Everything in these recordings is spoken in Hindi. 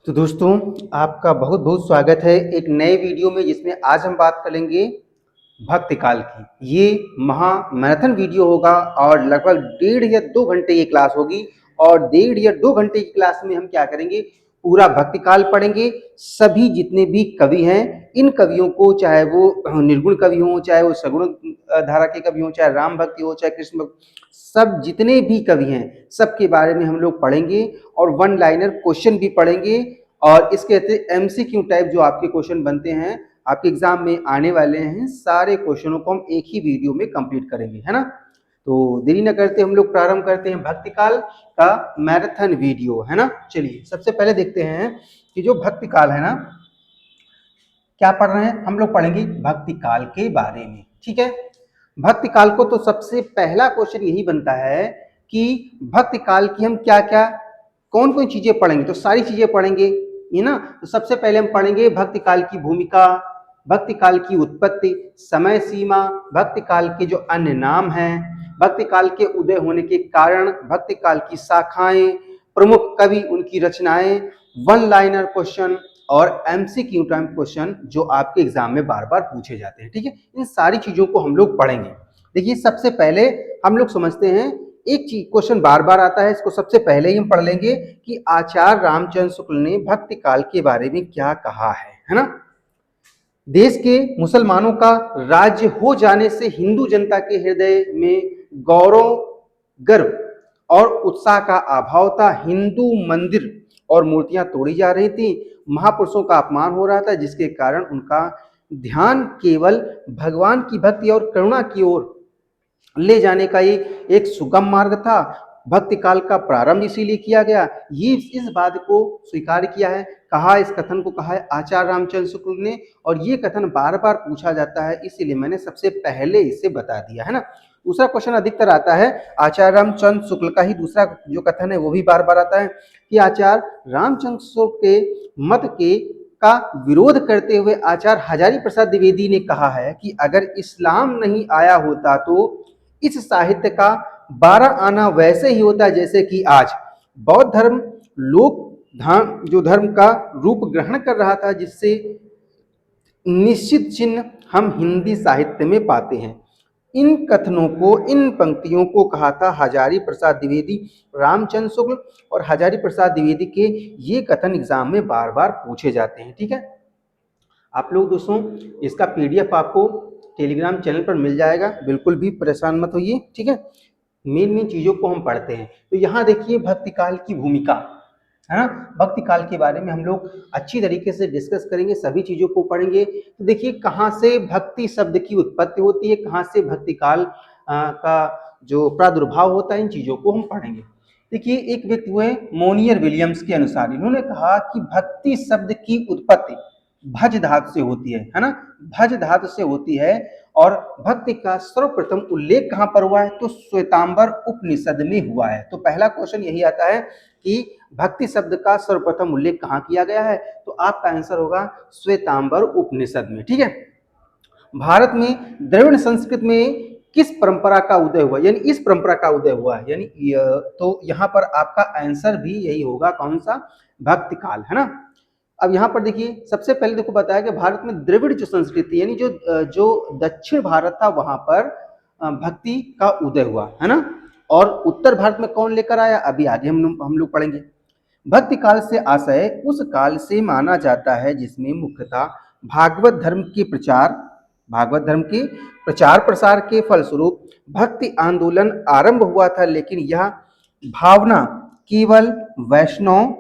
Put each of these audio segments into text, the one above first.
तो दोस्तों, आपका बहुत बहुत स्वागत है एक नए वीडियो में, जिसमें आज हम बात करेंगे भक्ति काल की। ये महा मैराथन वीडियो होगा और लगभग 1.5 या 2 घंटे ये क्लास होगी। और 1.5 या 2 घंटे की क्लास में हम क्या करेंगे, पूरा भक्ति काल पढ़ेंगे। सभी जितने भी कवि हैं, इन कवियों को, चाहे वो निर्गुण कवि हों, चाहे वो सगुण धारा के कवि हों, चाहे राम भक्ति हो, चाहे कृष्ण भक्ति, सब जितने भी कवि हैं सबके बारे में हम लोग पढ़ेंगे। और वन लाइनर क्वेश्चन भी पढ़ेंगे। और इसके अतिरिक्त एमसीक्यू टाइप जो आपके क्वेश्चन बनते हैं, आपके एग्जाम में आने वाले हैं, सारे क्वेश्चनों को हम एक ही वीडियो में कंप्लीट करेंगे, है ना। तो देरी न करते हम लोग प्रारंभ करते हैं भक्ति काल का मैराथन वीडियो, है ना। चलिए सबसे पहले देखते हैं कि जो भक्ति काल है ना, क्या पढ़ रहे हैं हम लोग, पढ़ेंगे भक्ति काल के बारे में, ठीक है। भक्ति काल को तो सबसे पहला क्वेश्चन यही बनता है कि भक्ति काल की हम क्या क्या कौन कौन चीजें पढ़ेंगे। तो सारी चीजें पढ़ेंगे, ये ना। तो सबसे पहले हम पढ़ेंगे भक्ति काल की भूमिका, भक्ति काल की उत्पत्ति, समय सीमा, भक्ति काल के जो अन्य नाम हैं, भक्ति काल के उदय होने के कारण, भक्ति काल की शाखाएं, प्रमुख कवि, उनकी रचनाएं, वन लाइनर क्वेश्चन और एमसीक्यू टाइप क्वेश्चन जो आपके एग्जाम में बार बार पूछे जाते हैं, ठीक है। इन सारी चीजों को हम लोग पढ़ेंगे। देखिए सबसे पहले हम लोग समझते हैं, एक चीज क्वेश्चन बार बार आता है, इसको सबसे पहले ही हम पढ़ लेंगे कि आचार्य रामचंद्र शुक्ल ने भक्ति काल के बारे में क्या कहा है ना। देश के मुसलमानों का राज्य हो जाने से हिंदू जनता के हृदय में गौरव, गर्व और उत्साह का अभाव था। हिंदू मंदिर और मूर्तियां तोड़ी जा रही थी, महापुरुषों का अपमान हो रहा था, जिसके कारण उनका ध्यान केवल भगवान की भक्ति और करुणा की ओर ले जाने का एक सुगम मार्ग था। भक्ति काल का प्रारंभ इसीलिए किया गया। ये इस बात को स्वीकार किया है, कहा, इस कथन को कहा है आचार्य रामचंद्र शुक्ल ने। और ये कथन बार बार पूछा जाता है, इसीलिए मैंने सबसे पहले इसे बता दिया, है ना। दूसरा क्वेश्चन अधिकतर आता है आचार्य रामचंद्र शुक्ल का ही, दूसरा जो कथन है वो भी बार बार आता है कि आचार्य रामचंद्र शुक्ल के मत के का विरोध करते हुए आचार्य हजारी प्रसाद द्विवेदी ने कहा है कि अगर इस्लाम नहीं आया होता तो इस साहित्य का 12 आना वैसे ही होता जैसे कि आज। बौद्ध धर्म लोक जो धर्म का रूप ग्रहण कर रहा था, जिससे निश्चित चिन्ह हम हिंदी साहित्य में पाते हैं। इन कथनों को, इन पंक्तियों को कहा था हजारी प्रसाद द्विवेदी। रामचंद्र शुक्ल और हजारी प्रसाद द्विवेदी के ये कथन एग्जाम में बार बार पूछे जाते हैं, ठीक है। आप लोग दोस्तों, इसका पीडीएफ आपको टेलीग्राम चैनल पर मिल जाएगा, बिल्कुल भी परेशान मत होइए, ठीक है। मेन मेन चीजों को हम पढ़ते हैं। तो यहाँ देखिए भक्ति काल की भूमिका, है ना। भक्ति काल के बारे में हम लोग अच्छी तरीके से डिस्कस करेंगे, सभी चीजों को पढ़ेंगे। तो देखिए कहाँ से भक्ति शब्द की उत्पत्ति होती है, कहाँ से भक्ति काल का जो प्रादुर्भाव होता है, इन चीजों को हम पढ़ेंगे। देखिए एक व्यक्ति हुए मोनियर विलियम्स के अनुसार, इन्होंने कहा कि भक्ति शब्द की उत्पत्ति भज धातु से होती है ना, भज धातु से होती है। और भक्ति का सर्वप्रथम उल्लेख कहां पर हुआ है, तो श्वेतांबर उपनिषद में हुआ है। तो पहला क्वेश्चन यही आता है कि भक्ति शब्द का सर्वप्रथम उल्लेख कहां किया गया है, तो आपका आंसर होगा श्वेतांबर उपनिषद में, ठीक है। भारत में द्रविड़ संस्कृत में किस परंपरा का उदय हुआ, यानी इस परंपरा का उदय हुआ है, यानी तो यहाँ पर आपका आंसर भी यही होगा, कौन सा, भक्ति काल, है ना। अब यहाँ पर देखिए सबसे पहले देखो बताया कि भारत में द्रविड़ जो संस्कृति, यानी जो दक्षिण भारत था, वहां पर भक्ति का उदय हुआ, है ना। और उत्तर भारत में कौन लेकर आया, अभी आगे हम लोग पढ़ेंगे। भक्ति काल से आशय उस काल से माना जाता है जिसमें मुख्यतः भागवत धर्म के प्रचार प्रसार के फलस्वरूप भक्ति आंदोलन आरंभ हुआ था। लेकिन यह भावना केवल वैष्णव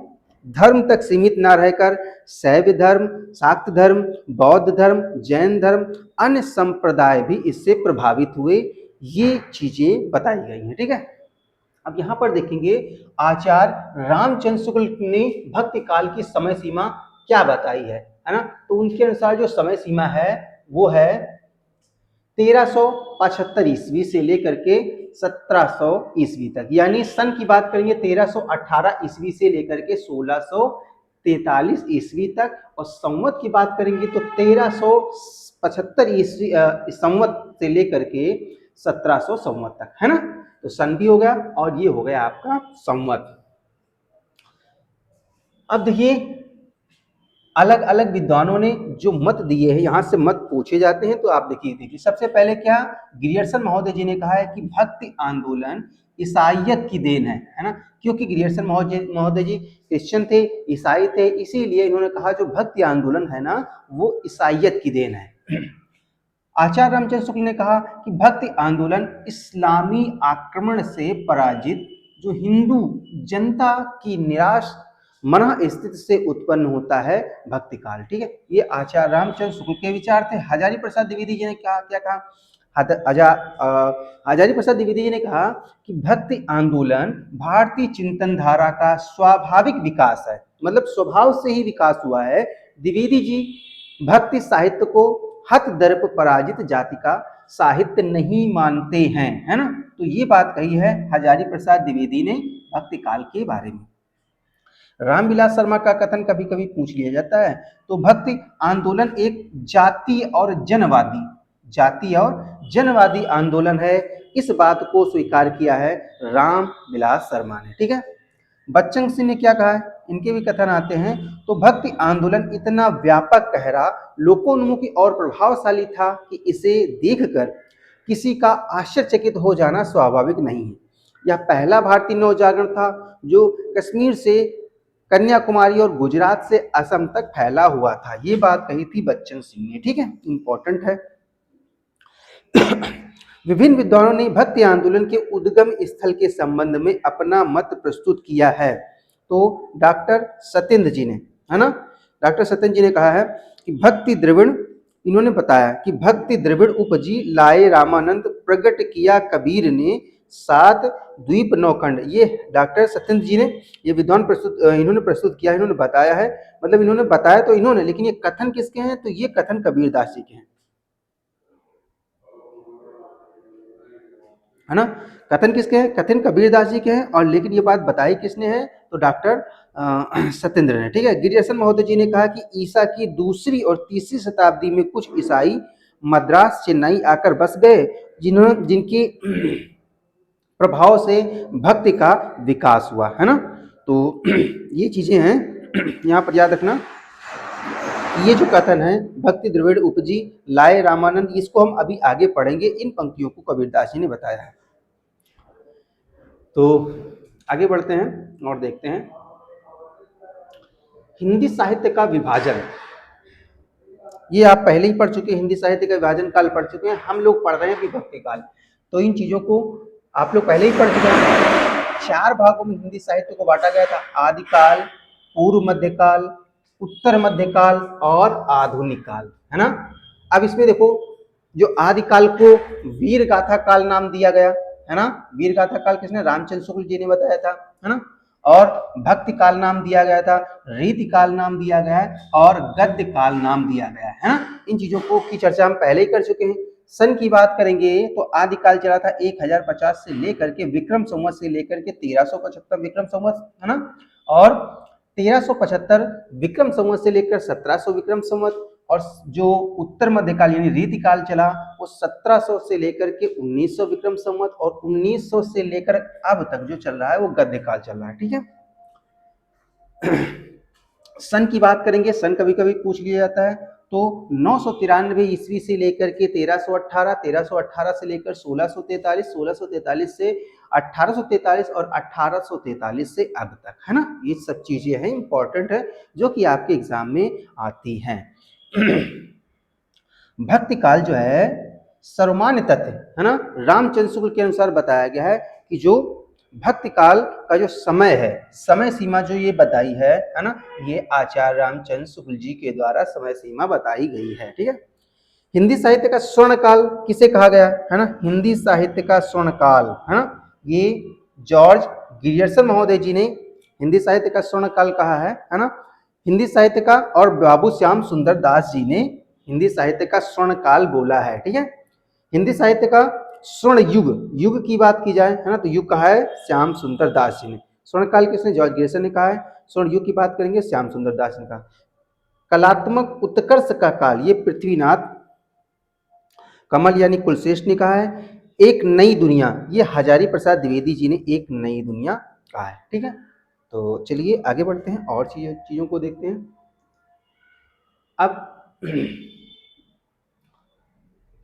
धर्म तक सीमित न रहकर शैव धर्म, शाक्त धर्म, बौद्ध धर्म, जैन धर्म, अन्य संप्रदाय भी इससे प्रभावित हुए। ये चीजें बताई गई हैं, ठीक है। अब यहाँ पर देखेंगे आचार्य रामचंद्र शुक्ल ने भक्ति काल की समय सीमा क्या बताई है ना। तो उनके अनुसार जो समय सीमा है वो है 1375 ईस्वी से लेकर के 1700 ईस्वी तक, यानी सन की बात करेंगे 1318 ईस्वी से लेकर के 1643 ईस्वी तक। और संवत की बात करेंगे तो 1375 ईस्वी संवत से लेकर के 1700 संवत तक, है ना। तो सन भी हो गया और ये हो गया आपका संवत। अब देखिए अलग अलग विद्वानों ने जो मत दिए हैं, यहाँ से मत पूछे जाते हैं, तो आप देखिए सबसे पहले क्या ग्रियर्सन महोदय जी ने कहा है कि भक्ति आंदोलन ईसाइयत की देन है ना, क्योंकि ग्रियर्सन महोदय जी क्रिश्चियन थे, ईसाई थे, इसीलिए इन्होंने कहा जो भक्ति आंदोलन है ना वो ईसाइयत की देन है। आचार्य रामचंद्र शुक्ल ने कहा कि भक्ति आंदोलन इस्लामी आक्रमण से पराजित जो हिंदू जनता की निराश मनः स्थिति से उत्पन्न होता है भक्ति काल। ठीक है, ये आचार्य रामचंद्र शुक्ल के विचार थे। हजारी प्रसाद द्विवेदी जी ने क्या कहा? हजारी प्रसाद द्विवेदी जी ने कहा कि भक्ति आंदोलन भारतीय चिंतन धारा का स्वाभाविक विकास है, मतलब स्वभाव से ही विकास हुआ है। द्विवेदी जी भक्ति साहित्य को हत दर्प पराजित जाति का साहित्य नहीं मानते हैं, है ना। तो ये बात कही है हजारी प्रसाद द्विवेदी ने भक्ति काल के बारे में। रामविलास शर्मा का कथन कभी कभी पूछ लिया जाता है, तो भक्ति आंदोलन एक जाति और जनवादी आंदोलन है, इस बात को स्वीकार किया है रामविलास शर्मा ने। ठीक है, बच्चन सिंह ने क्या कहा है, इनके भी कथन आते हैं, तो भक्ति आंदोलन इतना व्यापक, गहरा, लोकोन्मुखी और प्रभावशाली था कि इसे देखकर किसी का आश्चर्यचकित हो जाना स्वाभाविक नहीं है। यह पहला भारतीय नवजागरण था जो कश्मीर से कन्याकुमारी और गुजरात से असम तक फैला हुआ था। ये बात कही थी बच्चन सिंह ने। ठीक है, इंपॉर्टेंट है। विभिन्न विद्वानों ने भक्ति आंदोलन के उद्गम स्थल के संबंध में अपना मत प्रस्तुत किया है। तो डॉक्टर सत्येंद्र जी ने, है ना, डॉक्टर सत्येंद्र जी ने कहा है कि भक्ति द्रविड़, इन्होंने बताया कि भक्ति द्रविड़ उपजी लाए रामानंद प्रगट किया कबीर ने सात द्वीप नौखंड। ये डॉक्टर सत्येंद्र जी ने, ये विद्वान इन्होंने प्रस्तुत किया, इन्होंने बताया है, मतलब इन्होंने बताया तो इन्होंने, लेकिन ये कथन किसके हैं? तो ये कथन कबीरदास जी के हैं, है ना। कथन किसके हैं? कथन कबीरदास जी के हैं, और लेकिन ये बात बताई किसने है? तो डॉक्टर सत्येंद्र ने। ठीक है, गिरियर्सन महोदय जी ने कहा कि ईसा की दूसरी और तीसरी शताब्दी में कुछ ईसाई मद्रास चेन्नई आकर बस गए, जिनके प्रभाव से भक्ति का विकास हुआ, है ना। तो ये चीजें हैं, यहाँ पर याद रखना। ये जो कथन है भक्ति द्रविड़ उपजी लाए रामानंद, इसको हम अभी आगे पढ़ेंगे, इन पंक्तियों को कबीरदास जी ने बताया है। तो आगे बढ़ते हैं और देखते हैं हिंदी साहित्य का विभाजन। ये आप पहले ही पढ़ चुके हैं, हिंदी साहित्य का विभाजन काल पढ़ चुके हैं, हम लोग पढ़ रहे हैं विभक्ति काल, तो इन चीजों को आप लोग पहले ही पढ़ चुके हैं। 4 भागों में हिंदी साहित्य को बांटा गया था, आदिकाल, पूर्व मध्यकाल, उत्तर मध्यकाल और आधुनिक काल, है ना। अब इसमें देखो, जो आदिकाल को वीर गाथा काल नाम दिया गया, है ना। वीर गाथा काल किसने? रामचंद्र शुक्ल जी ने बताया था, है ना। और भक्ति काल नाम दिया गया था, रीति काल नाम दिया गया है, और गद्य काल नाम दिया गया है ना। इन चीजों को की चर्चा हम पहले ही कर चुके हैं। सन की बात करेंगे तो आदिकाल चला था 1050 से लेकर के विक्रम संवत से लेकर के 1375 विक्रम संवत, है ना। और 1375 विक्रम संवत से लेकर 1700 विक्रम संवत, और जो उत्तर मध्यकाल यानी रीति काल चला वो 1700 से लेकर के 1900 विक्रम संवत, और 1900 से लेकर अब तक जो चल रहा है वो गद्य काल चल रहा है। ठीक है, सन की बात करेंगे, सन कभी कभी पूछ लिया जाता है, तो 993 ईस्वी से लेकर के 1318, 1318 से लेकर 1643, 1643 से 1843 और 1843 से अब तक, है ना। ये सब चीजें हैं, इंपॉर्टेंट है, जो कि आपके एग्जाम में आती हैं। भक्ति काल जो है सर्वमान्य तथ्य, है ना, रामचंद्र शुक्ल के अनुसार बताया गया है कि जो भक्ति काल का जो समय है, समय सीमा जो ये बताई है ना, ये आचार्य रामचंद्र शुक्ल जी के द्वारा समय सीमा बताई गई है। ठीक है, हिंदी साहित्य का स्वर्ण काल किसे कहा गया है ना? हिंदी साहित्य का स्वर्ण काल, है ना, ये जॉर्ज गिरियर्सन महोदय जी ने हिंदी साहित्य का स्वर्ण काल कहा है ना। हिंदी साहित्य का, और बाबू श्याम सुंदर दास जी ने हिंदी साहित्य का स्वर्ण काल बोला है। ठीक है, हिंदी साहित्य का स्वर्ण युग की बात की जाए, है ना, तो युग कहा है श्याम सुंदर दास जी ने। स्वर्ण काल किसने? जॉर्ज गिरियर्सन ने कहा है। स्वर्ण युग की बात करेंगे श्याम सुंदर दास ने कहा। कलात्मक उत्कर्ष का काल, ये पृथ्वीनाथ कमल यानी कुलश्रेष्ठ ने कहा है। एक नई दुनिया, ये हजारी प्रसाद द्विवेदी जी ने एक नई दुनिया कहा है। ठीक है, तो चलिए आगे बढ़ते हैं और चीजों को देखते हैं। अब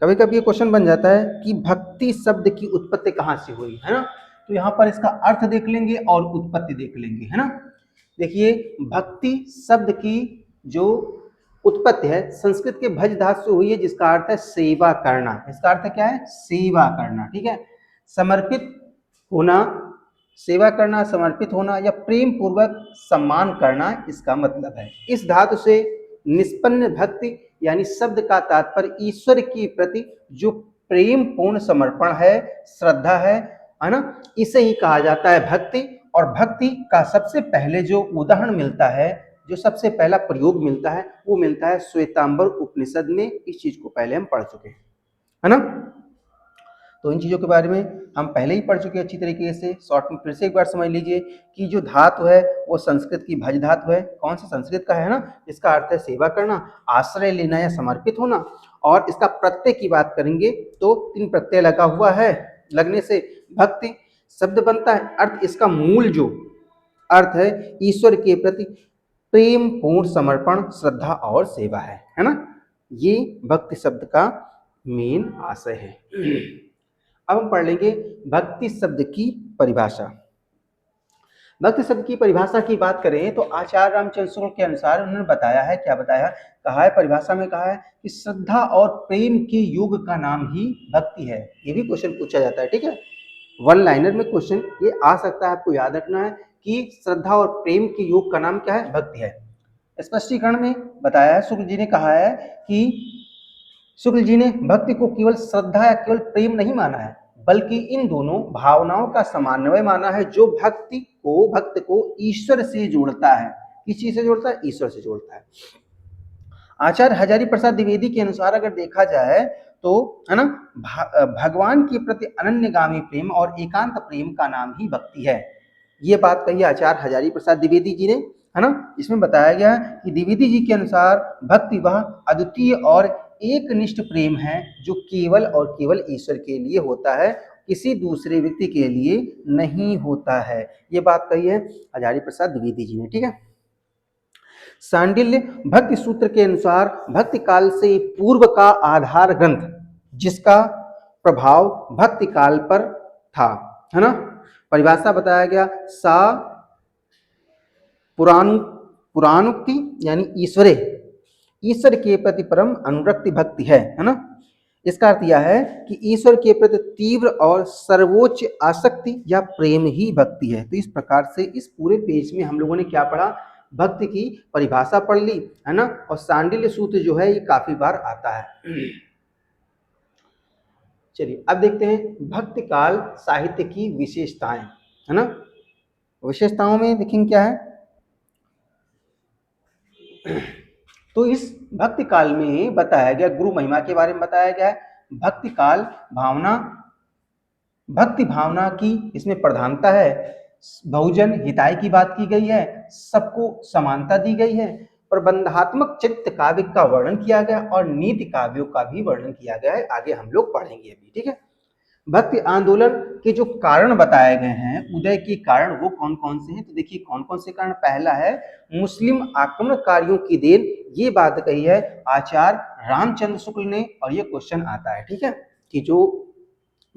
कभी कभी ये क्वेश्चन बन जाता है कि भक्ति शब्द की उत्पत्ति कहाँ से हुई, है ना। तो यहाँ पर इसका अर्थ देख लेंगे और उत्पत्ति देख लेंगे, है ना। देखिए, भक्ति शब्द की जो उत्पत्ति है संस्कृत के भज धातु से हुई है, जिसका अर्थ है सेवा करना। इसका अर्थ क्या है? सेवा करना, ठीक है। समर्पित होना, सेवा करना, समर्पित होना या प्रेम पूर्वक सम्मान करना इसका मतलब है। इस धातु से निष्पन्न भक्ति यानी शब्द का तात्पर्य ईश्वर के प्रति जो प्रेम पूर्ण समर्पण है, श्रद्धा है ना, इसे ही कहा जाता है भक्ति। और भक्ति का सबसे पहले जो उदाहरण मिलता है, जो सबसे पहला प्रयोग मिलता है, वो मिलता है श्वेतांबर उपनिषद में। इस चीज को पहले हम पढ़ चुके हैं, है ना। तो इन चीजों के बारे में हम पहले ही पढ़ चुके हैं अच्छी तरीके से। शॉर्ट में फिर से एक बार समझ लीजिए कि जो धातु है वो संस्कृत की भज धातु है। कौन सा? संस्कृत का है ना। इसका अर्थ है सेवा करना, आश्रय लेना या समर्पित होना। और इसका प्रत्यय की बात करेंगे तो 3 प्रत्यय लगा हुआ है, लगने से भक्ति शब्द बनता है। अर्थ इसका मूल जो अर्थ है ईश्वर के प्रति प्रेम पूर्ण समर्पण, श्रद्धा और सेवा है ना। ये भक्ति शब्द का मेन आशय है। अब हम पढ़ लेंगे भक्ति शब्द की परिभाषा। भक्ति शब्द की परिभाषा की बात करें तो आचार्य रामचंद्र शुक्ल के अनुसार उन्होंने बताया है, क्या बताया? कहा है, परिभाषा में कहा है कि श्रद्धा और प्रेम के योग का नाम ही भक्ति है। ये भी क्वेश्चन पूछा जाता है, ठीक है। 1 लाइनर में क्वेश्चन ये आ सकता है, आपको याद रखना है कि श्रद्धा और प्रेम के योग का नाम क्या है? भक्ति है। स्पष्टीकरण में बताया है, शुक्ल जी ने कहा है कि शुक्ल जी ने भक्ति को केवल श्रद्धा या केवल प्रेम नहीं माना है, बल्कि इन दोनों भावनाओं का समन्वय माना है, जो भक्त को ईश्वर से जोड़ता है। किस चीज से जोड़ता है? ईश्वर से जोड़ता है। आचार्य हजारी प्रसाद द्विवेदी के अनुसार अगर देखा जाए तो, है ना, भगवान के प्रति अनन्यगामी प्रेम और एकांत प्रेम का नाम ही भक्ति है। ये बात कही आचार्य हजारी प्रसाद द्विवेदी जी ने, है ना। इसमें बताया गया कि द्विवेदी जी के अनुसार भक्ति वह अद्वितीय और एकनिष्ठ प्रेम है जो केवल और केवल ईश्वर के लिए होता है, किसी दूसरे व्यक्ति के लिए नहीं होता है। ये बात कही है हजारी प्रसाद द्विवेदी जी ने, ठीक है। सांडिल्य भक्ति सूत्र के अनुसार भक्ति काल से पूर्व का आधार ग्रंथ जिसका प्रभाव भक्ति काल पर था, है ना। परिभाषा बताया गया, सा पुराणुक्ति यानी ईश्वर के प्रति परम अनुरक्ति भक्ति है ना। इसका अर्थ यह है कि ईश्वर के प्रति तीव्र और सर्वोच्च आसक्ति या प्रेम ही भक्ति है। तो इस प्रकार से इस पूरे पेज में हम लोगों ने क्या पढ़ा? भक्ति की परिभाषा पढ़ ली, है ना। और सांडिल्य सूत्र जो है ये काफी बार आता है। चलिए अब देखते हैं भक्ति काल साहित्य की विशेषताएं, है ना। विशेषताओं में देखेंगे क्या है। तो इस भक्ति काल में बताया गया गुरु महिमा के बारे में बताया गया है। भक्ति काल भक्ति भावना की इसमें प्रधानता है। बहुजन हिताय की बात की गई है, सबको समानता दी गई है। प्रबंधात्मक चरित्र काव्य का वर्णन किया गया और नीति काव्यों का भी वर्णन किया गया है। आगे हम लोग पढ़ेंगे अभी, ठीक है। भक्ति आंदोलन के जो कारण बताए गए हैं, उदय के कारण, वो कौन कौन से हैं? तो देखिए कौन कौन से कारण। पहला है मुस्लिम आक्रमणकारियों की देन। ये बात कही है आचार्य रामचंद्र शुक्ल ने, और ये क्वेश्चन आता है, ठीक है, कि जो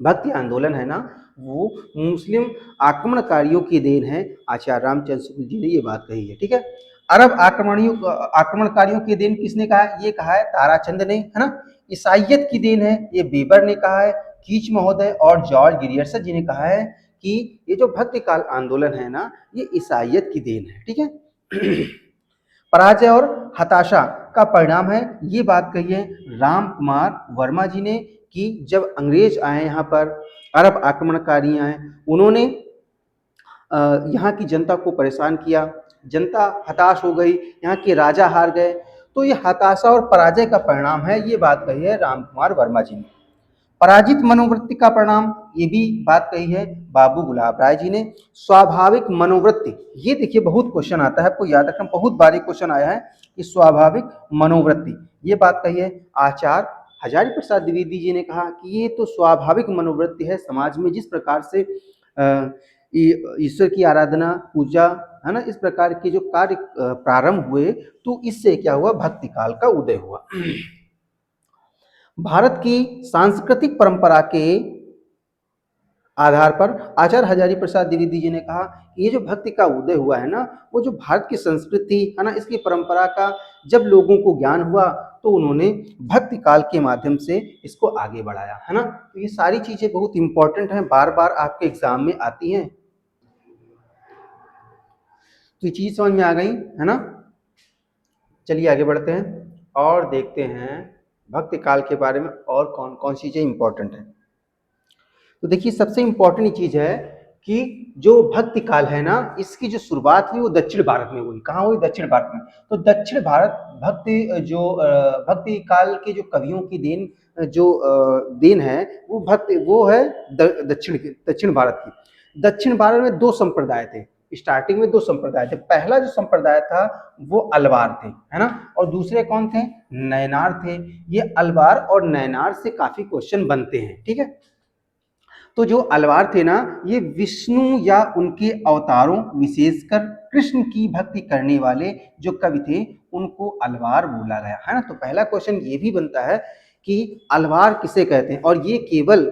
भक्ति आंदोलन है ना, वो मुस्लिम आक्रमणकारियों की देन है। आचार्य रामचंद्र शुक्ल जी ने ये बात कही है, ठीक है। अरब आक्रमणकारियों की देन किसने कहा है? ये कहा है ताराचंद ने, है ना। ईसाइयत की देन है, ये बेबर ने कहा है। कीच महोदय और जॉर्ज ग्रियर्सन जी ने कहा है कि ये जो भक्ति काल आंदोलन है ना, ये ईसाइयत की देन है, ठीक है। पराजय और हताशा का परिणाम है, ये बात कही है राम कुमार वर्मा जी ने, कि जब अंग्रेज आए यहाँ पर, अरब आक्रमणकारी आए, उन्होंने यहाँ की जनता को परेशान किया, जनता हताश हो गई, यहाँ के राजा हार गए। तो ये हताशा और पराजय का परिणाम है, ये बात कही है राम कुमार वर्मा जी ने। पराजित मनोवृत्ति का परिणाम, ये भी बात कही है बाबू गुलाब राय जी ने। स्वाभाविक मनोवृत्ति, ये देखिए बहुत क्वेश्चन आता है, आपको याद रखना, बहुत बारी क्वेश्चन आया है कि स्वाभाविक मनोवृत्ति, ये बात कही है आचार्य हजारी प्रसाद द्विवेदी जी ने। कहा कि ये तो स्वाभाविक मनोवृत्ति है, समाज में जिस प्रकार से ईश्वर की आराधना, पूजा, है ना, इस प्रकार के जो कार्य प्रारंभ हुए, तो इससे क्या हुआ, भक्ति काल का उदय हुआ। भारत की सांस्कृतिक परंपरा के आधार पर आचार्य हजारी प्रसाद द्विवेदी जी ने कहा कि ये जो भक्ति का उदय हुआ है ना, वो जो भारत की संस्कृति है ना, इसकी परंपरा का जब लोगों को ज्ञान हुआ, तो उन्होंने भक्ति काल के माध्यम से इसको आगे बढ़ाया, है ना। तो ये सारी चीजें बहुत इंपॉर्टेंट हैं, बार बार आपके एग्जाम में आती हैं, तो ये चीज समझ में आ गई, है ना। चलिए आगे बढ़ते हैं और देखते हैं भक्ति काल के बारे में और कौन कौन सी चीजें इंपॉर्टेंट है। तो देखिए सबसे इंपॉर्टेंट चीज है कि जो भक्ति काल है ना, इसकी जो शुरुआत हुई वो दक्षिण भारत में हुई। कहाँ हुई, दक्षिण भारत में। तो दक्षिण भारत भक्ति काल के जो कवियों की देन है, वो है दक्षिण भारत की। दक्षिण भारत में दो संप्रदाय थे, स्टार्टिंग में दो संप्रदाय थे। पहला जो संप्रदाय था वो अलवार थे, है ना, और दूसरे कौन थे, नयनार थे। ये अलवार और नयनार से काफी क्वेश्चन बनते हैं, ठीक है। तो जो अलवार थे ना, ये विष्णु या उनके अवतारों, विशेषकर कृष्ण की भक्ति करने वाले जो कवि थे, उनको अलवार बोला गया, है ना। तो पहला क्वेश्चन ये भी बनता है कि अलवार किसे कहते हैं, और ये केवल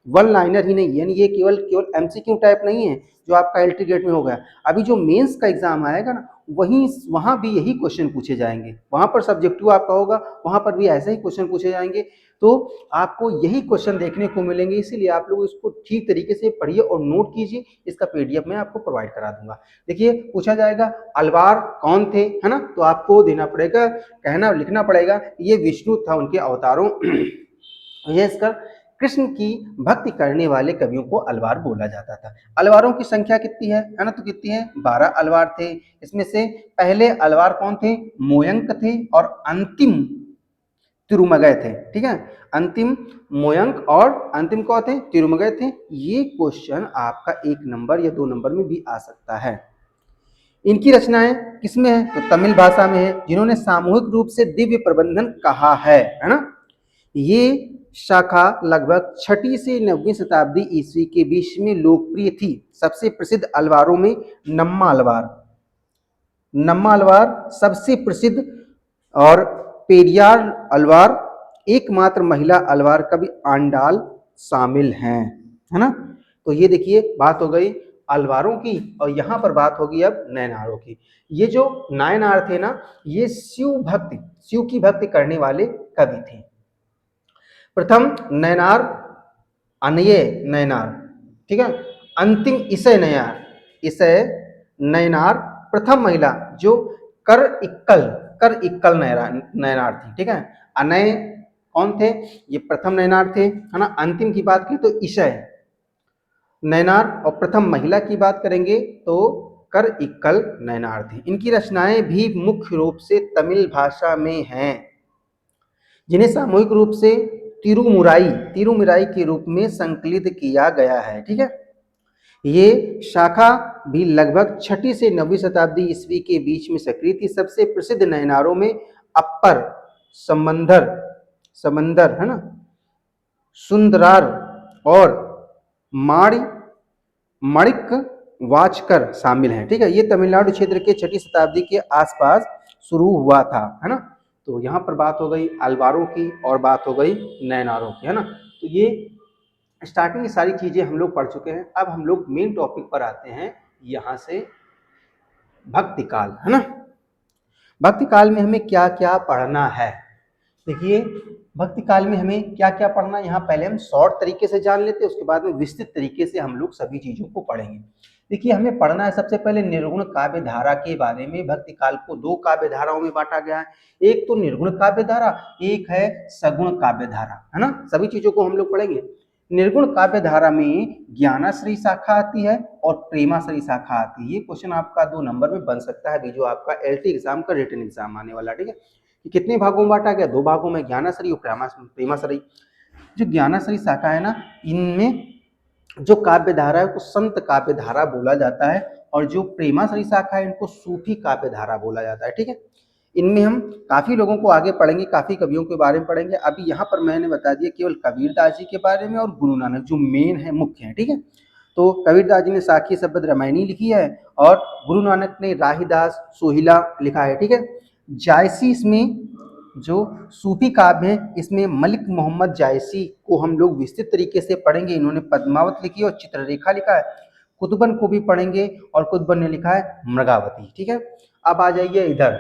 वन लाइनर ही नहीं, यानी ये केवल एमसीक्यू टाइप नहीं है जो आपका एलटी गेट में हो गया। अभी जो मेंस का एग्जाम आएगा ना, वहां भी यही क्वेश्चन पूछे जाएंगे। वहां पर सब्जेक्टिव आपका होगा, वहां पर भी ऐसे ही क्वेश्चन पूछे जाएंगे। तो आपको यही क्वेश्चन देखने को मिलेंगे, इसीलिए आप लोग इसको ठीक तरीके से पढ़िए और नोट कीजिए। इसका पीडीएफ मैं आपको प्रोवाइड करा दूंगा। देखिए पूछा जाएगा अलवार कौन थे, है ना, तो आपको देना पड़ेगा, लिखना पड़ेगा ये विष्णु था, उनके अवतारों विशेषकर कृष्ण की भक्ति करने वाले कवियों को अलवार बोला जाता था। अलवारों की संख्या कितनी है ना, तो कितनी है, 12 अलवार थे। इसमें से पहले अलवार कौन थे, मोयंक थे, और अंतिम तिरुमगय थे, ठीक है। अंतिम मोयंक और अंतिम कौन थे, तिरुमगय थे। ये क्वेश्चन आपका 1 नंबर या 2 नंबर में भी आ सकता है। इनकी रचनाएं किसमें है, तो तमिल भाषा में है, जिन्होंने सामूहिक रूप से दिव्य प्रबंधन कहा है ना। ये शाखा लगभग 6वीं से 9वीं शताब्दी ईस्वी के बीच में लोकप्रिय थी। सबसे प्रसिद्ध अलवारों में नम्मा अलवार सबसे प्रसिद्ध, और पेरियार अलवार, एकमात्र महिला अलवार का भी आंडाल शामिल हैं, है ना। तो ये देखिए बात हो गई अलवारों की, और यहाँ पर बात होगी अब नयनारों की। ये जो नायनार थे ना, ये शिव की भक्ति करने वाले कवि थे। प्रथम नयनार अनय नयनार, ठीक है। अंतिम ईसय नयनार प्रथम महिला जो कर इक्कल नयनार थी, ठीक है। अनय कौन थे, ये प्रथम नयनार थे, है ना। अंतिम की बात की तो ईशय नयनार, और प्रथम महिला की बात करेंगे तो कर इक्कल नयनार थी। इनकी रचनाएं भी मुख्य रूप से तमिल भाषा में हैं, जिन्हें सामूहिक रूप से तिरुमुराई के रूप में संकलित किया गया है, ठीक है। ये शाखा भी लगभग 6वीं से 9वीं शताब्दी ईस्वी के बीच में सक्रिय थी। सबसे प्रसिद्ध नयनारों में अप्पर समंदर, है ना, सुंदरार और मणिक वाचकर शामिल हैं, ठीक है। ये तमिलनाडु क्षेत्र के 6वीं शताब्दी के आसपास शुरू हुआ था, है ना। तो यहाँ पर बात हो गई अलवारों की और बात हो गई नयनारों की, है ना। तो ये स्टार्टिंग की सारी चीजें हम लोग पढ़ चुके हैं। अब हम लोग मेन टॉपिक पर आते हैं, यहाँ से भक्ति काल, है ना। भक्ति काल में हमें क्या क्या पढ़ना है, देखिए भक्ति काल में हमें क्या क्या पढ़ना है, यहाँ पहले हम शॉर्ट तरीके से जान लेते हैं, उसके बाद में विस्तृत तरीके से हम लोग सभी चीजों को पढ़ेंगे। देखिए हमें पढ़ना है सबसे पहले निर्गुण काव्य धारा के बारे में। भक्ति काल को 2 काव्य धाराओं में बांटा गया है, एक तो निर्गुण काव्य धारा, एक है सगुण काव्य धारा, है ना। सभी चीजों को हम लोग पढ़ेंगे। निर्गुण काव्य धारा में ज्ञानाश्रयी शाखा आती है और प्रेमाश्रयी शाखा आती है। ये क्वेश्चन आपका 2 नंबर में बन सकता है, जो आपका एलटी एग्जाम का रिटन एग्जाम आने वाला, ठीक है। कि कितने भागों में बांटा गया, 2 भागों में, ज्ञानाश्रयी और प्रेमाश्रयी। जो ज्ञानाश्रयी शाखा है ना, इनमें जो काव्य धारा है उसको संत काव्य धारा बोला जाता है, और जो प्रेमाश्रयी शाखा है इनको सूफी काव्य धारा बोला जाता है, ठीक है। इनमें हम काफी लोगों को आगे पढ़ेंगे, काफी कवियों के बारे में पढ़ेंगे। अभी यहाँ पर मैंने बता दिया केवल कबीरदास जी के बारे में और गुरु नानक जो मेन है, मुख्य है, ठीक है। तो कबीरदास जी ने साखी शब्द रामायणी लिखी है और गुरु नानक ने राहिदास सोहिला लिखा है। ठीक है, जायसी इसमें जो सूफी काव्य है इसमें मलिक मोहम्मद जायसी को हम लोग विस्तृत तरीके से पढ़ेंगे। इन्होंने पद्मावत लिखी और चित्ररेखा लिखा है। कुतुबन को भी पढ़ेंगे और कुतुबन ने लिखा है मृगावती। ठीक है, अब आ जाइए इधर,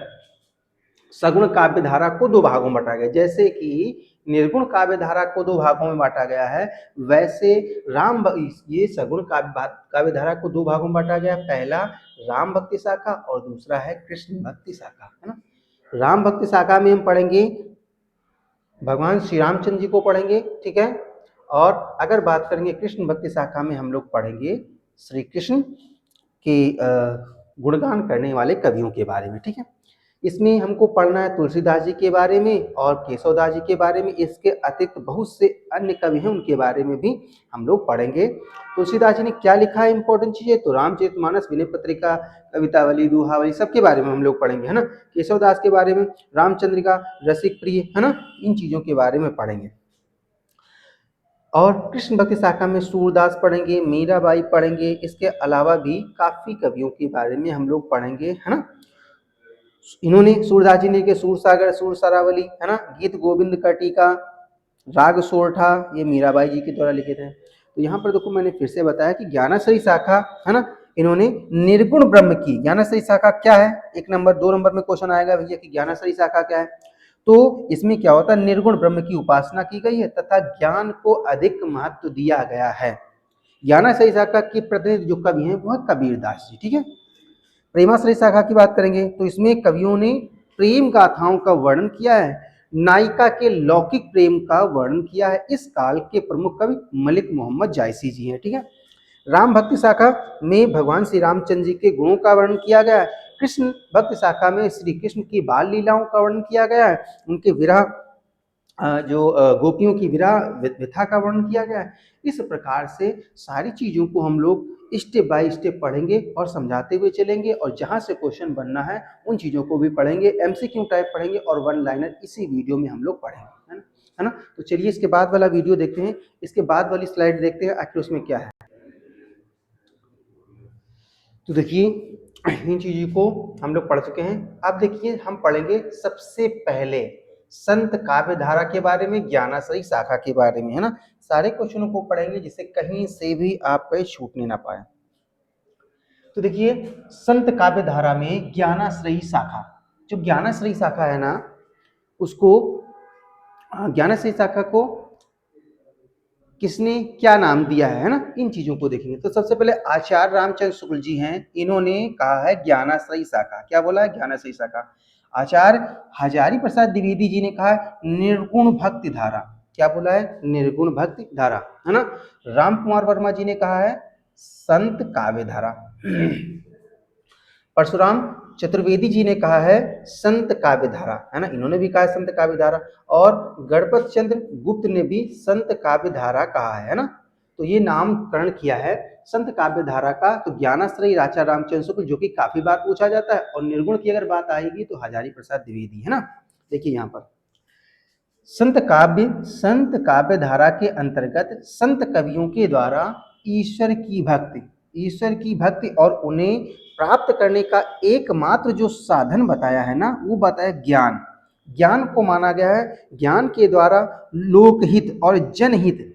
सगुण काव्य धारा को दो भागों में बांटा गया। जैसे कि निर्गुण काव्य धारा को दो भागों में बांटा गया है, वैसे ये सगुण काव्य धारा को दो भागों में बांटा गया। पहला राम भक्ति शाखा और दूसरा है कृष्ण भक्ति शाखा, है ना। राम भक्ति शाखा में हम पढ़ेंगे भगवान श्री रामचंद्र जी को पढ़ेंगे। ठीक है, और अगर बात करेंगे कृष्ण भक्ति शाखा में हम लोग पढ़ेंगे श्री कृष्ण के गुणगान करने वाले कवियों के बारे में। ठीक है, इसमें हमको पढ़ना है तुलसीदास जी के बारे में और केशवदास जी के बारे में। इसके अतिरिक्त बहुत से अन्य कवि हैं, उनके बारे में भी हम लोग पढ़ेंगे। तुलसीदास जी ने क्या लिखा है इंपॉर्टेंट चीजें, तो रामचरितमानस, विनय पत्रिका, कवितावली, दोहावली, सबके बारे में हम लोग पढ़ेंगे, है ना। केशवदास के बारे में, रामचंद्रिका, रसिक प्रिय, है ना, इन चीजों के बारे में पढ़ेंगे। और कृष्ण भक्ति शाखा में सूरदास पढ़ेंगे, मीराबाई पढ़ेंगे। इसके अलावा भी काफी कवियों के बारे में हम लोग पढ़ेंगे, है ना। इन्होंने सूरदास जी ने के सूर सागर, सूर सरावली, है ना, गीत गोविंद का टीका, राग सोरठा, ये मीराबाई जी के द्वारा लिखे थे। तो यहाँ पर देखो मैंने फिर से बताया कि ज्ञानाश्रयी शाखा, है ना, इन्होंने निर्गुण ब्रह्म की। ज्ञानाश्रयी शाखा क्या है, 1 नंबर 2 नंबर में क्वेश्चन आएगा भैया कि ज्ञानाश्रयी शाखा क्या है। तो इसमें क्या होता है, निर्गुण ब्रह्म की उपासना की गई है तथा ज्ञान को अधिक महत्व दिया गया है। ज्ञानाश्रयी शाखा के प्रतिनिधि जो कवि हैं वो है कबीरदास जी। ठीक है, प्रेमाश्रयी शाखा की बात करेंगे तो इसमें कवियों ने प्रेम गाथाओं का वर्णन किया है, नायिका के लौकिक प्रेम का वर्णन किया है। इस काल के प्रमुख कवि मलिक मोहम्मद जायसी जी हैं। ठीक है, राम भक्ति शाखा में भगवान श्री रामचंद्र जी के गुणों का वर्णन किया गया है। कृष्ण भक्ति शाखा में श्री कृष्ण की बाल लीलाओं का वर्णन किया गया है, उनके विरह जो गोपियों की विरह व्यथा का वर्णन किया गया है। इस प्रकार से सारी चीजों को हम लोग स्टेप बाय स्टेप पढ़ेंगे और समझाते हुए चलेंगे, और जहां से क्वेश्चन बनना है उन चीजों को भी पढ़ेंगे, एमसीक्यू टाइप पढ़ेंगे और वन लाइनर इसी वीडियो में हम लोग पढ़ेंगे, है ना। तो चलिए इसके बाद वाला वीडियो देखते हैं, इसके बाद वाली स्लाइड देखते हैं आखिर उसमें क्या है। तो देखिए इन चीजों को हम लोग पढ़ चुके हैं। अब देखिए हम पढ़ेंगे सबसे पहले संत काव्य धारा के बारे में, ज्ञानाश्रयी शाखा के बारे में, है ना। सारे क्वेश्चनों को पढ़ेंगे जिससे कहीं से भी आप कहीं छूटने ना पाए। तो देखिए संत काव्य धारा में ज्ञानाश्रयी शाखा, जो ज्ञानाश्रयी शाखा है ना, उसको ज्ञानाश्रयी शाखा को किसने क्या नाम दिया है ना, इन चीजों को देखेंगे। तो सबसे पहले आचार्य रामचंद्र शुक्ल जी हैं, इन्होंने कहा है ज्ञानाश्रयी शाखा। क्या बोला है, ज्ञानाश्रयी शाखा। आचार्य हजारी प्रसाद द्विवेदी जी ने कहा है निर्गुण भक्ति धारा। क्या बोला है, निर्गुण भक्ति धारा, है ना। राम कुमार वर्मा जी ने कहा है संत काव्य धारा। परशुराम चतुर्वेदी जी ने कहा है संत काव्य धारा, है ना, इन्होंने भी कहा है संत काव्य धारा। और गणपत चंद्र गुप्त ने भी संत काव्य धारा कहा है ना। तो ये नामकरण किया है संत काव्य धारा का। तो ज्ञानाश्रयी आचार्य रामचंद्र शुक्ल, जो कि काफी बार पूछा जाता है, और निर्गुण की अगर बात आएगी तो हजारी प्रसाद द्विवेदी, है ना। देखिए यहाँ पर संत काव्य धारा के अंतर्गत संत कवियों के द्वारा ईश्वर की भक्ति और उन्हें प्राप्त करने का एकमात्र जो साधन बताया है ना, वो बताया ज्ञान को माना गया है। ज्ञान के द्वारा लोकहित और जनहित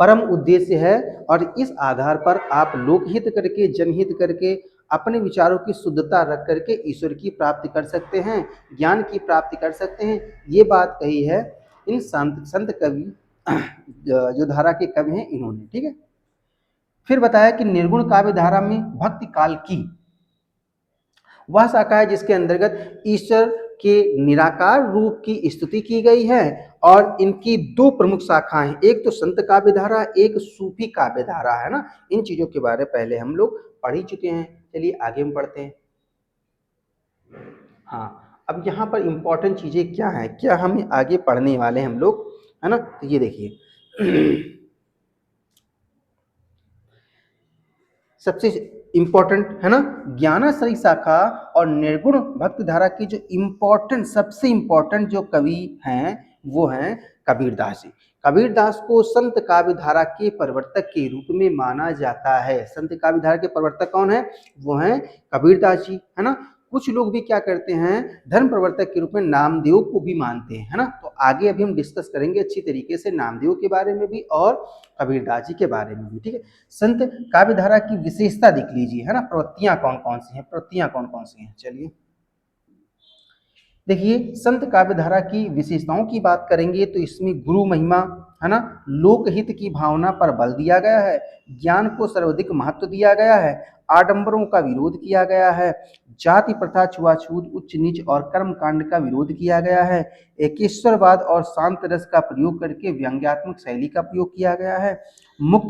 परम उद्देश्य है, और इस आधार पर आप लोकहित करके, जनहित करके, अपने विचारों की शुद्धता रख करके ईश्वर की प्राप्ति कर सकते हैं, ज्ञान की प्राप्ति कर सकते हैं। ये बात कही है इन संत कवि जो धारा के कवि हैं इन्होंने। ठीक है, फिर बताया कि निर्गुण काव्य धारा में भक्ति काल की वह शाखा है जिसके अंतर्गत ईश्वर के निराकार रूप की स्तुति की गई है, और इनकी दो प्रमुख शाखाएं, एक तो संत काव्य धारा, एक सूफी काव्य धारा, है ना। इन चीजों के बारे में पहले हम लोग पढ़ ही चुके हैं। चलिए आगे हम पढ़ते हैं। हाँ, अब यहाँ पर इंपॉर्टेंट चीजें क्या है, क्या हम आगे पढ़ने वाले हैं हम लोग, है ना। तो ये देखिए सबसे इंपॉर्टेंट, है ना, ज्ञानाश्रयी शाखा और निर्गुण भक्ति धारा की जो सबसे इंपॉर्टेंट जो कवि हैं वो हैं कबीरदास जी। कबीरदास को संत काव्यधारा के प्रवर्तक के रूप में माना जाता है। संत काव्यधारा के प्रवर्तक कौन है? वो हैं कबीरदास जी, है ना। कुछ लोग भी क्या करते हैं, धर्म प्रवर्तक के रूप में नामदेव को भी मानते हैं, है ना। तो आगे अभी हम डिस्कस करेंगे अच्छी तरीके से नामदेव के बारे में भी और कबीरदास जी के बारे में भी, ठीक है। संत काव्यधारा की विशेषता देख लीजिए, है ना। प्रवृत्तियां कौन कौन सी हैं, प्रवृत्तियां कौन कौन सी हैं, चलिए देखिए। संत काव्यधारा की विशेषताओं की बात करेंगे तो इसमें गुरु महिमा, है ना, लोकहित की भावना पर बल दिया गया है, ज्ञान को सर्वाधिक महत्व दिया गया है, आडंबरों का विरोध किया गया है, जाति प्रथा, छुआछूत, उच्च नीच और कर्म कांड का विरोध किया गया है, एकेश्वरवाद और शांत रस का प्रयोग करके व्यंग्यात्मक शैली का प्रयोग किया गया है, मुक्त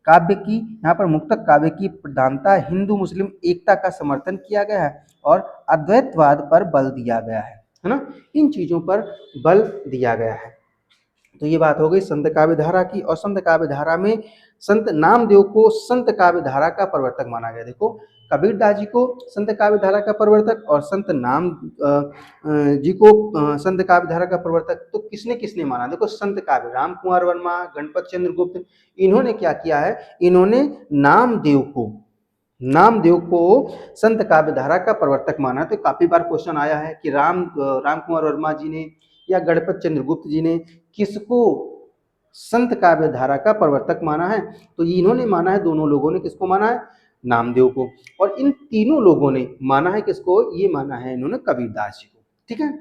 काव्य की, यहाँ पर मुक्तक काव्य की प्रधानता, हिंदू मुस्लिम एकता का समर्थन किया गया है और अद्वैतवाद पर बल दिया गया है ना। इन चीजों पर बल दिया गया है। तो ये बात हो गई संत काव्यधारा की। और संत काव्यधारा में संत नामदेव को संत काव्यधारा का प्रवर्तक माना गया। देखो, कबीरदास जी को संत काव्यधारा का प्रवर्तक और संत नाम जी को संत काव्यधारा का प्रवर्तक तो किसने किसने माना? देखो, संत काव्य राम कुमार वर्मा, गणपत चंद्र गुप्त, इन्होंने क्या किया है, इन्होंने नामदेव को संत काव्यधारा का प्रवर्तक माना। तो काफी बार क्वेश्चन आया है कि राम कुमार वर्मा जी ने या गणपत चंद्र गुप्त जी ने किसको संत काव्यधारा का प्रवर्तक माना है? तो इन्होंने माना है, दोनों लोगों ने किसको माना है? नामदेव को। और इन तीनों लोगों ने माना है किसको? ये माना है इन्होंने कबीरदास जी को, ठीक है।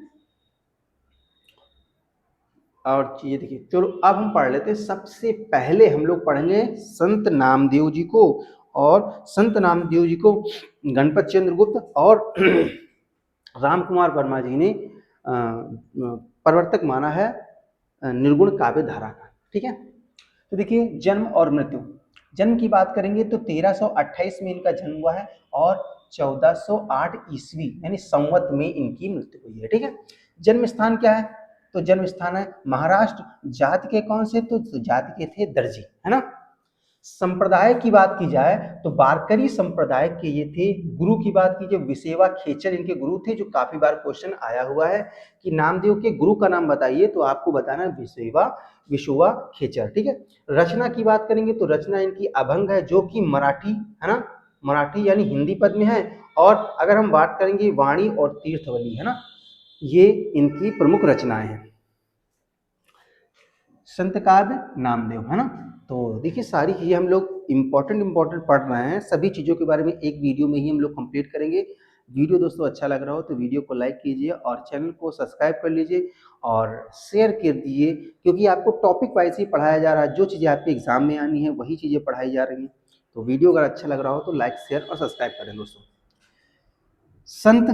और ये देखिए, चलो अब हम पढ़ लेते हैं। सबसे पहले हम लोग पढ़ेंगे संत नामदेव जी को, और संत नामदेव जी को गणपत चंद्र गुप्त और राम कुमार वर्मा जी ने प्रवर्तक माना है निर्गुण काव्य धारा का, ठीक है। तो देखिए, जन्म और मृत्यु। जन्म की बात करेंगे तो 1328 में इनका जन्म हुआ है और 1408 ईस्वी यानी संवत में इनकी मृत्यु हुई है, ठीक है। जन्म स्थान क्या है? तो जन्म स्थान है महाराष्ट्र। जाति के कौन से? तो जाति के थे दर्जी, है ना। संप्रदाय की बात की जाए तो वारकरी संप्रदाय के ये थे। गुरु की बात कीजिए, विसेवा खेचर इनके गुरु थे, जो काफी बार क्वेश्चन आया हुआ है कि नामदेव के गुरु का नाम बताइए, तो आपको बताना है विशोवा खेचर, ठीक है। रचना की बात करेंगे तो रचना इनकी अभंग है, जो कि मराठी, है ना, मराठी यानी हिंदी पद में है। और अगर हम बात करेंगे वाणी और तीर्थवली, है ना, ये इनकी प्रमुख रचनाएं हैं। संत काव्य नामदेव, है ना। तो देखिए, सारी चीजें हम लोग इंपॉर्टेंट पढ़ रहे हैं। सभी चीजों के बारे में एक वीडियो में ही हम लोग कंप्लीट करेंगे। वीडियो दोस्तों अच्छा लग रहा हो तो वीडियो को लाइक कीजिए और चैनल को सब्सक्राइब कर लीजिए और शेयर कर दीजिए, क्योंकि आपको टॉपिक वाइज ही पढ़ाया जा रहा है। जो चीज़ें आपके एग्जाम में आनी है वही चीज़ें पढ़ाई जा रही हैं। तो वीडियो अगर अच्छा लग रहा हो तो लाइक, शेयर और सब्सक्राइब करें दोस्तों। संत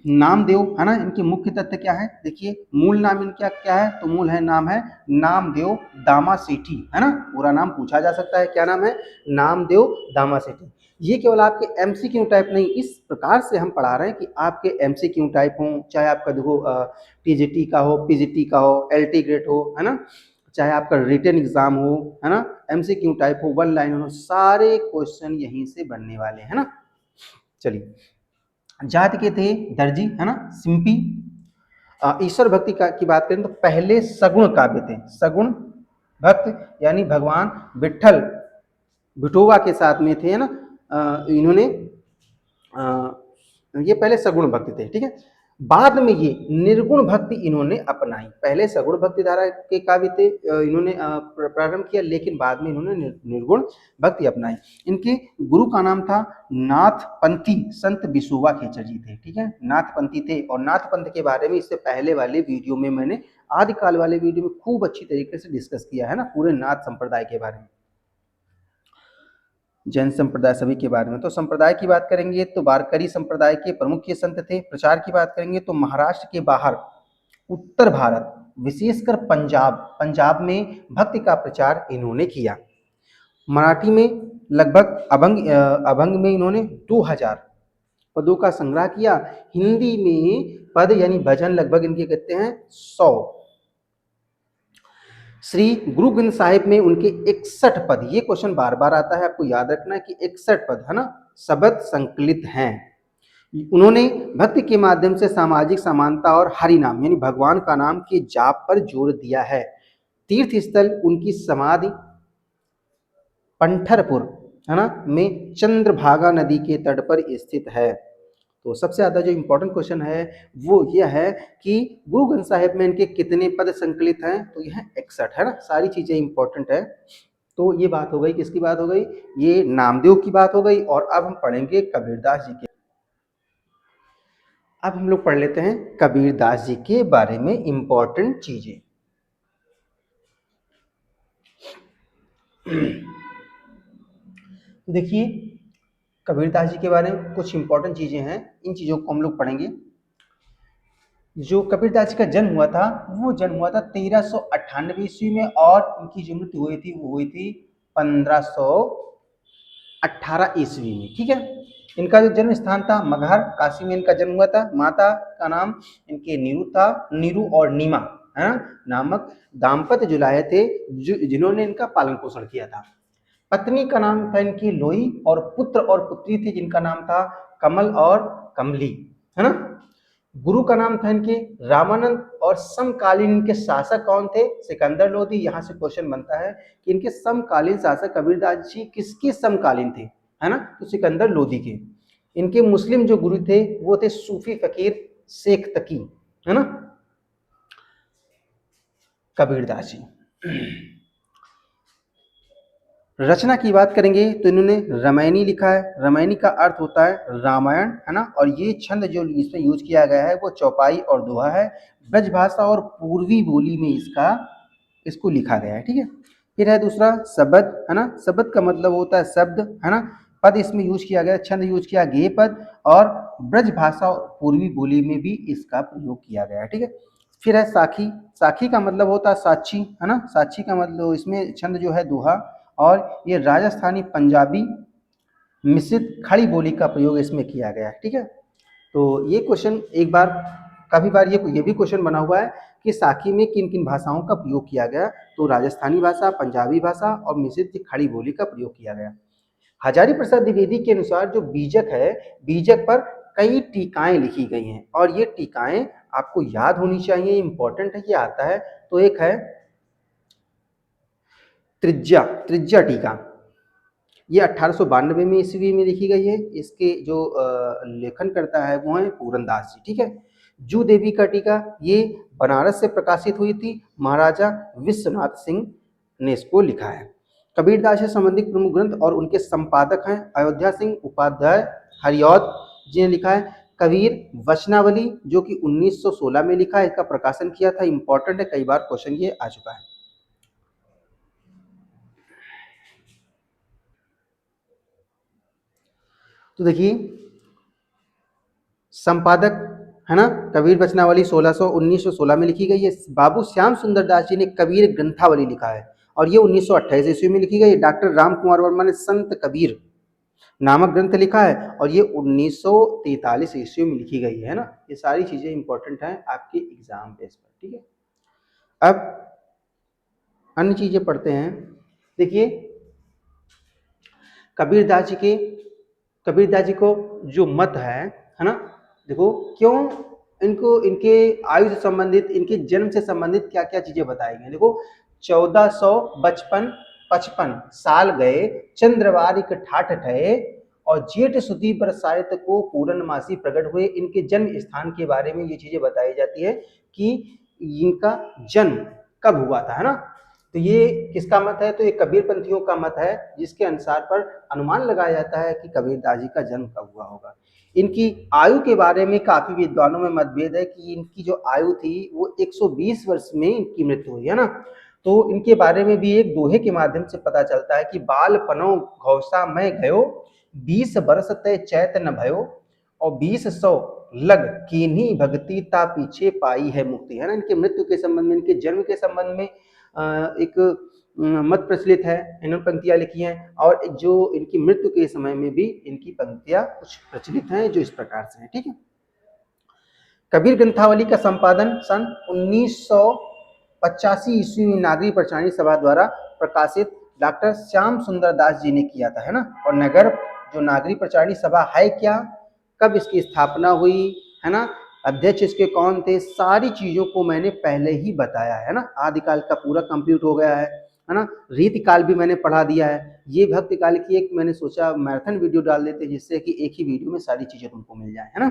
नामदेव, है ना, इनके मुख्य तथ्य क्या है? देखिए, मूल नाम इनका क्या है? तो मूल है नाम है नामदेव दामा सेठी, है ना। पूरा नाम पूछा जा सकता है, क्या नाम है? नामदेव दामा सेठी। ये केवल आपके एमसीक्यू टाइप नहीं, इस प्रकार से हम पढ़ा रहे हैं कि आपके एमसीक्यू टाइप हो, चाहे आपका देखो टीजीटी का हो, पीजीटी का हो, एलटी ग्रेड हो, है ना, चाहे आपका रिटन एग्जाम हो, है ना, एमसीक्यू टाइप हो, वन लाइन हो, सारे क्वेश्चन यहीं से बनने वाले हैं ना। चलिए, जाति के थे दर्जी, है ना, सिंपी। ईश्वर भक्ति की बात करें तो पहले सगुण काव्य थे। सगुण भक्त यानी भगवान विठल विठोबा के साथ में थे, है ना। इन्होंने ये पहले सगुण भक्ति थे, ठीक है। बाद में ये निर्गुण भक्ति इन्होंने अपनाई। पहले सगुण भक्ति धारा के काव्य थे, इन्होंने प्रारंभ किया, लेकिन बाद में इन्होंने निर्गुण भक्ति अपनाई। इनके गुरु का नाम था नाथपंथी संत विशोबा खेचर जी थे, ठीक है। नाथपंथी थे, और नाथपंथ के बारे में इससे पहले वाले वीडियो में मैंने आदिकाल वाले वीडियो में खूब अच्छी तरीके से डिस्कस किया है ना, पूरे नाथ संप्रदाय के बारे में, जैन संप्रदाय सभी के बारे में। तो संप्रदाय की बात करेंगे तो वारकरी संप्रदाय के प्रमुख ये संत थे। प्रचार की बात करेंगे तो महाराष्ट्र के बाहर उत्तर भारत, विशेषकर पंजाब में भक्ति का प्रचार इन्होंने किया। मराठी में लगभग अभंग में इन्होंने 2000 पदों का संग्रह किया। हिंदी में पद यानी भजन लगभग इनके कहते हैं 100। श्री गुरु ग्रंथ साहिब में उनके 61 पद, ये क्वेश्चन बार बार आता है, आपको याद रखना है कि 61 पद, है ना, शब्द संकलित हैं। उन्होंने भक्ति के माध्यम से सामाजिक समानता और हरि नाम यानी भगवान का नाम के जाप पर जोर दिया है। तीर्थ स्थल उनकी समाधि पंढरपुर, है ना, में चंद्रभागा नदी के तट पर स्थित है। तो सबसे ज़्यादा जो इम्पोर्टेंट क्वेश्चन है वो यह है कि गुरु ग्रंथ साहिब में इनके कितने पद संकलित हैं, तो यह 61 है ना, सारी चीज़ें इंपॉर्टेंट है। तो ये बात हो गई, किसकी बात हो गई, ये नामदेव की बात हो गई। और अब हम पढ़ेंगे कबीरदास जी के। अब हम लोग पढ़ लेते हैं कबीरदास जी के बारे में इंपॉर्टेंट चीजें। देखिए कबीरदास जी के बारे में कुछ इंपॉर्टेंट चीजें हैं, इन चीजों को हम लोग पढ़ेंगे। जो कबीरदास जी का जन्म हुआ था वो जन्म हुआ था 1398 ईस्वी में, और उनकी जो मृत्यु हुई थी वो हुई थी 1518 ईस्वी में। ठीक है, इनका जो जन्म स्थान था मगहर, काशी में इनका जन्म हुआ था। माता का नाम इनके नीरू था, नीरू और नीमा, है ना, नामक दाम्पत्य जुलाए थे जिन्होंने इनका पालन पोषण किया था। पत्नी का नाम था इनकी लोई, और पुत्र और पुत्री थी जिनका नाम था कमल और कमली, है ना। गुरु का नाम था इनके रामानंद, और समकालीन इनके शासक कौन थे, सिकंदर लोधी। यहाँ से क्वेश्चन बनता है कि इनके समकालीन शासक कबीरदास जी किसके समकालीन थे, है ना, तो सिकंदर लोधी के। इनके मुस्लिम जो गुरु थे वो थे सूफी फकीर शेख तकी, है ना, कबीरदास जी। रचना की बात करेंगे तो इन्होंने रामायणी लिखा है। रामायणी का अर्थ होता है रामायण, है ना, और ये छंद जो इसमें यूज किया गया है वो चौपाई और दोहा है। ब्रजभाषा और पूर्वी बोली में इसको लिखा गया है। ठीक है, फिर है दूसरा शब्द, है ना, शब्द का मतलब होता है शब्द, है ना। पद इसमें यूज किया गया, छंद यूज किया गेय पद, और ब्रजभाषा और पूर्वी बोली में भी इसका प्रयोग किया गया है। ठीक है, फिर है साखी। साखी का मतलब होता है साक्षी, है ना, साक्षी का मतलब, इसमें छंद जो है दोहा, और ये राजस्थानी पंजाबी मिश्रित खड़ी बोली का प्रयोग इसमें किया गया है। ठीक है, तो ये क्वेश्चन एक बार, काफी बार ये भी क्वेश्चन बना हुआ है कि साखी में किन किन भाषाओं का प्रयोग किया गया, तो राजस्थानी भाषा, पंजाबी भाषा और मिश्रित खड़ी बोली का प्रयोग किया गया। हजारी प्रसाद द्विवेदी के अनुसार जो बीजक है, बीजक पर कई टीकाएं लिखी गई हैं, और ये टीकाएं आपको याद होनी चाहिए, इंपॉर्टेंट है, ये आता है। तो एक है त्रिज्या, त्रिज्या टीका, ये 1892 में ईस्वी में लिखी गई है। इसके जो लेखन करता है वो है पूरनदास जी। ठीक है, जू देवी का टीका, ये बनारस से प्रकाशित हुई थी, महाराजा विश्वनाथ सिंह ने इसको लिखा है। कबीरदास से संबंधित प्रमुख ग्रंथ और उनके संपादक हैं अयोध्या सिंह उपाध्याय हरिऔध जी ने लिखा है कबीर वचनावली, जो कि 1916 में लिखा है, इसका प्रकाशन किया था। इंपॉर्टेंट है, कई बार क्वेश्चन ये आ चुका है। तो देखिए संपादक, है ना, कबीर वचनावली 1916 में लिखी गई है। बाबू श्याम सुंदर दास जी ने कबीर ग्रंथावली लिखा है, और ये 1928 ईस्वी में लिखी गई है। डॉक्टर राम कुमार वर्मा ने संत कबीर नामक ग्रंथ लिखा है, और ये 1943 ईस्वी में लिखी गई है ना। ये सारी चीजें इंपॉर्टेंट हैं आपके एग्जाम बेस पर। ठीक है, अब अन्य चीजें पढ़ते हैं। देखिए कबीरदास जी के, कबीरदास जी को जो मत है ना, देखो क्यों इनको, इनके आयु से संबंधित, इनके जन्म से संबंधित क्या क्या चीजें बताई गई। देखो 1455 साल गए, चंद्रवारिक ठाठ ठहे, और जेठ सुदी बरसात को पूर्णमासी प्रकट हुए। इनके जन्म स्थान के बारे में ये चीजें बताई जाती है कि इनका जन्म कब हुआ था, है ना। तो ये किसका मत है, तो ये कबीर पंथियों का मत है, जिसके अनुसार पर अनुमान लगाया जाता है कि कबीरदास जी का जन्म कब हुआ होगा। इनकी आयु के बारे में काफी विद्वानों में मतभेद है कि इनकी जो आयु थी वो 120 वर्ष में इनकी मृत्यु हुई, है ना। तो इनके बारे में भी एक दोहे के माध्यम से पता चलता है कि बाल पनो घौसा मैं गयो, 20 वर्ष तय चैत न भयो, और 20 लग कीन्ही भक्ति ता पीछे पाई है मुक्ति, है ना। इनके मृत्यु के संबंध में, इनके जन्म के संबंध में एक मत प्रचलित है, इन्होंने पंक्तियां लिखी हैं, और जो इनकी मृत्यु के समय में भी इनकी पंक्तियां कुछ प्रचलित हैं जो इस प्रकार से हैं। ठीक है, कबीर ग्रंथावली का संपादन सन 1985 ईस्वी में नागरी प्रचारणी सभा द्वारा प्रकाशित डॉक्टर श्याम सुंदर दास जी ने किया था, है ना। और नगर जो नागरी प्रचारणी सभा है क्या, कब इसकी स्थापना हुई, है ना, अध्यक्ष इसके कौन थे, सारी चीज़ों को मैंने पहले ही बताया है ना। आदिकाल का पूरा कंप्लीट हो गया है ना। रीतिकाल भी मैंने पढ़ा दिया है। ये भक्तिकाल की एक मैंने सोचा मैराथन वीडियो डाल देते जिससे कि एक ही वीडियो में सारी चीज़ें तुमको मिल जाए, है ना।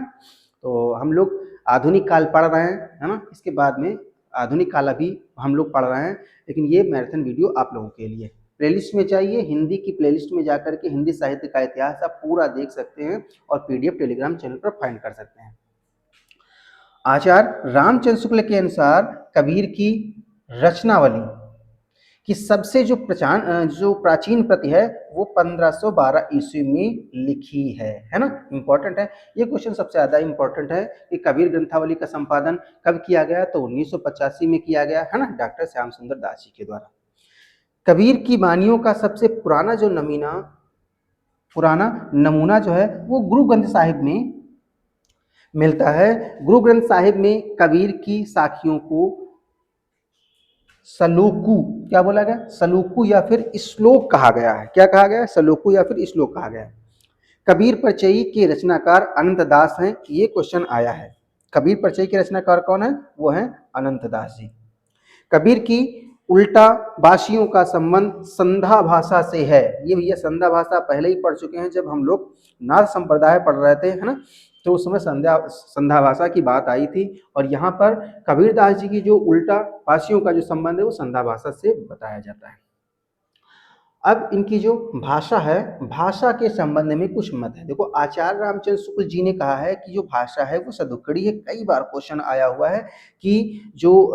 तो हम लोग आधुनिक काल पढ़ रहे हैं, है ना। इसके बाद में आधुनिक काल अभी हम लोग पढ़ रहे हैं, लेकिन ये मैराथन वीडियो आप लोगों के लिए प्लेलिस्ट में चाहिए। हिंदी की प्लेलिस्ट में जाकर के हिंदी साहित्य का इतिहास आप पूरा देख सकते हैं और पीडीएफ टेलीग्राम चैनल पर फाइंड कर सकते हैं। आचार्य रामचंद्र शुक्ल के अनुसार कबीर की रचनावली कि सबसे जो प्राचीन प्रति है वो 1512 ईस्वी में लिखी है ना। इंपॉर्टेंट है ये क्वेश्चन, सबसे ज्यादा इंपॉर्टेंट है कि कबीर ग्रंथावली का संपादन कब किया गया, तो 1985 में किया गया है ना, डॉक्टर श्याम सुंदर दास जी के द्वारा। कबीर की वाणियों का सबसे पुराना नमूना जो है वो गुरु ग्रंथ साहिब में मिलता है। गुरु ग्रंथ साहिब में कबीर की साखियों को सलोकू, क्या बोला गया, सलोकू या फिर श्लोक कहा गया है। क्या कहा गया है, सलोकू या फिर श्लोक कहा गया है। कबीर परचयी के रचनाकार अनंत दास हैं, ये क्वेश्चन आया है। कबीर परचयी के रचनाकार कौन है, वो है अनंत दास जी। कबीर की उल्टा बाशियों का संबंध संधा भाषा से है। ये भैया संधा भाषा पहले ही पढ़ चुके हैं, जब हम लोग नाथ संप्रदाय पढ़ रहे थे, है ना, तो उस समय संधा भाषा की बात आई थी। और यहाँ पर कबीरदास जी की जो उल्टा भाषियों का जो संबंध है वो संधा भाषा से बताया जाता है। अब इनकी जो भाषा है, भाषा के संबंध में कुछ मत है। देखो आचार्य रामचंद्र शुक्ल जी ने कहा है कि जो भाषा है वो सदुक्कड़ी है। कई बार क्वेश्चन आया हुआ है कि जो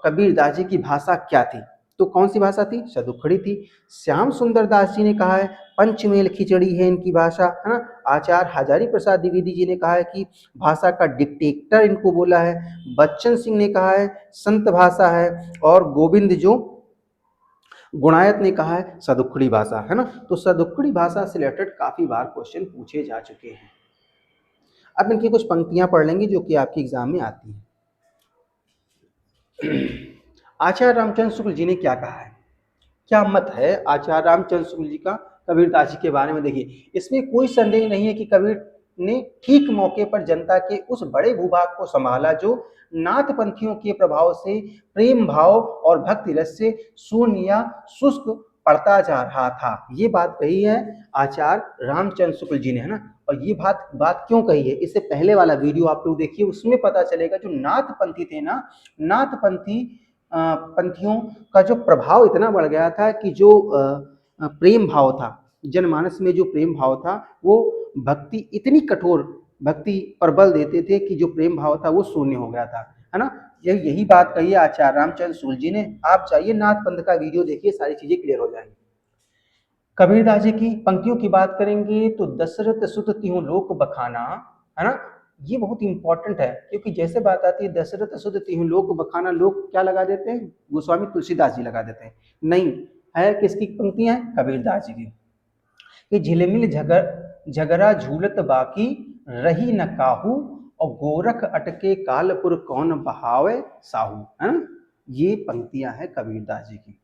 कबीरदास जी की भाषा क्या थी, तो कौन सी भाषा थी, सदुक्कड़ी थी। श्याम सुंदर दास जी ने कहा है पंचमेल खिचड़ी है इनकी भाषा, है ना। आचार्य हजारी प्रसाद द्विवेदी जी ने कहा है कि भाषा का डिक्टेटर इनको बोला है। बच्चन सिंह ने कहा है संत भाषा है। और गोविंद जो गुणायत ने कहा है सदुक्कड़ी भाषा, है ना। तो सदुक्कड़ी भाषा से रिलेटेड काफी बार क्वेश्चन पूछे जा चुके हैं। अब इनकी कुछ पंक्तियां पढ़ लेंगे जो कि आपके एग्जाम में आती हैं। आचार्य रामचंद्र शुक्ल जी ने क्या कहा है, क्या मत है आचार्य रामचंद्र शुक्ल जी का कबीरदास जी के बारे में। देखिए इसमें कोई संदेह नहीं है कि कबीर ने ठीक मौके पर जनता के उस बड़े भूभाग को संभाला जो नाथ पंथियों के प्रभाव से प्रेम भाव और भक्ति रस से शून्य या शुष्क पड़ता जा रहा था। ये बात कही है आचार्य रामचंद्र शुक्ल जी ने, है ना। और ये बात क्यों कही है, इससे पहले वाला वीडियो आप लोग देखिए, उसमें पता चलेगा जो नाथ पंथी थे ना, नाथ पंथियों का जो प्रभाव इतना बढ़ गया था कि जो प्रेम भाव था, जनमानस में जो प्रेम भाव था वो भक्ति इतनी कठोर भक्ति पर बल देते थे कि जो प्रेम भाव था वो शून्य हो गया था, है ना। यही बात कही है आचार्य रामचंद्र शुक्ल जी ने। आप चाहिए नाथ पंथ का वीडियो देखिए, सारी चीजें क्लियर हो जाएंगी। कबीरदास जी की पंक्तियों की बात करेंगे तो दशरथ सुत तिहुँ लोक बखाना, है ना। ये बहुत इंपॉर्टेंट है क्योंकि जैसे बात आती है दशरथ सुत तिहुँ लोक बखाना, लोग क्या लगा देते हैं, गोस्वामी तुलसीदास जी लगा देते हैं। नहीं है, किसकी पंक्तियां हैं, कबीरदास जी की। कि झिलमिल झगड़ा झूलत बाकी रही न काहू और गोरख अटके कालपुर कौन बहावे साहू, है ना। ये पंक्तियां हैं कबीरदास जी की।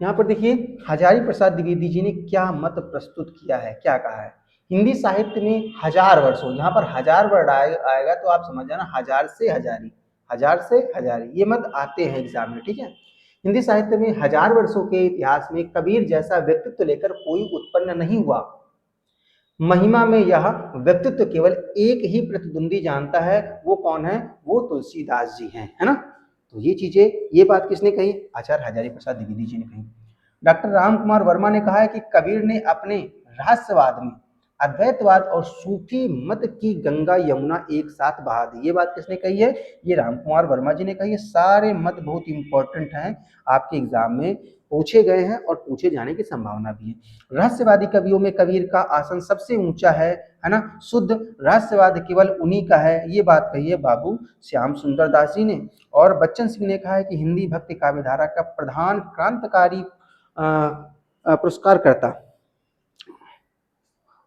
यहाँ पर देखिए हजारी प्रसाद द्विवेदी जी ने क्या मत प्रस्तुत किया है, क्या कहा है। हिंदी साहित्य में 1000 वर्षों, यहाँ पर 1000 वर्ड आएगा तो आप समझ जाना हजार से हजारी ये मत आते हैं एग्जाम में, ठीक है। हिंदी साहित्य में 1000 वर्षों के इतिहास में कबीर जैसा व्यक्तित्व लेकर कोई उत्पन्न नहीं हुआ। महिमा में यह व्यक्तित्व केवल एक ही प्रतिद्वंदी जानता है, वो कौन है, वो तुलसीदास जी हैं, है ना। तो ये चीजें, ये बात किसने कही, आचार्य हजारी प्रसाद द्विवेदी जी ने कही। डॉक्टर राम कुमार वर्मा ने कहा है कि कबीर ने अपने रहस्यवाद में अद्वैतवाद और सूफी मत की गंगा यमुना एक साथ बहा दी। ये बात किसने कही है, ये राम कुमार वर्मा जी ने कही है। सारे मत बहुत इंपॉर्टेंट हैं, आपके एग्जाम में पूछे गए हैं और पूछे जाने की संभावना भी है। रहस्यवादी कवियों में कबीर का आसन सबसे ऊंचा है ना। शुद्ध रहस्यवाद केवल उन्हीं का है, ये बात कही है बाबू श्याम सुंदर दास जी ने। और बच्चन सिंह ने कहा है कि हिंदी भक्ति काव्यधारा का प्रधान क्रांतिकारी पुरस्कारकर्ता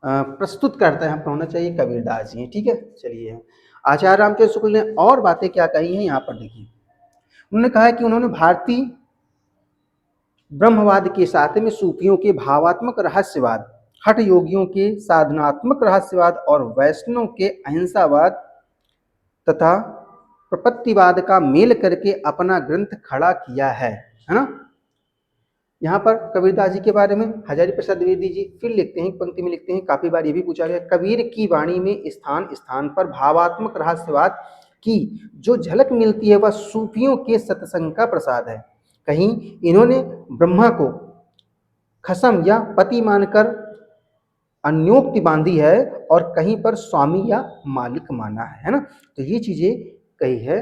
प्रस्तुत करते हैं होना चाहिए कबीरदास जी, ठीक है। चलिए आचार्य रामचंद्र शुक्ल ने और बातें क्या कही हैं, यहाँ पर देखिए। उन्होंने कहा है कि उन्होंने भारतीय ब्रह्मवाद के साथ में सूफियों के भावात्मक रहस्यवाद, हठ योगियों के साधनात्मक रहस्यवाद और वैष्णव के अहिंसावाद तथा प्रपत्तिवाद का मेल करके अपना ग्रंथ खड़ा किया है ना। यहाँ पर कबीरदास जी के बारे में हजारी प्रसाद द्विवेदी जी फिर लिखते हैं, पंक्ति में लिखते हैं, काफी बार ये भी पूछा गया, कबीर की वाणी में स्थान स्थान पर भावात्मक रहस्यवाद की जो झलक मिलती है वह सूफियों के सत्संग का प्रसाद है। कहीं इन्होंने ब्रह्मा को खसम या पति मानकर अन्योक्ति बांधी है और कहीं पर स्वामी या मालिक माना है ना। तो ये चीजें कही है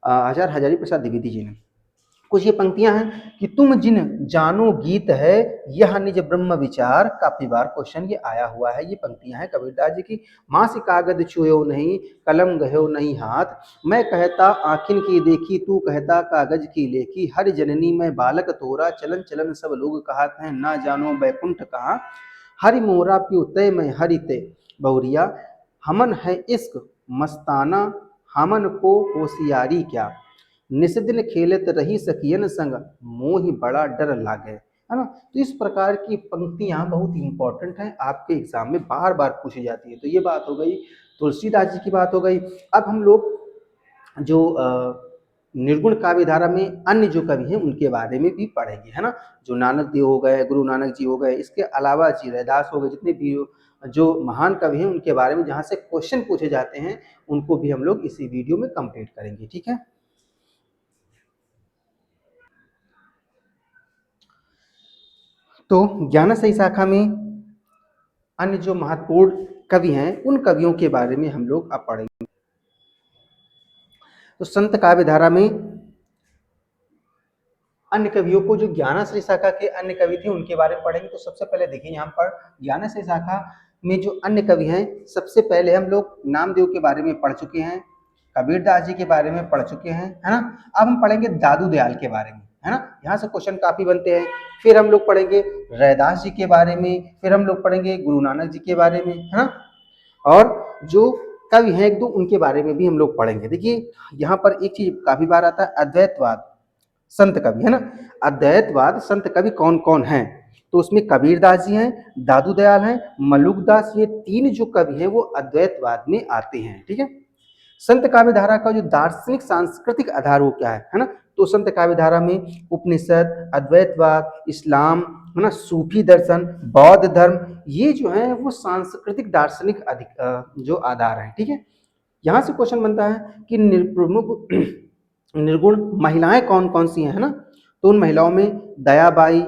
आचार्य हजारी प्रसाद द्विवेदी जी ने। कुछ ये पंक्तियां हैं कि तुम जिन जानो गीत है यह निज ब्रह्म विचार, काफी बार क्वेश्चन ये आया हुआ है। ये पंक्तियां हैं कबीरदास जी की। माँ से कागज छुयो नहीं, कलम गयो नहीं हाथ, मैं कहता आखिन की देखी, तू कहता कागज की लेखी, हर जननी में बालक तोरा, चलन चलन सब लोग कहत हैं, ना जानो बैकुंठ कहाँ, हरि मोरा प्यू तय में हरि ते बहुरिया, हमन है इश्क मस्ताना, हमन को होशियारी क्या, निस्दिन खेलत रही सखियन संग, मोहि बड़ा डर लागे, है ना। तो इस प्रकार की पंक्तियां बहुत इंपॉर्टेंट हैं, आपके एग्जाम में बार बार पूछी जाती है। तो ये बात हो गई तुलसीदास जी की, बात हो गई। अब हम लोग जो निर्गुण काव्य धारा में अन्य जो कवि हैं उनके बारे में भी पढ़ेंगे, है ना। जो नानक देव हो गए, गुरु नानक जी हो गए, इसके अलावा जी रैदास हो गए, जितने भी जो महान कवि हैं उनके बारे में जहाँ से क्वेश्चन पूछे जाते हैं उनको भी हम लोग इसी वीडियो में कंप्लीट करेंगे, ठीक है। तो ज्ञानसई शाखा में अन्य जो महत्वपूर्ण कवि हैं उन कवियों के बारे में हम लोग अब पढ़ेंगे। तो संत काव्य धारा में अन्य कवियों को, जो ज्ञानश्री शाखा के अन्य कवि थे उनके बारे में पढ़ेंगे। तो सबसे पहले देखिए यहाँ पर ज्ञानश्री शाखा में जो अन्य कवि हैं, सबसे पहले हम लोग नामदेव के बारे में पढ़ चुके हैं, कबीरदास जी के बारे में पढ़ चुके हैं, है ना। अब हम पढ़ेंगे दादू दयाल के बारे में, है ना। यहाँ से क्वेश्चन काफी बनते हैं। फिर हम लोग पढ़ेंगे रैदास जी के बारे में, फिर हम लोग पढ़ेंगे गुरु नानक जी के बारे में, है ना। और जो कवि हैं एक दो उनके बारे में भी हम लोग पढ़ेंगे। देखिए यहाँ पर एक चीज काफी बार आता है, अद्वैतवाद संत कवि, है ना। अद्वैतवाद संत कवि कौन कौन हैं, तो उसमें कबीरदास जी हैं, दादू दयाल हैं, मलुकदास, ये तीन जो कवि हैं वो अद्वैतवाद में आते हैं, ठीक है। संत काव्य धारा का जो दार्शनिक सांस्कृतिक आधार वो क्या है ना। तो संत काव्य धारा में उपनिषद, अद्वैतवाद, इस्लाम, है ना, सूफी दर्शन, बौद्ध धर्म, ये जो है वो सांस्कृतिक दार्शनिक जो आधार है, ठीक है। यहाँ से क्वेश्चन बनता है कि प्रमुख निर्गुण महिलाएं कौन कौन सी हैं, है ना। तो उन महिलाओं में दयाबाई,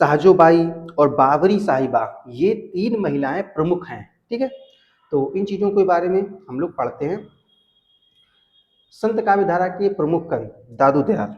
सहजोबाई और बाबरी साहिबा, ये तीन महिलाएं प्रमुख हैं, ठीक है। तो इन चीजों के बारे में हम लोग पढ़ते हैं। संत काव्य धारा के प्रमुख कवि दादू दयाल।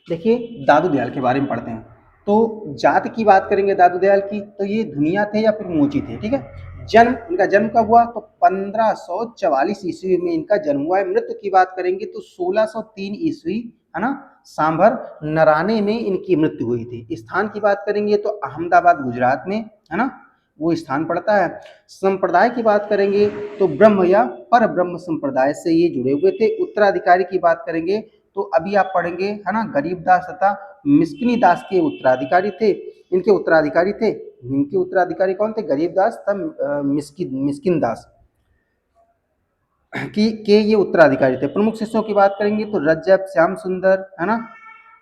देखिए दादू दयाल के बारे में पढ़ते हैं। तो जात की बात करेंगे दादू दयाल की, तो ये धुनिया थे या फिर मोची थे, ठीक है। जन्म, इनका जन्म कब हुआ, तो 1544 ईस्वी में इनका जन्म हुआ है। मृत्यु की बात करेंगे तो 1603 ईस्वी, है ना, सांभर नराने में इनकी मृत्यु हुई थी। स्थान की बात करेंगे तो अहमदाबाद गुजरात में, है ना, वो स्थान पड़ता है। संप्रदाय की बात करेंगे तो ब्रह्म या पर ब्रह्म संप्रदाय से ये जुड़े हुए थे। उत्तराधिकारी की बात करेंगे तो अभी आप पढ़ेंगे, है ना, गरीबदास तथा मिस्किनी दास के उत्तराधिकारी थे, इनके उत्तराधिकारी थे। इनके उत्तराधिकारी कौन थे, गरीबदास तथा मिस्किन दास के ये उत्तराधिकारी थे। प्रमुख शिष्यों की बात करेंगे तो रज्जब, श्याम सुंदर, है ना,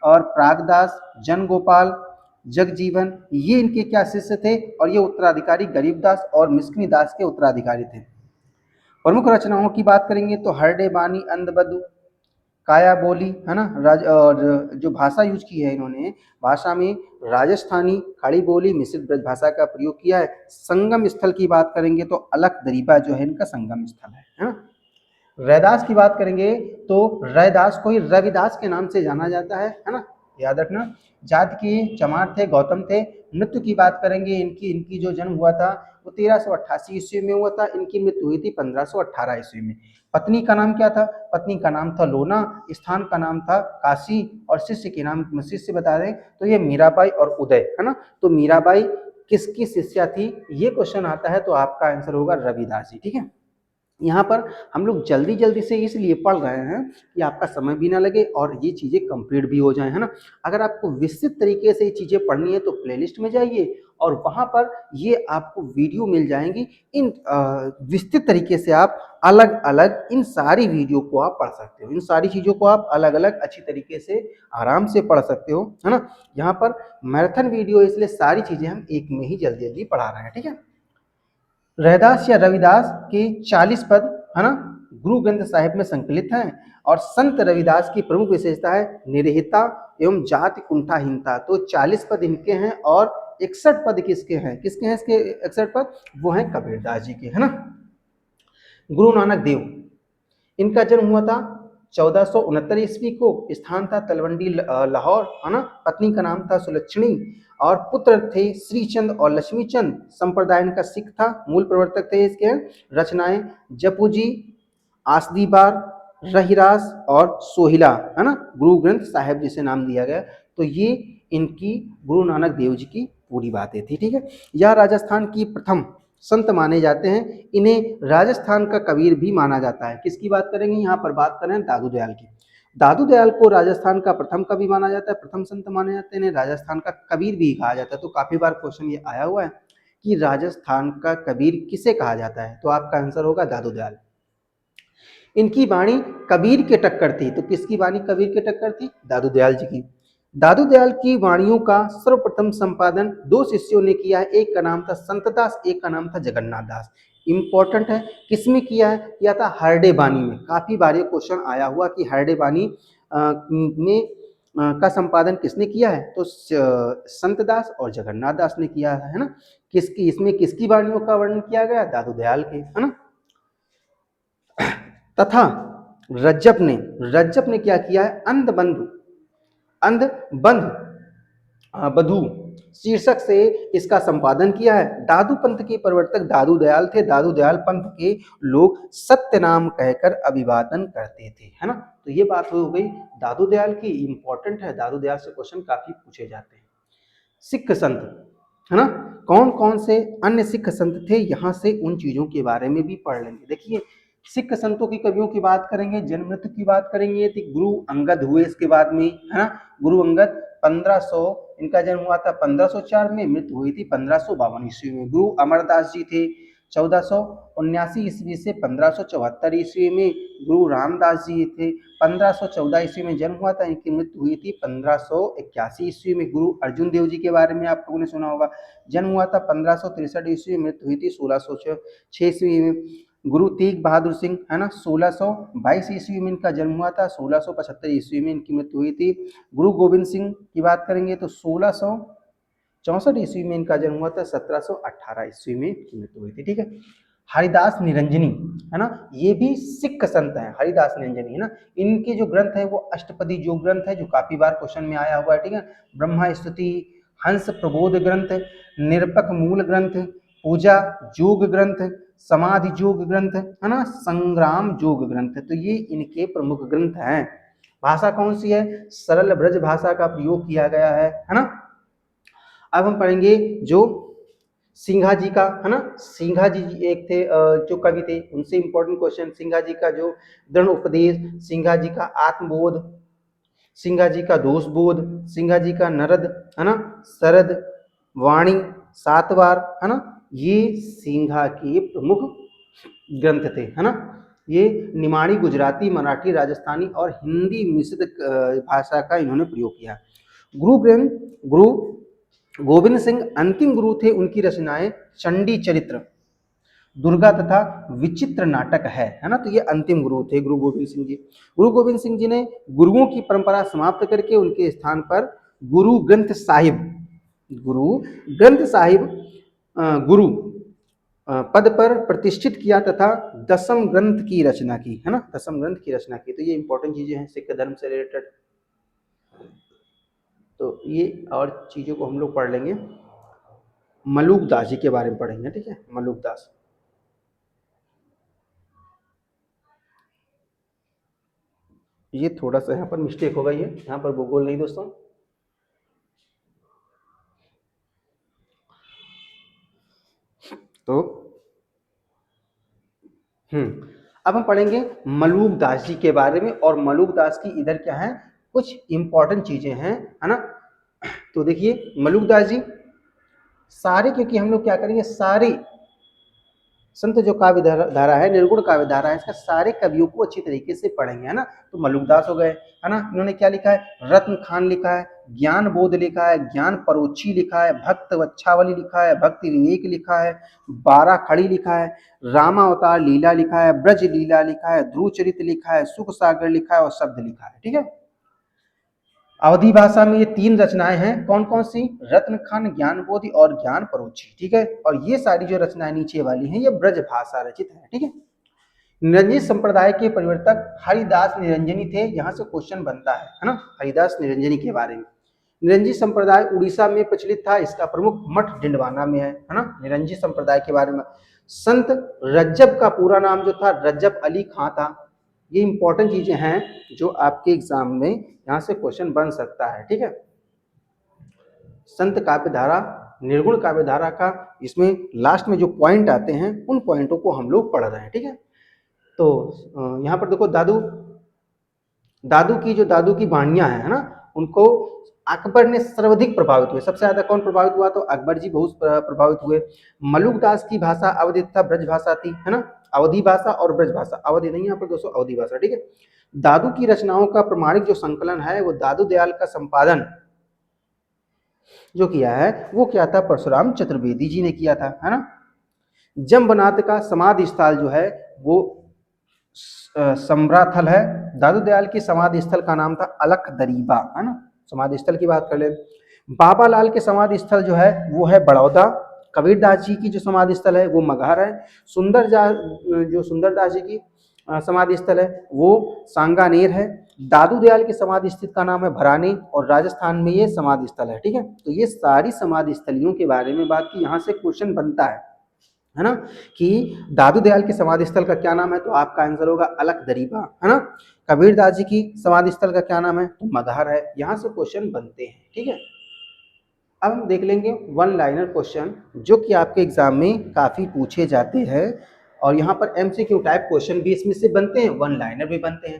और प्रागदास, जन गोपाल, जगजीवन, ये इनके क्या शिष्य थे, और ये उत्तराधिकारी गरीबदास और मिस्किनी दास के उत्तराधिकारी थे। प्रमुख रचनाओं की बात करेंगे तो हरडे बानी, अंधबदु, काया बोली, है ना, और जो भाषा यूज की है इन्होंने, भाषा में राजस्थानी, खड़ी बोली, मिश्रित ब्रज भाषा का प्रयोग किया है। संगम स्थल की बात करेंगे तो अलख दरीबा जो है इनका संगम स्थल है ना। रैदास की बात करेंगे तो रैदास को ही रविदास के नाम से जाना जाता है ना, याद रखना। जात की चमार थे, गौतम थे। मृत्यु की बात करेंगे इनकी, इनकी जो जन्म हुआ था वो 1388 ईस्वी में हुआ था, इनकी मृत्यु हुई थी 1518 ईस्वी में। पत्नी का नाम क्या था, पत्नी का नाम था लोना, स्थान का नाम था काशी, और शिष्य के नाम, शिष्य बता दें तो ये मीराबाई और उदय, है ना। तो मीराबाई किसकी शिष्या थी, ये क्वेश्चन आता है तो आपका आंसर होगा रविदास जी, ठीक है। यहाँ पर हम लोग जल्दी जल्दी से इसलिए पढ़ रहे हैं कि आपका समय भी ना लगे और ये चीज़ें कंप्लीट भी हो जाएं, है ना। अगर आपको विस्तृत तरीके से ये चीज़ें पढ़नी है तो प्लेलिस्ट में जाइए और वहाँ पर ये आपको वीडियो मिल जाएंगी। इन विस्तृत तरीके से आप अलग अलग इन सारी वीडियो को आप पढ़ सकते हो, इन सारी चीज़ों को आप अलग अलग अच्छी तरीके से आराम से पढ़ सकते हो, है ना। यहाँ पर मैराथन वीडियो, इसलिए सारी चीज़ें हम एक में ही जल्दी जल्दी पढ़ा रहे हैं, ठीक है। रैदास या रविदास के 40 पद, है ना, गुरु ग्रंथ साहिब में संकलित हैं। और संत रविदास की प्रमुख विशेषता है निरहिता एवं जाति कुंठाहीनता। तो 40 पद इनके हैं और 61 पद किसके हैं, किसके हैं इसके 61 पद, वो हैं कबीरदास जी के, है ना। गुरु नानक देव, इनका जन्म हुआ था 1469 ईस्वी को। स्थान था तलवंडी लाहौर, है ना। पत्नी का नाम था सुलक्षणी और पुत्र थे श्रीचंद और लक्ष्मीचंद। संप्रदाय इनका सिख था। मूल प्रवर्तक थे इसके। रचनाएं जपूजी, आसदीबार, रहीरास और सोहिला, है ना। गुरु ग्रंथ साहिब जिसे नाम दिया गया। तो ये इनकी गुरु नानक देव जी की पूरी बातें थी, ठीक है। यह राजस्थान की प्रथम संत माने जाते हैं। इन्हें राजस्थान का कबीर भी माना जाता है। किसकी बात करेंगे, यहाँ पर बात कर रहे हैं दादू दयाल की। दादू दयाल को राजस्थान का प्रथम कवि माना जाता है, प्रथम संत माने जाते हैं। इन्हें राजस्थान का कबीर भी कहा जाता है। तो काफी बार क्वेश्चन ये आया हुआ है कि राजस्थान का कबीर किसे कहा जाता है, तो आपका आंसर होगा दादू दयाल। इनकी वाणी कबीर के टक्कर थी। तो किसकी वाणी कबीर के टक्कर थी, दादू दयाल जी की। दादू दयाल की वाणियों का सर्वप्रथम संपादन दो शिष्यों ने किया है। एक का नाम था संतदास, एक का नाम था जगन्नाथ दास। इंपॉर्टेंट है, किसमें किया है, किया था हरडे बानी में। काफी बार ये क्वेश्चन आया हुआ कि हरडे बानी में का संपादन किसने किया है, तो संतदास और जगन्नाथ दास ने किया है ना। किसकी, इसमें किसकी वाणियों का वर्णन किया गया, दादू दयाल के, है ना। तथा रज्जब ने क्या किया है, अंध बंध बधू शीर्षक से इसका संपादन किया है। दादू पंथ के प्रवर्तक दादू दयाल थे। दादू दयाल पंथ के लोग सत्य नाम कहकर अभिवादन करते थे, है ना। तो ये बात हो गई दादू दयाल की। इंपॉर्टेंट है, दादू दयाल से क्वेश्चन काफी पूछे जाते हैं। सिख संत, है ना, कौन कौन से अन्य सिख संत थे, यहाँ से उन चीजों के बारे में भी पढ़ लेंगे। देखिए, सिख संतों की कवियों की बात करेंगे, जन्म मृत्यु की बात करेंगे तो गुरु अंगद हुए इसके बाद में, है ना। गुरु अंगद 1500, इनका जन्म हुआ था 1504 में, मृत्यु हुई थी 1552 ईस्वी में। गुरु अमरदास जी थे 1479 ईस्वी से 1574 ईस्वी में। गुरु रामदास जी थे 1514 ईस्वी में जन्म हुआ था, इनकी मृत्यु हुई थी 1581 ईस्वी में। गुरु अर्जुन देव जी के बारे में आप लोगों ने सुना होगा, जन्म हुआ था 1563 ईस्वी में, मृत्यु हुई थी 1606 ईस्वी में। गुरु तेग बहादुर सिंह, है ना, 1622 ईस्वी में इनका जन्म हुआ था, 1675 ईस्वी में इनकी मृत्यु हुई थी। गुरु गोविंद सिंह की बात करेंगे तो 1664 ईस्वी में इनका जन्म हुआ था, 1718 ईस्वी में इनकी मृत्यु हुई थी, ठीक है। हरिदास निरंजनी, है ना, ये भी सिख संत हैं, हरिदास निरंजनी, है ना। इनके जो ग्रंथ है वो अष्टपदी जो ग्रंथ है, जो काफी बार क्वेश्चन में आया हुआ है, ठीक है। ब्रह्मा स्तुति, हंस प्रबोध ग्रंथ, निरपक मूल ग्रंथ, पूजा जोग ग्रंथ, समाधि जोग ग्रंथ, है ना, संग्राम जोग ग्रंथ। तो ये इनके प्रमुख ग्रंथ हैं। भाषा कौन सी है, सरल ब्रज भाषा का प्रयोग किया गया है ना। अब हम पढ़ेंगे जो सिंघा जी का, है ना। सिंघा जी एक थे जो कवि थे, उनसे इंपॉर्टेंट क्वेश्चन। सिंघा जी का जो दृढ़ उपदेश, सिंघा जी का आत्मबोध, सिंघा जी का दोष बोध, सिंघा जी का नरद, है ना, शरद, वाणी, सातवार, है ना, ये सिंघा के प्रमुख ग्रंथ थे, है ना। ये निमाड़ी, गुजराती, मराठी, राजस्थानी और हिंदी मिश्रित भाषा का इन्होंने प्रयोग किया। गुरु गोविंद सिंह अंतिम गुरु थे। उनकी रचनाएं चंडी चरित्र, दुर्गा तथा विचित्र नाटक है ना। तो ये अंतिम गुरु थे गुरु गोविंद सिंह जी। गुरु गोविंद सिंह जी ने गुरुओं की परंपरा समाप्त करके उनके स्थान पर गुरु ग्रंथ साहिब, गुरु ग्रंथ साहिब गुरु पद पर प्रतिष्ठित किया तथा दसम ग्रंथ की रचना की, है ना, दसम ग्रंथ की रचना की। तो ये इंपॉर्टेंट चीजें हैं सिख धर्म से रिलेटेड। तो ये और चीजों को हम लोग पढ़ लेंगे। मलूक दास जी के बारे में पढ़ेंगे, ठीक है। मलूक दास, ये थोड़ा सा यहाँ पर मिस्टेक हो गई है, यहाँ पर भूगोल नहीं दोस्तों। तो अब हम पढ़ेंगे मलूक दास जी के बारे में, और मलूक दास की इधर क्या है, कुछ इंपॉर्टेंट चीजें हैं, है ना। तो देखिए मलूक दास जी सारे, क्योंकि हम लोग क्या करेंगे, सारे संत जो काव्य धारा है, निर्गुण काव्य धारा है, इसका सारे कवियों को अच्छी तरीके से पढ़ेंगे, है ना। तो मलुकदास हो गए, है ना, इन्होंने क्या लिखा है, रत्न खान लिखा है, ज्ञान बोध लिखा है, ज्ञान परोक्षी लिखा है, भक्त वच्छावली लिखा है, भक्ति विवेक लिखा है, बारह खड़ी लिखा है, रामावतार लीला लिखा है, ब्रज लीला लिखा है, ध्रुव चरित्र लिखा है, सुख सागर लिखा है और शब्द लिखा है। ठीक है, अवधी भाषा में ये तीन रचनाएं हैं, कौन कौन सी, रत्न खान, ज्ञानबोधि और ज्ञान परोक्षी। ठीक है, और ये सारी जो रचनाएं नीचे वाली हैं ये ब्रज भाषा रचित है। ठीक है, निरंजनी संप्रदाय के परिवर्तक हरिदास निरंजनी थे, यहाँ से क्वेश्चन बनता है ना, हरिदास निरंजनी के बारे में। निरंजनी संप्रदाय उड़ीसा में प्रचलित था, इसका प्रमुख मठ डिंडवाना में है ना। निरंजनी संप्रदाय के बारे में, संत रज्जब का पूरा नाम जो था रज्जब अली खां था। ये इंपॉर्टेंट चीजें हैं जो आपके एग्जाम में यहाँ से क्वेश्चन बन सकता है। ठीक है, संत काव्य धारा, निर्गुण काव्य धारा का इसमें लास्ट में जो पॉइंट आते हैं उन पॉइंटों को हम लोग पढ़ रहे हैं। ठीक है, तो यहाँ पर देखो दादू की वाणियां हैं, है ना, उनको अकबर ने सर्वाधिक प्रभावित हुए। सबसे ज्यादा कौन प्रभावित हुआ, तो अकबर जी बहुत प्रभावित हुए। मलुक दास की भाषा अवधि तथा ब्रज भाषा थी, है ना, अवधि भाषा और ब्रज भाषा, अवधि नहीं यहाँ पर दोस्तों, अवधि भाषा। ठीक है, दादू की रचनाओं का प्रमाणिक जो संकलन है वो दादू दयाल का संपादन जो किया है वो क्या था, परशुराम चतुर्वेदी जी ने किया था, है ना। जम्बनाथ का समाधि स्थल जो है वो सम्राथल है। दादू दयाल की समाधि स्थल का नाम था अलख दरीबा, है ना। समाधि स्थल की बात कर ले, बाबा लाल के समाधि स्थल जो है वो है बड़ौदा। कबीरदास जी की जो समाधि स्थल है वो मगहर है। सुंदरदास जी की समाधि स्थल है वो सांगानेर है। दादू दयाल की समाधि स्थित का नाम है भरानी, और राजस्थान में ये समाधि स्थल है। ठीक है, तो ये सारी समाधि स्थलियों के बारे में बात की, यहाँ से क्वेश्चन बनता है ना, कि दादू दयाल के समाधि स्थल का क्या नाम है, तो आपका आंसर होगा अलख दरीबा, है ना। कबीरदास जी की समाधि स्थल का क्या नाम है, तो मगहर है। यहाँ से क्वेश्चन बनते हैं। ठीक है, अब हम देख लेंगे वन लाइनर क्वेश्चन जो कि आपके एग्जाम में काफी पूछे जाते हैं, और यहाँ पर एमसीक्यू टाइप क्वेश्चन भी इसमें से बनते हैं, वन लाइनर भी बनते हैं।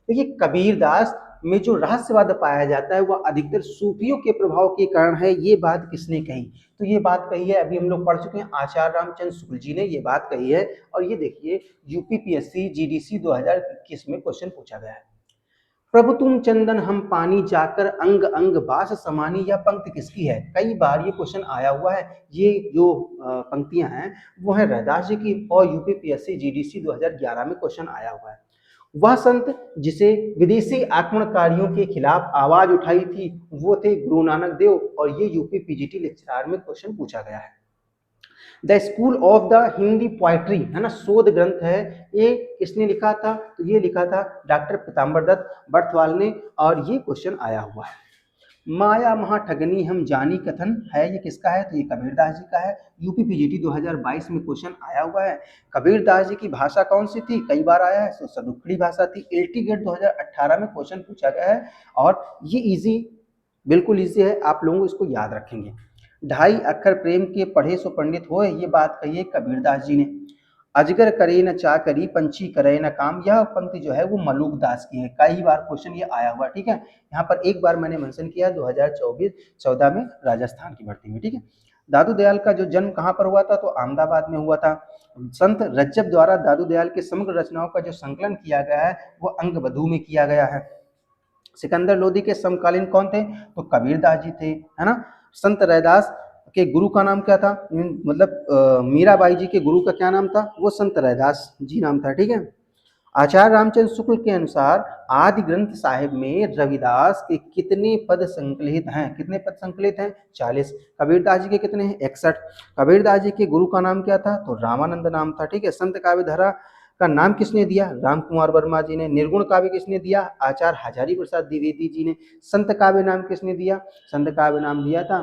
देखिए कबीरदास में जो रहस्यवाद पाया जाता है वह अधिकतर सूफियों के प्रभाव के कारण है, ये बात किसने कही, तो ये बात कही है, अभी हम लोग पढ़ चुके हैं, आचार्य रामचंद्र शुक्ल जी ने ये बात कही है। और ये देखिए यूपीपीएससी जीडीसी 2021 में क्वेश्चन पूछा गया है। प्रभु तुम चंदन हम पानी जाकर अंग अंग बास समानी, यह पंक्ति किसकी है, कई बार ये क्वेश्चन आया हुआ है। ये जो पंक्तियां हैं वो है रैदास जी की, और यूपीपीएससी जीडीसी 2011 में क्वेश्चन आया हुआ है। वह संत जिसे विदेशी आक्रमणकारियों के खिलाफ आवाज उठाई थी वो थे गुरु नानक देव, और ये यूपी पीजीटी लेक्चरार में क्वेश्चन पूछा गया है। The school of the Hindi poetry, है ना, शोध ग्रंथ है, ये किसने लिखा था, तो ये लिखा था डॉक्टर पीताम्बर दत्त बर्थवाल ने, और ये क्वेश्चन आया हुआ है। माया महा ठगनी हम जानी कथन है, ये किसका है, तो ये कबीरदास जी का है। यूपी पीजीटी 2022 में क्वेश्चन आया हुआ है। कबीरदास जी की भाषा कौन सी थी, कई बार आया है, तो सदुखड़ी भाषा थी। एलटी गेट 2018 में क्वेश्चन पूछा गया है, और ये इजी, बिल्कुल इजी है, आप लोगों को इसको याद रखेंगे। ढाई अक्षर प्रेम के पढ़े सो पंडित होए, ये बात कही है कबीरदास जी ने। अजगर करे न चाकरी पंछी करे न काम, यह पंक्ति जो है वो मलूक दास की है। कई बार क्वेश्चन ये आया हुआ, ठीक है। यहाँ पर एक बार मैंने मेंशन किया 2014 में राजस्थान की भर्ती में, ठीक है। दादू दयाल का जो जन्म कहाँ पर हुआ था, तो अहमदाबाद में हुआ था। संत रज्जब द्वारा दादू दयाल के समग्र रचनाओं का जो संकलन किया गया है वो अंगबधू में किया गया है। सिकंदर लोधी के समकालीन कौन थे, तो कबीरदास जी थे, है ना। संत रैदास के गुरु का नाम क्या था, मतलब मीराबाई जी के गुरु का क्या नाम था, वो संत रैदास जी नाम था, ठीक है। आचार्य रामचंद्र शुक्ल के अनुसार आदि ग्रंथ साहिब में रविदास के कितने पद संकलित हैं, कितने पद संकलित हैं, 40। कबीरदास जी के कितने हैं, 61। कबीरदास जी के गुरु का नाम क्या था, तो रामानंद नाम था, ठीक है। संत काव्य धारा का नाम किसने दिया, राम कुमार वर्मा जी ने। निर्गुण काव्य किसने दिया, आचार्य हजारी प्रसाद द्विवेदी जी ने। संत काव्य नाम किसने दिया, संत काव्य नाम दिया था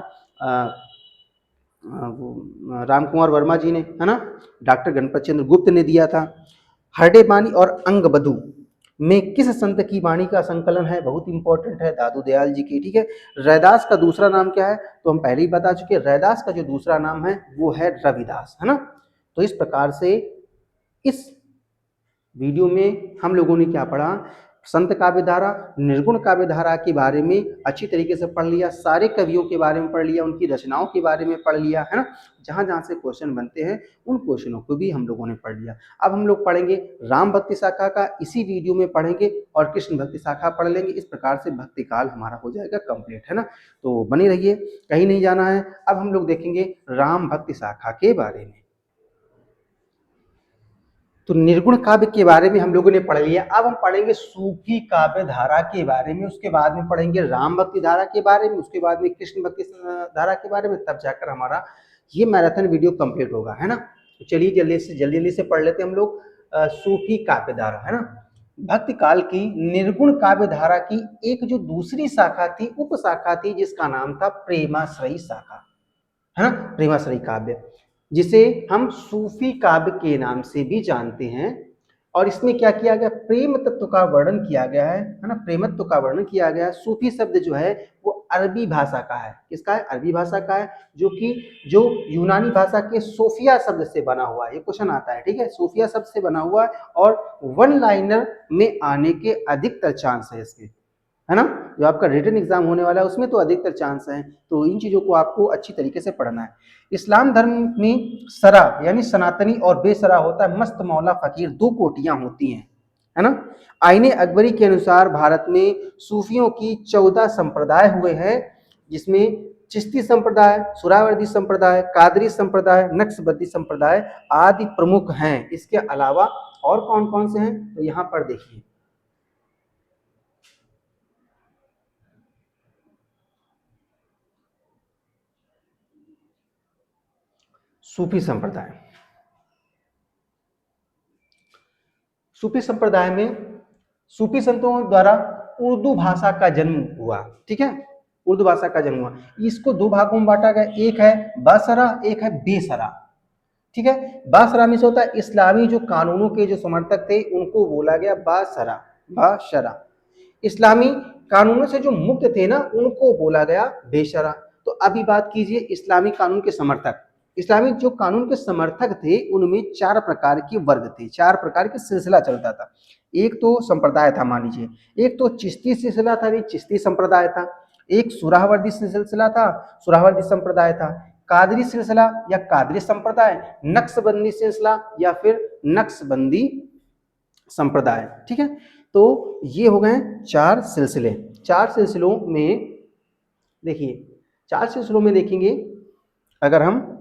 वो राम कुमार वर्मा जी ने, है ना। डॉक्टर गणपत चंद्र गुप्त ने दिया था। हरडे बानी और अंगबधू में किस संत की वाणी का संकलन है, बहुत इंपॉर्टेंट है, दादू दयाल जी की, ठीक है। रैदास का दूसरा नाम क्या है, तो हम पहले ही बता चुके, रैदास का जो दूसरा नाम है वो है रविदास, है ना। तो इस प्रकार से इस वीडियो में हम लोगों ने क्या पढ़ा, संत काव्यधारा, निर्गुण काव्यधारा के बारे में अच्छी तरीके से पढ़ लिया, सारे कवियों के बारे में पढ़ लिया, उनकी रचनाओं के बारे में पढ़ लिया, है ना। जहाँ जहाँ से क्वेश्चन बनते हैं उन क्वेश्चनों को भी हम लोगों ने पढ़ लिया। अब हम लोग पढ़ेंगे राम भक्ति शाखा का, इसी वीडियो में पढ़ेंगे, और कृष्ण भक्ति शाखा पढ़ लेंगे। इस प्रकार से भक्ति काल हमारा हो जाएगा कंप्लीट, है ना। तो बने रहिए, कहीं नहीं जाना है। अब हम लोग देखेंगे राम भक्ति शाखा के बारे में। तो निर्गुण काव्य के बारे में हम लोगों ने पढ़ लिया। अब हम पढ़ेंगे सूफी काव्य धारा के बारे में, उसके बाद में पढ़ेंगे राम भक्ति धारा के बारे में, उसके बाद में कृष्ण भक्ति धारा के बारे में, तब जाकर हमारा ये मैराथन वीडियो कंप्लीट होगा, है ना। तो चलिए जल्दी से पढ़ लेते हैं हम लोग सूफी काव्य धारा, है ना। भक्ति काल की निर्गुण काव्य धारा की एक जो दूसरी शाखा थी, उप शाखा थी, जिसका नाम था प्रेमाश्रयी शाखा, है ना, प्रेमाश्रयी काव्य, जिसे हम सूफी काव्य के नाम से भी जानते हैं। और इसमें क्या किया गया, प्रेम तत्व का वर्णन किया गया है ना, प्रेमत्व का वर्णन किया गया है। सूफी शब्द जो है वो अरबी भाषा का है, किसका है, अरबी भाषा का है, जो यूनानी भाषा के सोफिया शब्द से बना हुआ है। ये क्वेश्चन आता है, ठीक है, सोफिया शब्द से बना हुआ है, और वन लाइनर में आने के अधिकतर चांस है इसके, है ना। जो आपका रिटन एग्जाम होने वाला है उसमें तो अधिकतर चांस है। तो इन चीजों को आपको अच्छी तरीके से पढ़ना है। इस्लाम धर्म में सरा यानी सनातनी और बेसरा होता है, मस्त मौला फकीर, दो कोटियां होती हैं, है ना। आईने अकबरी के अनुसार भारत में सूफियों की 14 संप्रदाय हुए हैं, जिसमें चिश्ती संप्रदाय, सुरावर्दी संप्रदाय, कादरी संप्रदाय, नक्शबंदी संप्रदाय आदि प्रमुख हैं। इसके अलावा और कौन कौन से हैं, तो यहाँ पर देखिए, सूफी संप्रदाय, सूफी संप्रदाय में सूफी संतों द्वारा उर्दू भाषा का जन्म हुआ, ठीक है, उर्दू भाषा का जन्म हुआ। इसको दो भागों में बांटा गया, एक है बासरा, एक है बेसरा, ठीक है। बासरा में से होता है इस्लामी जो कानूनों के जो समर्थक थे उनको बोला गया बासरा, बाशरा। इस्लामी कानूनों से जो मुक्त थे ना उनको बोला गया बेशरा। तो अभी बात कीजिए इस्लामी कानून के समर्थक। इस्लामिक जो कानून के समर्थक थे उनमें 4 प्रकार के वर्ग थे, 4 प्रकार के सिलसिला चलता था। एक तो संप्रदाय था, मान लीजिए, एक तो चिश्ती सिलसिला था, ये चिश्ती संप्रदाय था। एक सुराहवर्दी सिलसिला था, सुराहवर्दी संप्रदाय था। कादरी सिलसिला या कादरी संप्रदाय, नक्शबंदी सिलसिला या फिर नक्शबंदी संप्रदाय, ठीक है। तो ये हो गए 4 सिलसिले। 4 सिलसिलों में देखिए, 4 सिलसिलों में देखेंगे अगर हम,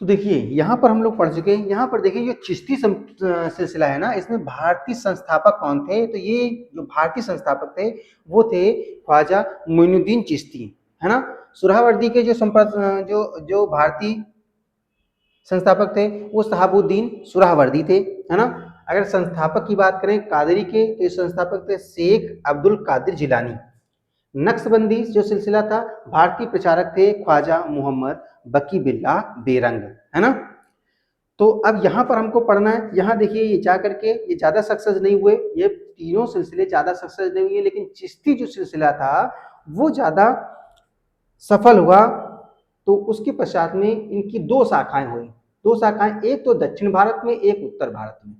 तो देखिए यहाँ पर हम लोग पढ़ चुके हैं। यहाँ पर देखिए जो चिश्ती सिलसिला है ना, इसमें भारतीय संस्थापक कौन थे, तो ये जो भारतीय संस्थापक थे वो थे ख्वाजा मोइनुद्दीन चिश्ती, है ना। सुरावर्दी के जो जो भारतीय संस्थापक थे वो शहाबुद्दीन सुरावर्दी थे, है ना। अगर संस्थापक की बात करें कादरी के, तो ये संस्थापक थे शेख अब्दुल कादिर जिलानी। नक्शबंदी जो सिलसिला था, भारतीय प्रचारक थे ख्वाजा मोहम्मद बकी बिल्लाह बेरंग, है ना। तो अब यहाँ पर हमको पढ़ना है, यहाँ देखिए ये जा करके ये ज्यादा सक्सेस नहीं हुए, ये तीनों सिलसिले ज्यादा सक्सेस नहीं हुए, लेकिन चिश्ती जो सिलसिला था वो ज्यादा सफल हुआ। तो उसके पश्चात में इनकी 2 शाखाएं हुई, 2 शाखाएं, एक तो दक्षिण भारत में, एक उत्तर भारत में।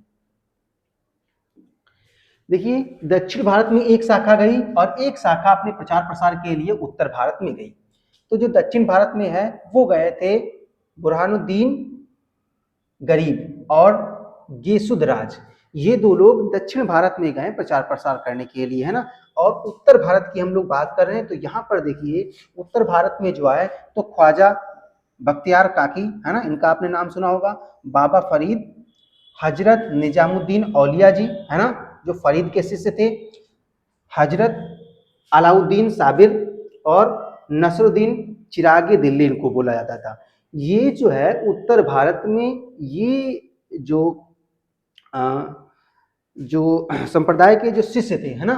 देखिए दक्षिण भारत में एक शाखा गई और एक शाखा अपने प्रचार प्रसार के लिए उत्तर भारत में गई। तो जो दक्षिण भारत में है वो गए थे बुरहानुद्दीन गरीब और गेसुदराज, ये 2 लोग दक्षिण भारत में गए प्रचार प्रसार करने के लिए, है ना। और उत्तर भारत की हम लोग बात कर रहे हैं, तो यहाँ पर देखिए उत्तर भारत में जो आए तो ख्वाजा बख्तियार काकी, है ना, इनका आपने नाम सुना होगा, बाबा फरीद, हजरत निजामुद्दीन औलिया जी, है ना, जो फरीद के शिष्य थे, हजरत अलाउद्दीन साबिर और नसरुद्दीन चिरागे दिल्ली इनको बोला जाता था। ये जो है उत्तर भारत में ये जो जो संप्रदाय के जो शिष्य थे, है ना,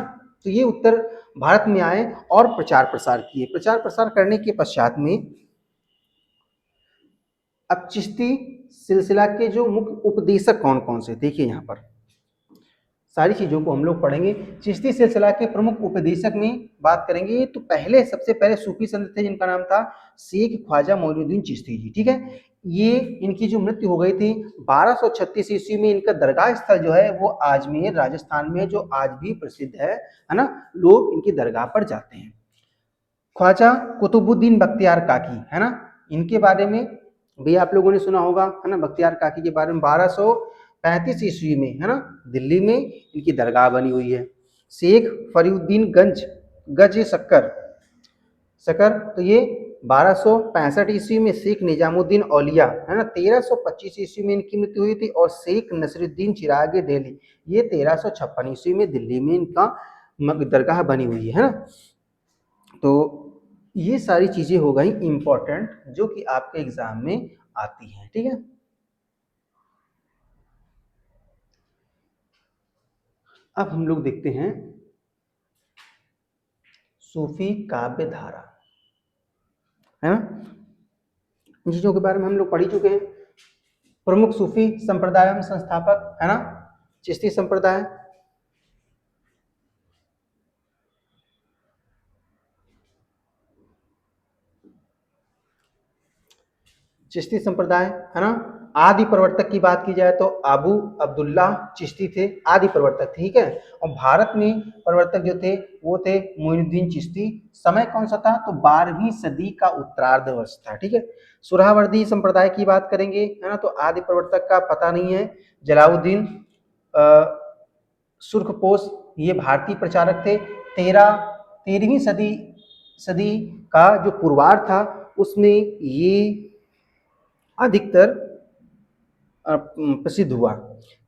तो ये उत्तर भारत में आए और प्रचार प्रसार किए। प्रचार प्रसार करने के पश्चात में अब चिश्ती सिलसिला के जो मुख्य उपदेशक कौन कौन से, देखिए यहाँ पर सारी चीज़ों को हम लोग पढ़ेंगे। चिश्ती सिलसिला के प्रमुख उपदेशक में बात करेंगे तो पहले सबसे पहले सूफी संत थे जिनका नाम था शेख ख्वाजा मोइनुद्दीन चिश्ती जी, ठीक है। ये इनकी जो मृत्यु हो गई थी 1236 ईस्वी में। इनका दरगाह स्थल जो है वो अजमेर राजस्थान में, जो आज भी प्रसिद्ध है ना, लोग इनकी दरगाह पर जाते हैं। ख्वाजा कुतुबुद्दीन बख्तियार काकी, है ना, इनके बारे में भी आप लोगों ने सुना होगा, है ना, बख्तियार काकी के बारे में। 1235 ईस्वी में, है ना, दिल्ली में इनकी दरगाह बनी हुई है। शेख फरीउद्दीन गज शक्कर शकर तो ये 1265 ईस्वी में। शेख निजामुद्दीन औलिया, है ना, 1325 ईस्वी में इनकी मृत्यु हुई थी। और शेख नसरुद्दीन चिराग डेली, ये 1356 ईस्वी में दिल्ली में इनका दरगाह बनी हुई है ना। तो ये सारी चीजें हो गई इंपॉर्टेंट जो कि आपके एग्जाम में आती हैं, ठीक है। अब हम लोग देखते हैं सूफी काव्य धारा, है ना। इन चीजों के बारे में हम लोग पढ़ ही चुके हैं। प्रमुख सूफी संप्रदाय में संस्थापक, है ना, चिश्ती संप्रदाय। चिश्ती संप्रदाय, है ना। आदि प्रवर्तक की बात की जाए तो अबू अब्दुल्ला चिश्ती थे, आदि प्रवर्तक, ठीक है। और भारत में प्रवर्तक जो थे वो थे मोइनुद्दीन चिश्ती। समय कौन सा था तो 12वीं सदी का उत्तरार्ध वर्ष था, ठीक है। सुरावर्दी संप्रदाय की बात करेंगे, है ना, तो आदि प्रवर्तक का पता नहीं है। जलाउद्दीन सुर्खपोश, ये भारतीय प्रचारक थे। 13वीं सदी का जो पुरवार था उसमें ये अधिकतर प्रसिद्ध हुआ।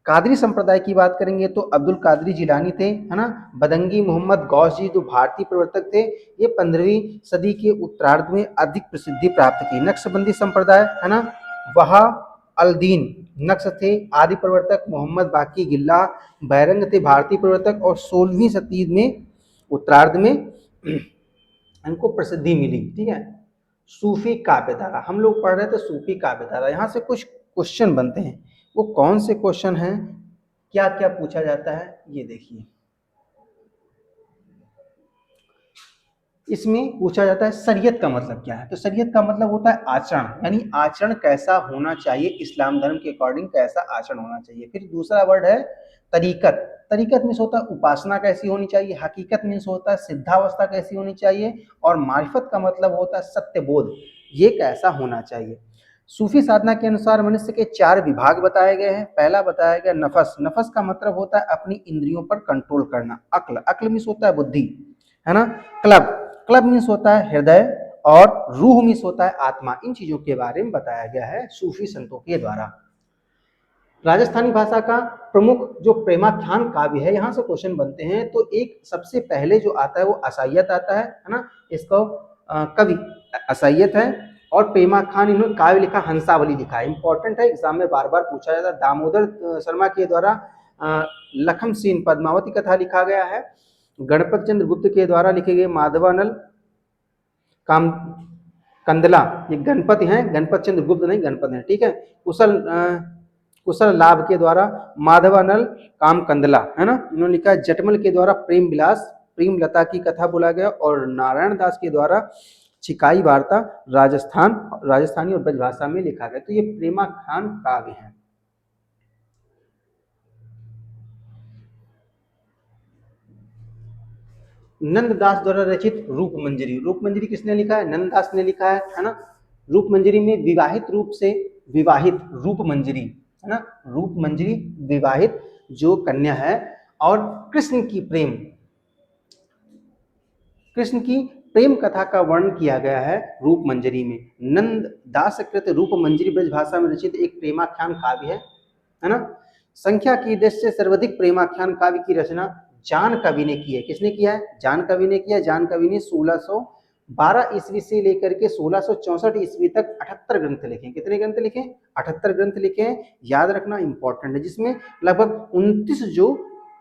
कादरी संप्रदाय की बात करेंगे तो अब्दुल कादरी जिलानी थे, है ना। बदंगी मोहम्मद गौस जी जो भारतीय प्रवर्तक थे, ये 15वीं सदी के उत्तरार्ध में अधिक प्रसिद्धि प्राप्त की। नक्शबंदी संप्रदाय, है ना, वहा अलदीन नक्श थे, आदि प्रवर्तक। मोहम्मद बाकी गिल्ला बैरंग थे, भारतीय प्रवर्तक। और 16वीं सदी में उत्तरार्ध में इनको प्रसिद्धि मिली, ठीक है। सूफी काव्यधारा हम लोग पढ़ रहे थे, सूफी काव्यधारा। यहाँ से कुछ क्वेश्चन बनते हैं, वो कौन से क्वेश्चन हैं, क्या क्या पूछा जाता है, ये देखिए। इसमें पूछा जाता है शरीयत का मतलब क्या है। तो शरीयत का मतलब होता है आचरण, यानी आचरण कैसा होना चाहिए, इस्लाम धर्म के अकॉर्डिंग कैसा आचरण होना चाहिए। फिर दूसरा वर्ड है तरीकत। तरीकत मीन्स होता है उपासना कैसी होनी चाहिए। हकीकत मीन्स होता है सिद्धावस्था कैसी होनी चाहिए। और मारिफत का मतलब होता है सत्यबोध, ये कैसा होना चाहिए। सूफी साधना के अनुसार मनुष्य के 4 विभाग बताए गए हैं। पहला बताया गया नफस। नफस का मतलब होता है अपनी इंद्रियों पर कंट्रोल करना। अक्ल, अक्ल मीन्स होता है बुद्धि, है ना। क्लब, क्लब मीन्स होता है हृदय। और रूह मीन्स होता है आत्मा। इन चीजों के बारे में बताया गया है सूफी संतों के द्वारा। राजस्थानी भाषा का प्रमुख जो प्रेमाख्यान काव्य है, यहाँ से क्वेश्चन बनते हैं। तो एक सबसे पहले जो आता है वो असाइयत आता है ना। इसको कवि असाइयत है। और प्रेमाख्यान इन्होंने काव्य लिखा, हंसावली लिखा है। इंपॉर्टेंट है, एग्जाम में बार बार पूछा जाता है। दामोदर शर्मा के द्वारा लखम सेन पद्मावती कथा लिखा गया है। गणपत चंद्र गुप्त के द्वारा लिखे गए माधवानल काम कंदला, ये गणपति हैं, गणपत चंद्र गुप्त नहीं, गणपत हैं, ठीक है। कुशल लाभ के द्वारा माधवानल काम कंदला, है ना, इन्होंने लिखा है। जटमल के द्वारा प्रेम विलास प्रेमलता की कथा बोला गया। और नारायण दास के द्वारा छिकाई वार्ता राजस्थानी और ब्रजभाषा में लिखा गया। तो ये प्रेमाख्यान काव्य है। नंददास द्वारा रचित रूप मंजरी। रूप मंजरी किसने लिखा है, नंददास ने लिखा है ना। रूप मंजरी में विवाहित रूप से विवाहित रूप मंजरी, है ना, रूप मंजरी विवाहित जो कन्या है। और कृष्ण की प्रेम कथा का वर्णन किया गया है रूप मंजरी में। नंद दास कृत रूप मंजरी ब्रज भाषा में रचित एक प्रेमाख्यान काव्य है ना। संख्या की दृष्टि से सर्वाधिक प्रेमाख्यान काव्य की रचना जान कवि ने की है। किसने किया है, जान कवि ने किया। जान कवि ने 1612 ईस्वी से लेकर के 1664 ईस्वी तक 78 ग्रंथ लिखे। कितने ग्रंथ लिखे, 78 ग्रंथ लिखे हैं, याद रखना इंपॉर्टेंट है। जिसमें लगभग 29 जो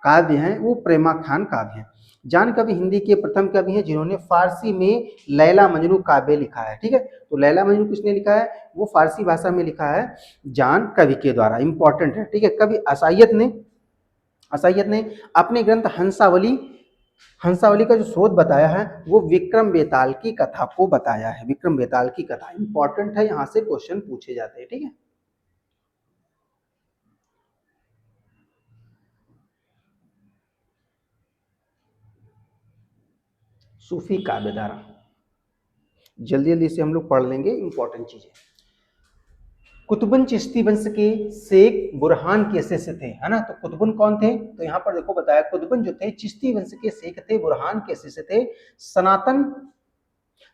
काव्य हैं वो प्रेमाख्यान काव्य हैं। जान कवि हिंदी के प्रथम कवि हैं जिन्होंने फारसी में लैला मजनू काव्य लिखा है, ठीक है। तो लैला मजनू किसने लिखा है, वो फारसी भाषा में लिखा है जान कवि के द्वारा, इंपॉर्टेंट है, ठीक है। कवि असाइयत ने असाइयत ने अपने ग्रंथ हंसावली हंसावली का जो स्रोत बताया है वो विक्रम बेताल की कथा को बताया है। विक्रम बेताल की कथा इंपॉर्टेंट है, यहां से क्वेश्चन पूछे जाते हैं। ठीक है, सूफी काव्य धारा जल्दी जल्दी से हम लोग पढ़ लेंगे इंपॉर्टेंट चीजें। कुतुबन चिश्ती वंश के शेख बुरहान कैसे से थे, है ना। तो कुतुबन कौन थे, तो यहाँ पर देखो बताया कुतुबन जो थे चिश्ती वंश के शेख थे। बुरहान कैसे से थे, सनातन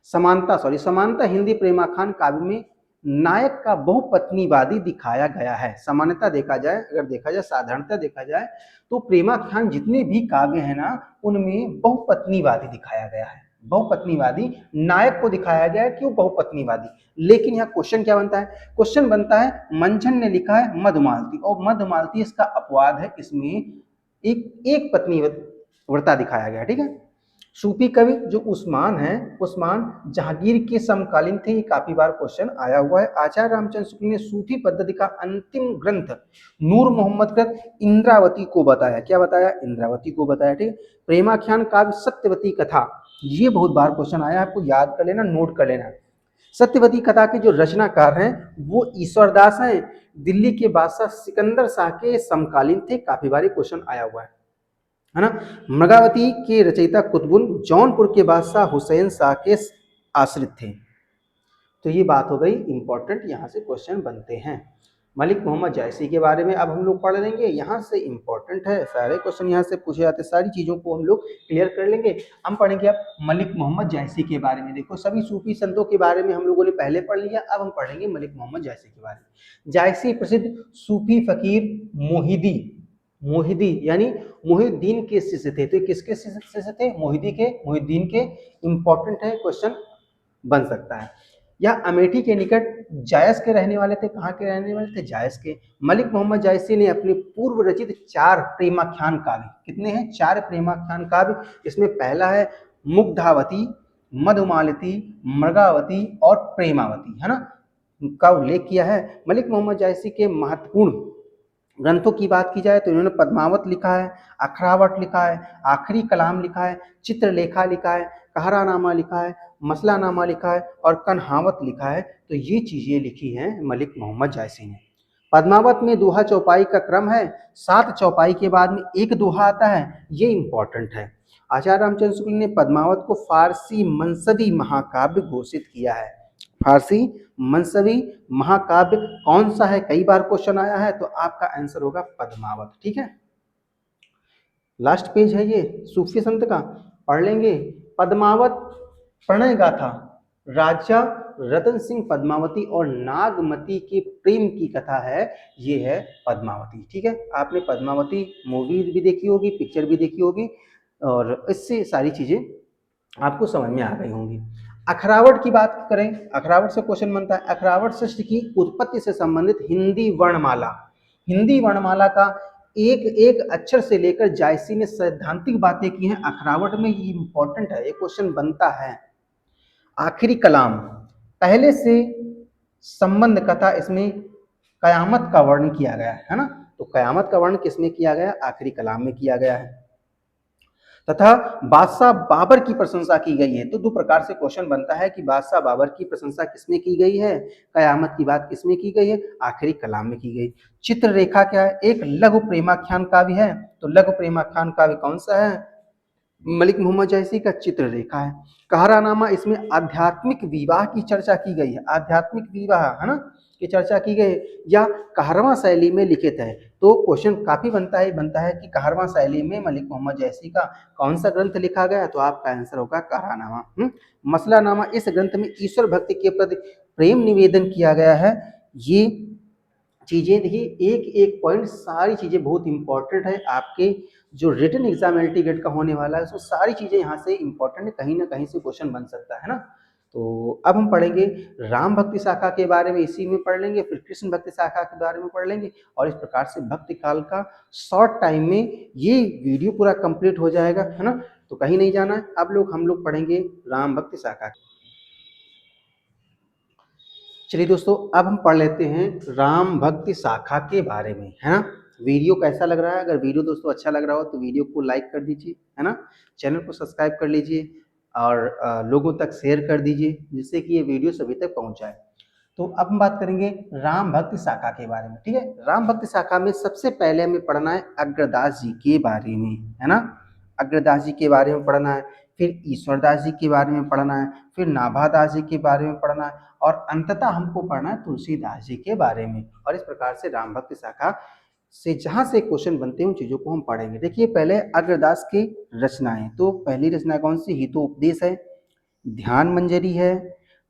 समानता हिंदी प्रेमाख्यान काव्य में नायक का बहुपत्नीवादी दिखाया गया है। सामान्यता देखा जाए, अगर देखा जाए साधारणता देखा जाए तो प्रेमाख्यान जितने भी काव्य है ना उनमें बहुपत्नीवादी दिखाया गया है। बहुपत्नीवादी नायक को दिखाया गया है कि वो बहुपत्नीवादी। लेकिन यहाँ क्वेश्चन क्या बनता है, क्वेश्चन बनता है मंझन ने लिखा है मधुमालती, और मधुमालती इसका अपवाद है, इसमें एक पत्नी व्रता दिखाया गया। ठीक है, सूफी कवि जो उस्मान है, उस्मान जहांगीर के समकालीन थे, ये काफी बार क्वेश्चन आया हुआ है। आचार्य रामचंद्र शुक्ल ने सूफी पद्धति का अंतिम ग्रंथ नूर मोहम्मद का इंद्रावती को बताया। क्या बताया, इंद्रावती को बताया। ठीक, प्रेमाख्यान काव्य सत्यवती कथा, ये बहुत बार क्वेश्चन आया, आपको याद कर लेना, नोट कर लेना। सत्यवती कथा के जो रचनाकार हैं वो ईश्वरदास हैं, दिल्ली के बादशाह सिकंदर शाह के समकालीन थे, काफी बार क्वेश्चन आया हुआ है ना। मृगावती के रचयिता कुतुबुल जौनपुर के बादशाह हुसैन शाह के आश्रित थे। तो ये बात हो गई इंपॉर्टेंट, यहाँ से क्वेश्चन बनते हैं। मलिक मोहम्मद जायसी के बारे में अब हम लोग पढ़ लेंगे, यहाँ से इंपॉर्टेंट है, सारे क्वेश्चन यहाँ से पूछे जाते हैं, सारी चीज़ों को हम लोग क्लियर कर लेंगे। हम पढ़ेंगे अब मलिक मोहम्मद जायसी के बारे में। देखो सभी सूफी संतों के बारे में हम लोगों ने पहले पढ़ लिया, अब हम पढ़ेंगे मलिक मोहम्मद जायसी के बारे में। जायसी प्रसिद्ध सूफी फकीर मोहिदी मोहिदी यानी मोहिउद्दीन के शिष्य थे। तो किसके शिष्य थे, मोहिउद्दीन के। इंपॉर्टेंट है, क्वेश्चन बन सकता है। यह अमेठी के निकट जायस के रहने वाले थे। कहाँ के रहने वाले थे, जायस के। मलिक मोहम्मद जायसी ने अपने पूर्व रचित 4 प्रेमाख्यान काव्य, कितने हैं, 4 प्रेमाख्यान काव्य। इसमें पहला है मुग्धावती, मधुमालती, मृगावती और प्रेमावती, है ना, का उल्लेख किया है। मलिक मोहम्मद जायसी के महत्वपूर्ण ग्रंथों की बात की जाए तो इन्होंने पद्मावत लिखा है, अखरावट लिखा है, आखिरी कलाम लिखा है, चित्रलेखा लिखा है, कहरानामा लिखा है, मसलानामा लिखा है और कन्हावत लिखा है। तो ये चीजें लिखी हैं मलिक मोहम्मद जायसी ने। पद्मावत में दोहा चौपाई का क्रम है, 7 चौपाई के बाद में एक दोहा आता है, ये इंपॉर्टेंट है। आचार्य रामचंद्र शुक्ल ने पद्मावत को फारसी मनसबी महाकाव्य घोषित किया है। फारसी मनसबी महाकाव्य कौन सा है, कई बार क्वेश्चन आया है, तो आपका आंसर होगा पद्मावत। ठीक है, लास्ट पेज है ये सूफी संत का, पढ़ लेंगे। पद्मावत प्रणय गाथा, राजा रतन सिंह पद्मावती और नागमती के प्रेम की कथा है, ये है पद्मावती। ठीक है, आपने पद्मावती मूवी भी देखी होगी, पिक्चर भी देखी होगी, और इससे सारी चीजें आपको समझ में आ गई होंगी। अखरावट की बात करें, अखरावट से क्वेश्चन बनता है। अखरावट सृष्टि की उत्पत्ति से संबंधित हिंदी वर्णमाला का एक एक अक्षर से लेकर जायसी ने सैद्धांतिक बातें की हैं अखरावट में, ये इंपॉर्टेंट है, ये क्वेश्चन बनता है। आखिरी कलाम, पहले से संबंध कथा, इसमें कयामत का वर्णन किया गया है ना। तो कयामत का वर्णन किसमें किया गया, आखिरी कलाम में किया गया है। तथा बादशाह बाबर की प्रशंसा की गई है। तो 2 प्रकार से क्वेश्चन बनता है कि बादशाह बाबर की प्रशंसा किसमें की गई है, कयामत की बात किसमें की गई है, आखिरी कलाम में की गई। चित्ररेखा क्या है, एक लघु प्रेमाख्यान काव्य है। तो लघु प्रेमाख्यान काव्य कौन सा है, मलिक मोहम्मद जायसी का चित्ररेखा है। कहरानामा, इसमें आध्यात्मिक विवाह की चर्चा की गई है, आध्यात्मिक विवाह, है ना, की चर्चा की गई, या कहरवा शैली में लिखित है। तो क्वेश्चन काफी बनता है कि कहरवा शैली में मलिक मोहम्मद जायसी का कौन सा ग्रंथ लिखा गया, तो आपका आंसर होगा कहरानामा। मसलानामा, इस ग्रंथ में ईश्वर भक्ति के प्रति प्रेम निवेदन किया गया है। ये चीजें देखिए, एक एक पॉइंट, सारी चीजें बहुत इंपॉर्टेंट है, आपके जो रिटन एग्जाम एल्टीगेट का होने वाला है, उसमें सारी चीजें यहाँ से इंपॉर्टेंट है, कहीं ना कहीं से क्वेश्चन बन सकता है ना। तो अब हम पढ़ेंगे राम भक्ति शाखा के बारे में, इसी में पढ़ लेंगे, फिर कृष्ण भक्ति शाखा के बारे में पढ़ लेंगे, और इस प्रकार से भक्ति काल का शॉर्ट टाइम में ये वीडियो पूरा कंप्लीट हो जाएगा, है ना। तो कहीं नहीं जाना है, अब हम लोग पढ़ेंगे राम भक्ति शाखा। चलिए दोस्तों, अब हम पढ़ लेते हैं राम भक्ति शाखा के बारे में, है ना। वीडियो कैसा लग रहा है? अगर वीडियो दोस्तों अच्छा लग रहा हो तो वीडियो को लाइक कर दीजिए, है ना? चैनल को सब्सक्राइब कर लीजिए और लोगों तक शेयर कर दीजिए जिससे कि ये वीडियो सभी तक पहुंच जाए। तो अब हम बात करेंगे राम भक्ति शाखा के बारे में, ठीक है? राम भक्ति शाखा में सबसे पहले हमें पढ़ना है अग्रदास जी के बारे में, है ना? अग्रदास जी के बारे में पढ़ना है, फिर ईश्वरदास जी के बारे में पढ़ना है, फिर नाभादास जी के बारे में पढ़ना है और अंततः हमको पढ़ना है तुलसीदास जी के बारे में। और इस प्रकार से राम भक्ति शाखा से जहाँ से क्वेश्चन बनते हैं उन चीज़ों को हम पढ़ेंगे। देखिए पहले अग्रदास की रचनाएं, तो पहली रचना कौन सी? हितोपदेश है, ध्यान मंजरी है,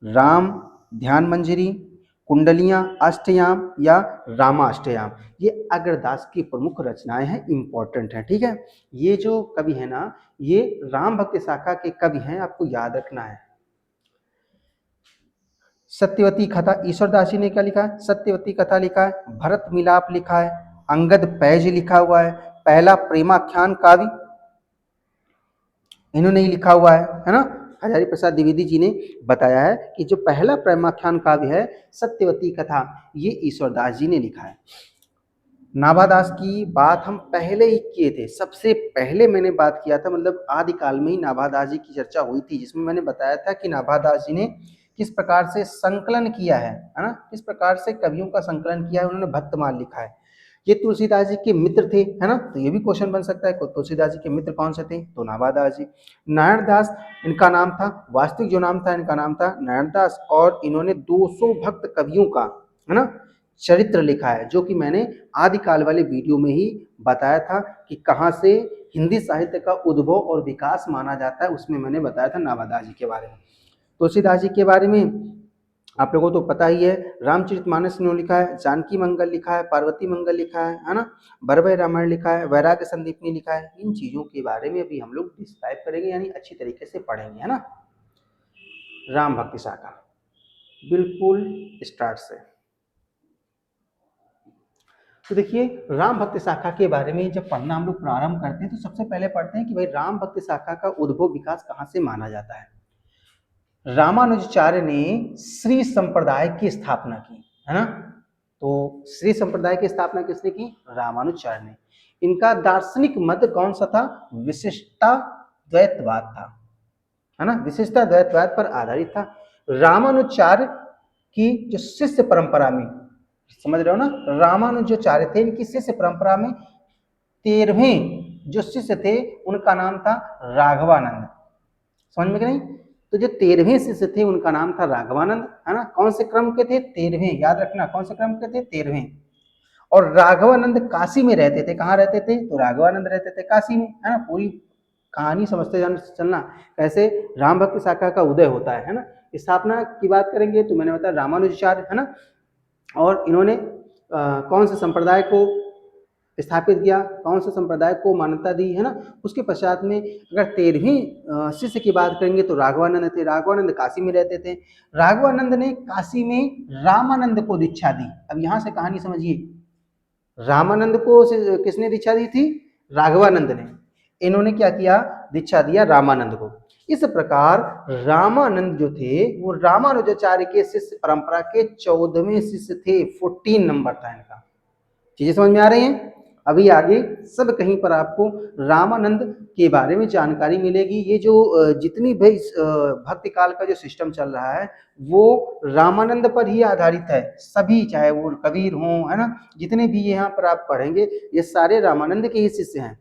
राम ध्यान मंजरी, कुंडलियां अष्टयाम या रामाष्टयाम, ये अग्रदास की प्रमुख रचनाएं हैं, इंपॉर्टेंट है, ठीक है? ये जो कवि है ना, ये राम भक्ति शाखा के कवि हैं, आपको याद रखना है। सत्यवती कथा ईश्वरदास जी ने क्या लिखा है? सत्यवती कथा लिखा है, भरत मिलाप लिखा है, अंगद पैज लिखा हुआ है, पहला प्रेमाख्यान काव्य इन्होंने ही लिखा हुआ है ना? हजारी प्रसाद द्विवेदी जी ने बताया है कि जो पहला प्रेमाख्यान काव्य है सत्यवती कथा, ये ईश्वरदास जी ने लिखा है। नाभादास की बात हम पहले ही किए थे, सबसे पहले मैंने बात किया था, मतलब आदिकाल में ही नाभादास जी की चर्चा हुई थी, जिसमें मैंने बताया था कि नाभादास जी ने किस प्रकार से संकलन किया है ना? किस प्रकार से कवियों का संकलन किया है, उन्होंने भक्तमाल लिखा है। ये तुलसीदास जी के मित्र थे, है ना? तो ये भी क्वेश्चन बन सकता है, तुलसीदास जी के मित्र कौन से थे? तो नाभादास जी। नारायण दास इनका नाम था, वास्तविक जो नाम था इनका नाम था नारायण दास, और इन्होंने 200 भक्त कवियों का, है ना, चरित्र लिखा है, जो कि मैंने आदिकाल वाले वीडियो में ही बताया था कि कहाँ से हिंदी साहित्य का उद्भव और विकास माना जाता है, उसमें मैंने बताया था नाभादास जी के बारे में। तुलसीदास जी के बारे में आप लोगों को तो पता ही है, रामचरितमानस इन्होंने लिखा है, जानकी मंगल लिखा है, पार्वती मंगल लिखा है ना? बरबय रामायण लिखा है, वैराग्य संदीपनी लिखा है। इन चीज़ों के बारे में भी हम लोग डिस्क्राइब करेंगे, यानी अच्छी तरीके से पढ़ेंगे, है ना? राम भक्ति शाखा बिल्कुल स्टार्ट से। तो देखिए राम भक्ति शाखा के बारे में जब पढ़ना हम लोग प्रारंभ करते हैं तो सबसे पहले पढ़ते हैं कि भाई राम भक्ति शाखा का उद्भव विकास कहाँ से माना जाता है। रामानुजाचार्य ने श्री संप्रदाय की स्थापना की, है ना? तो श्री संप्रदाय की स्थापना किसने की? रामानुजाचार्य ने। इनका दार्शनिक मत कौन सा था? विशिष्टा द्वैतवाद था, है ना? विशिष्टा द्वैतवाद पर आधारित था। रामानुजाचार्य की जो शिष्य परंपरा में, समझ रहे हो ना, रामानुजाचार्य थे, इनकी शिष्य परंपरा में 13वें जो शिष्य थे उनका नाम था राघवानंद। समझ में कि नहीं? तो जो 13वें शिष्य थे उनका नाम था राघवानंद, है ना? कौन से क्रम के थे? 13वें, याद रखना कौन से क्रम के थे? 13वें। और राघवानंद काशी में रहते थे। कहाँ रहते थे? तो राघवानंद रहते थे काशी में, है ना? पूरी कहानी समझते चलना कैसे राम भक्ति शाखा का उदय होता है ना? स्थापना की बात करेंगे तो मैंने बताया रामानुजाचार्य, है ना? और इन्होंने कौन से संप्रदाय को स्थापित किया, कौन से संप्रदाय को मान्यता दी, है ना? उसके पश्चात में अगर 13वीं शिष्य की बात करेंगे तो राघवानंद थे। राघवानंद काशी में रहते थे। राघवानंद ने काशी में रामानंद को दीक्षा दी। अब यहाँ से कहानी समझिए, रामानंद को किसने दीक्षा दी थी? राघवानंद ने। इन्होंने क्या किया? दीक्षा दिया रामानंद को। इस प्रकार रामानंद जो थे वो रामानुजाचार्य के शिष्य परंपरा के 14वें शिष्य थे। 14 नंबर था इनका। चीजें समझ में आ रही हैं? अभी आगे सब कहीं पर आपको रामानंद के बारे में जानकारी मिलेगी। ये जो जितनी भी भक्ति काल का जो सिस्टम चल रहा है वो रामानंद पर ही आधारित है। सभी, चाहे वो कबीर हों, है ना, जितने भी यहाँ पर आप पढ़ेंगे ये सारे रामानंद के ही शिष्य हैं।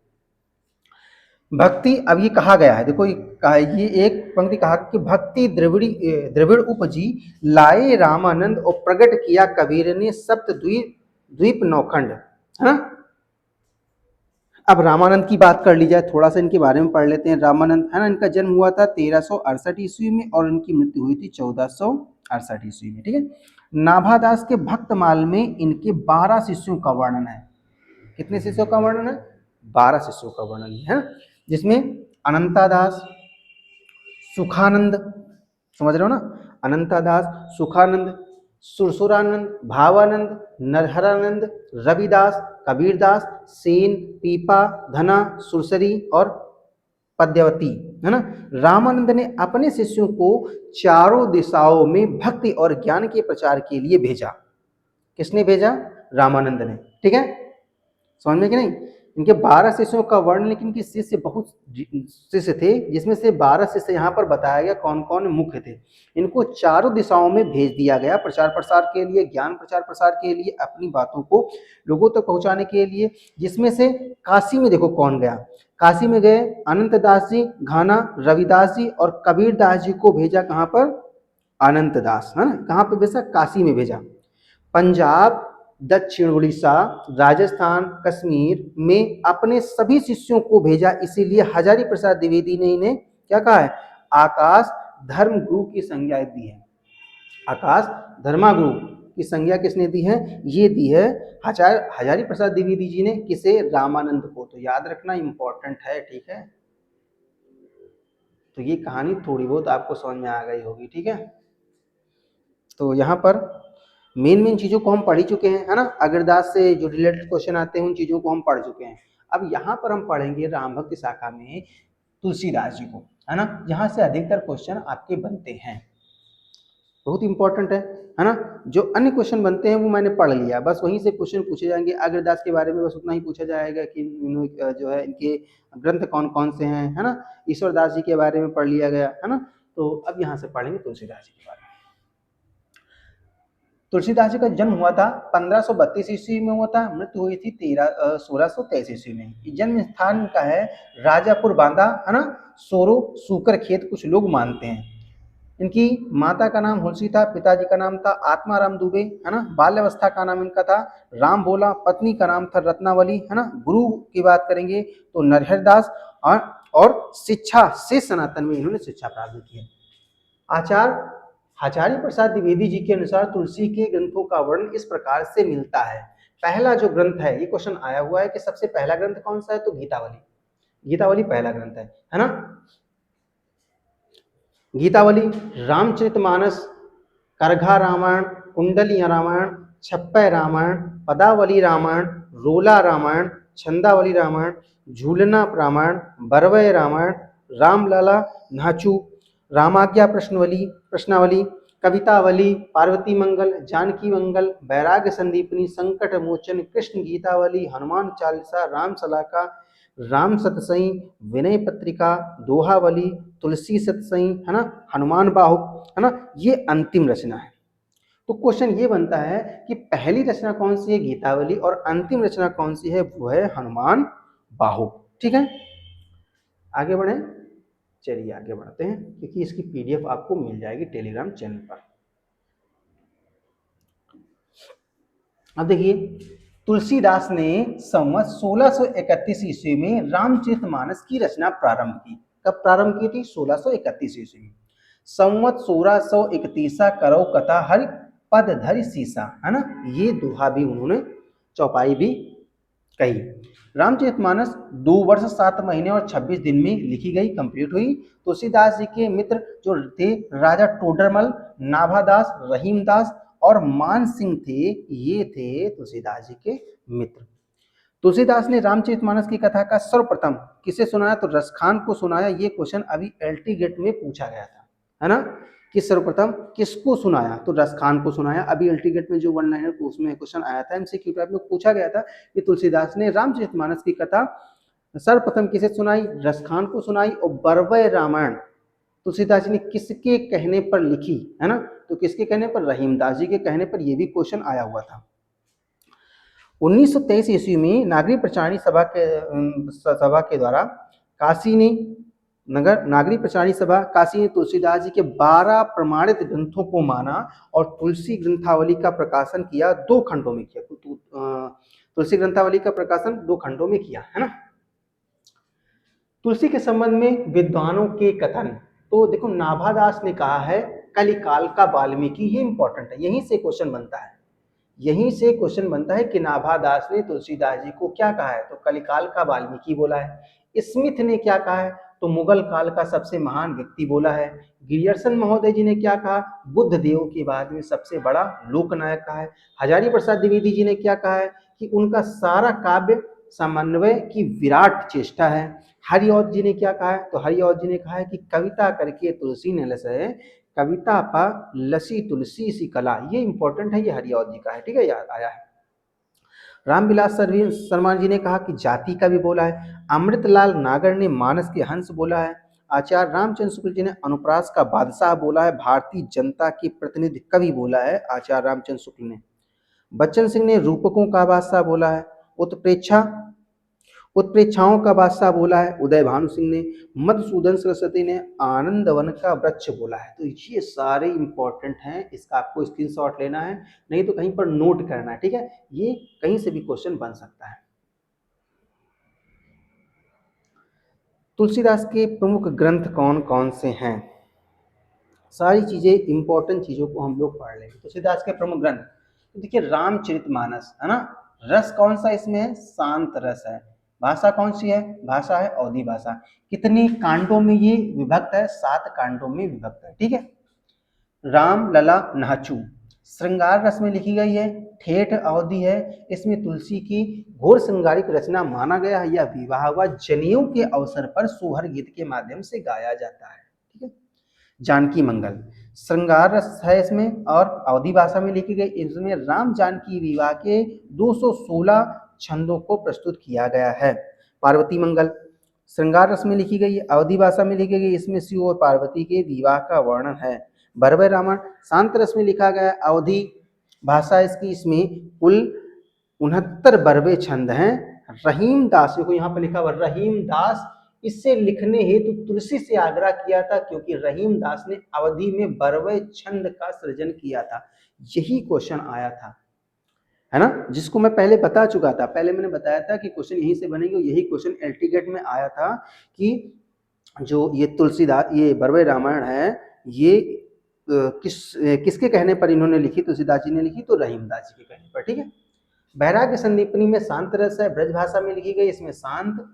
भक्ति, अब ये कहा गया है, देखो ये एक पंक्ति कहा कि भक्ति द्रविड़ उपजी लाए रामानंद और प्रकट किया कबीर ने सप्त द्वीप नौखंड, है ना? अब रामानंद की बात कर ली जाए, थोड़ा सा इनके बारे में पढ़ लेते हैं। रामानंद, है ना, इनका जन्म हुआ था 1368 ईस्वी में और इनकी मृत्यु हुई थी 1468 ईस्वी में, ठीक है? नाभादास के भक्तमाल में इनके 12 शिष्यों का वर्णन है। कितने शिष्यों का वर्णन है? 12 शिष्यों का वर्णन है, जिसमें अनंतादास, सुखानंद, समझ रहे हो ना, अनंतादास, सुखानंद, सुरसुरानंद, भावानंद, नरहरानंद, रविदास, कबीरदास, सेन, पीपा, धना, सुरसरी और पद्यवती, है ना? रामानंद ने अपने शिष्यों को चारों दिशाओं में भक्ति और ज्ञान के प्रचार के लिए भेजा। किसने भेजा? रामानंद ने, ठीक है? समझ में कि नहीं। इनके 12 शिष्यों का वर्ण, लेकिन इनके शिष्य बहुत शिष्य थे, जिसमें से 12 शिष्य यहाँ पर बताया गया कौन कौन मुख्य थे। इनको चारों दिशाओं में भेज दिया गया प्रचार प्रसार के लिए, ज्ञान प्रचार प्रसार के लिए, अपनी बातों को लोगों तक पहुंचाने के लिए। जिसमें से काशी में देखो कौन गया, काशी में गए अनंत दास जी, घाना रविदास जी और कबीर दास जी को भेजा कहाँ पर, अनंत दास, है ना, कहाँ पे भेजा, काशी में भेजा। पंजाब, दक्षिण उड़ीसा, राजस्थान, कश्मीर में अपने सभी शिष्यों को भेजा। इसीलिए हजारी प्रसाद द्विवेदी ने इन्हें क्या कहा है, आकाश धर्म गुरु की संज्ञा दी है। आकाश धर्मागुरु की संज्ञा किसने दी है, ये दी है हजारी प्रसाद द्विवेदी जी ने। किसे, रामानंद को। तो याद रखना इंपॉर्टेंट है, ठीक है। तो ये कहानी थोड़ी बहुत आपको समझ में आ गई होगी, ठीक है। तो यहाँ पर मेन चीज़ों को हम पढ़ ही चुके हैं, है ना। अग्रदास से जो रिलेटेड क्वेश्चन आते हैं उन चीज़ों को हम पढ़ चुके हैं। अब यहाँ पर हम पढ़ेंगे राम भक्ति शाखा में तुलसीदास जी को, है ना, जहाँ से अधिकतर क्वेश्चन आपके बनते हैं। बहुत इंपॉर्टेंट है ना। जो अन्य क्वेश्चन बनते हैं वो मैंने पढ़ लिया, बस वहीं से क्वेश्चन पूछे जाएंगे। अग्रदास के बारे में बस उतना ही पूछा जाएगा कि जो है इनके ग्रंथ कौन कौन से हैं, है ना। ईश्वरदास जी के बारे में पढ़ लिया गया, है ना। तो अब यहाँ से पढ़ेंगे तुलसीदास जी के बारे में। तुलसीदास जी का जन्म हुआ था 1532 ईस्वी में हुआ था, मृत्यु हुई थी 1623 ईस्वी में। जन्म स्थान का है राजापुर बांदा, है ना, सोरो सूकर खेत कुछ लोग मानते हैं। इनकी माता का नाम हुलसी था, पिताजी का नाम था आत्माराम दुबे, है ना। बाल्यावस्था का नाम इनका था राम भोला, पत्नी का नाम था रत्नावली, है ना। गुरु की बात करेंगे तो नरहर दास, और शिक्षा से सनातन में इन्होंने शिक्षा प्राप्त की है। आचार्य हजारी प्रसाद द्विवेदी जी के अनुसार तुलसी के ग्रंथों का वर्णन इस प्रकार से मिलता है। पहला जो ग्रंथ है, ये क्वेश्चन आया हुआ है कि सबसे पहला ग्रंथ कौन सा है, तो गीतावली। गीतावली पहला ग्रंथ है ना। गीतावली, रामचरितमानस, करघा रामायण, कुंडली रामायण, छप्पय रामायण, पदावली रामायण, रोला रामायण, छंदावली रामायण, झूलना रामायण, बरवय रामायण, रामलला नाचू, रामाज्ञा प्रश्नावली, कवितावली, पार्वती मंगल, जानकी मंगल, वैराग्य संदीपनी, संकट मोचन, कृष्ण गीतावली, हनुमान चालीसा, राम सलाका, राम सतसई, विनय पत्रिका, दोहावली, तुलसी सतसई, है ना, हनुमान बाहुक, है ना। ये अंतिम रचना है। तो क्वेश्चन ये बनता है कि पहली रचना कौन सी है, गीतावली, और अंतिम रचना कौन सी है, वो है हनुमान बाहुक। ठीक है, आगे बढ़े। चलिए आगे बढ़ते हैं, क्योंकि इसकी पीडीएफ आपको मिल जाएगी टेलीग्राम चैनल पर। अब देखिए, तुलसीदास ने संवत 1631 ईस्वी में रामचरितमानस की रचना प्रारंभ की। कब प्रारंभ की थी, 1631 ईस्वी में। संवत 1631 करो कथा हरि पद धरि सीसा, है ना। ये दोहा भी उन्होंने, चौपाई भी कही। रामचरितमानस 2 वर्ष 7 महीने और 26 दिन में लिखी गई, कंप्लीट हुई। तुलसीदास जी के मित्र जो थे राजा टोडरमल, नाभादास, रहीमदास और मान सिंह थे, ये थे तुलसीदास जी के मित्र। तुलसीदास ने रामचरितमानस की कथा का सर्वप्रथम किसे सुनाया, तो रसखान को सुनाया। ये क्वेश्चन अभी एलटी गेट में पूछा गया था, है ना, कि सर्वप्रथम किसको सुनाया, तो रसखान को सुनाया। अभी एलटी गेट में जो 1 लाइनर उसमें क्वेश्चन आया था, एमसीक्यू टाइप में पूछा गया था कि तुलसीदास ने रामचरितमानस की कथा सर्वप्रथम किसे सुनाई, रसखान को सुनाई। और बरवय रामायण तुलसीदास जी ने किसके कहने पर लिखी, है ना, तो किसके कहने पर, रहीमदास जी के कहने पर। यह भी क्वेश्चन आया हुआ था। 1923 ईस्वी में नागरिक प्रचारणी सभा के द्वारा काशी ने नागरिक प्रचारणी सभा काशी ने तुलसीदास जी के 12 प्रमाणित ग्रंथों को माना और तुलसी ग्रंथावली का प्रकाशन किया, 2 खंडों में किया। तुलसी ग्रंथावली का प्रकाशन 2 खंडों में किया, है ना। तुलसी के संबंध में विद्वानों के कथन, तो देखो नाभादास ने कहा है कलिकाल का वाल्मीकि। ये इंपॉर्टेंट है, यहीं से क्वेश्चन बनता है। यहीं से क्वेश्चन बनता है कि नाभादास ने तुलसीदास जी को क्या कहा है, तो कलिकाल का वाल्मीकि बोला है। स्मिथ ने क्या कहा है, तो मुगल काल का सबसे महान व्यक्ति बोला है। गिरियर्सन महोदय जी ने क्या कहा, बुद्ध देव के बाद में सबसे बड़ा लोकनायक कहा है। हजारी प्रसाद द्विवेदी जी ने क्या कहा है कि उनका सारा काव्य समन्वय की विराट चेष्टा है। हरिऔध जी ने क्या कहा है, तो हरिऔध जी ने कहा है कि कविता करके तुलसी ने लसै, कविता पा लसी तुलसी सी कला। ये इंपॉर्टेंट है, ये हरिऔध जी का है, ठीक है, याद आया है। रामविलास शर्मा जी ने कहा कि जाति का भी बोला है। अमृतलाल नागर ने मानस के हंस बोला है। आचार्य रामचंद्र शुक्ल जी ने अनुप्रास का बादशाह बोला है। भारतीय जनता के प्रतिनिधि कवि बोला है आचार्य रामचंद्र शुक्ल ने। बच्चन सिंह ने रूपकों का बादशाह बोला है। उत्प्रेक्षा उत्प्रेक्षाओं का बादशाह बोला है उदय भानु सिंह ने। मधुसूदन सरस्वती ने आनंदवन का वृक्ष बोला है। तो ये सारे इंपॉर्टेंट हैं, इसका आपको स्क्रीनशॉट लेना है, नहीं तो कहीं पर नोट करना है, ठीक है। ये कहीं से भी क्वेश्चन बन सकता है। तुलसीदास के प्रमुख ग्रंथ कौन कौन से हैं? सारी चीजें इंपॉर्टेंट चीजों को हम लोग पढ़ लेंगे। तुलसीदास के प्रमुख ग्रंथ, तो देखिए रामचरितमानस है ना। रस कौन सा इसमें है? शांत रस है। भाषा कौन सी है? भाषा है अवधी भाषा। कितने कांडों में ये विभक्त है? 7 कांडों में विभक्त है, ठीक है। राम लला नाचू श्रृंगार रस में लिखी गई है, ठेठ अवधि है। इसमें तुलसी की घोर श्रृंगारिक रचना माना गया है। यह विवाह व जनेऊ के अवसर पर सोहर गीत के माध्यम से गाया जाता है, ठीक है। जानकी मंगल श्रृंगार रस है इसमें और अवधी भाषा में लिखी गई। इसमें राम जानकी विवाह के 216 छंदों को प्रस्तुत किया गया है। पार्वती मंगल श्रृंगार रस में लिखी गई, अवधी भाषा में लिखी गई। इसमें शिव और पार्वती के विवाह का वर्णन है। भरभय रावण शांत रस में लिखा गया, अवधी भाषा इसकी। इसमें कुल 69 बरवे छंद हैं। रहीम दास को यहाँ पर लिखा हुआ रहीम दास, इससे लिखने हेतु तुलसी से आग्रह किया था, क्योंकि रहीम दास ने अवधि में बरवे छंद का सृजन किया था। यही क्वेश्चन आया था, है ना, जिसको मैं पहले बता चुका था। पहले मैंने बताया था कि क्वेश्चन यहीं से बनेंगे। यही क्वेश्चन एलटीगेट में आया था कि जो ये तुलसीदास, ये बरवे रामायण है, ये किसके कहने पर इन्होंने लिखी? तुलसीदास जी ने लिखी, तो रहीमदास जी के कहने पर, ठीक है। वैराग्य संदीपनी में शांत रस है, ब्रज भाषा में लिखी गई। इसमें शांत,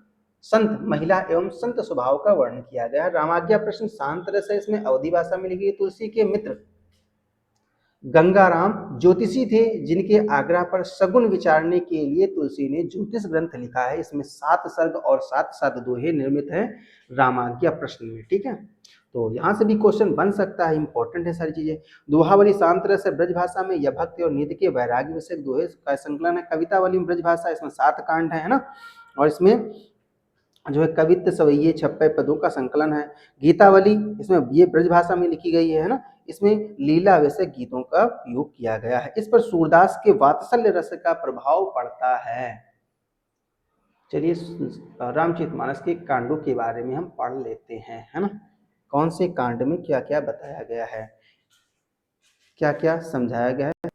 संत, महिला एवं संत स्वभाव का वर्णन किया गया है। रामाज्ञा प्रश्न शांत रस है, इसमें अवधी भाषा में लिखी गई। तुलसी के मित्र गंगाराम ज्योतिषी थे, जिनके आग्रह पर सगुन विचारने के लिए तुलसी ने ज्योतिष ग्रंथ लिखा है। इसमें 7 सर्ग और 7 दोहे निर्मित हैं रामाज्ञा प्रश्न में, ठीक है। तो यहाँ से भी क्वेश्चन बन सकता है, इंपॉर्टेंट है सारी चीजें। दोहावली शांत रस है, ब्रज भाषा में। यह भक्ति और नीति के वैराग्य विषय दोहे का संकलन है। कवितावली में ब्रज भाषा, इसमें 7 कांड है ना, और इसमें जो है कवित्त सवैये 56 पदों का संकलन है। गीतावली, इसमें ये ब्रज भाषा में लिखी गई है ना। इसमें लीला वैसे गीतों का उपयोग किया गया है। इस पर सूरदास के वात्सल्य रस का प्रभाव पड़ता है। चलिए रामचरितमानस के कांडों के बारे में हम पढ़ लेते हैं, है ना। कौन से कांड में क्या क्या बताया गया है, क्या क्या समझाया गया है।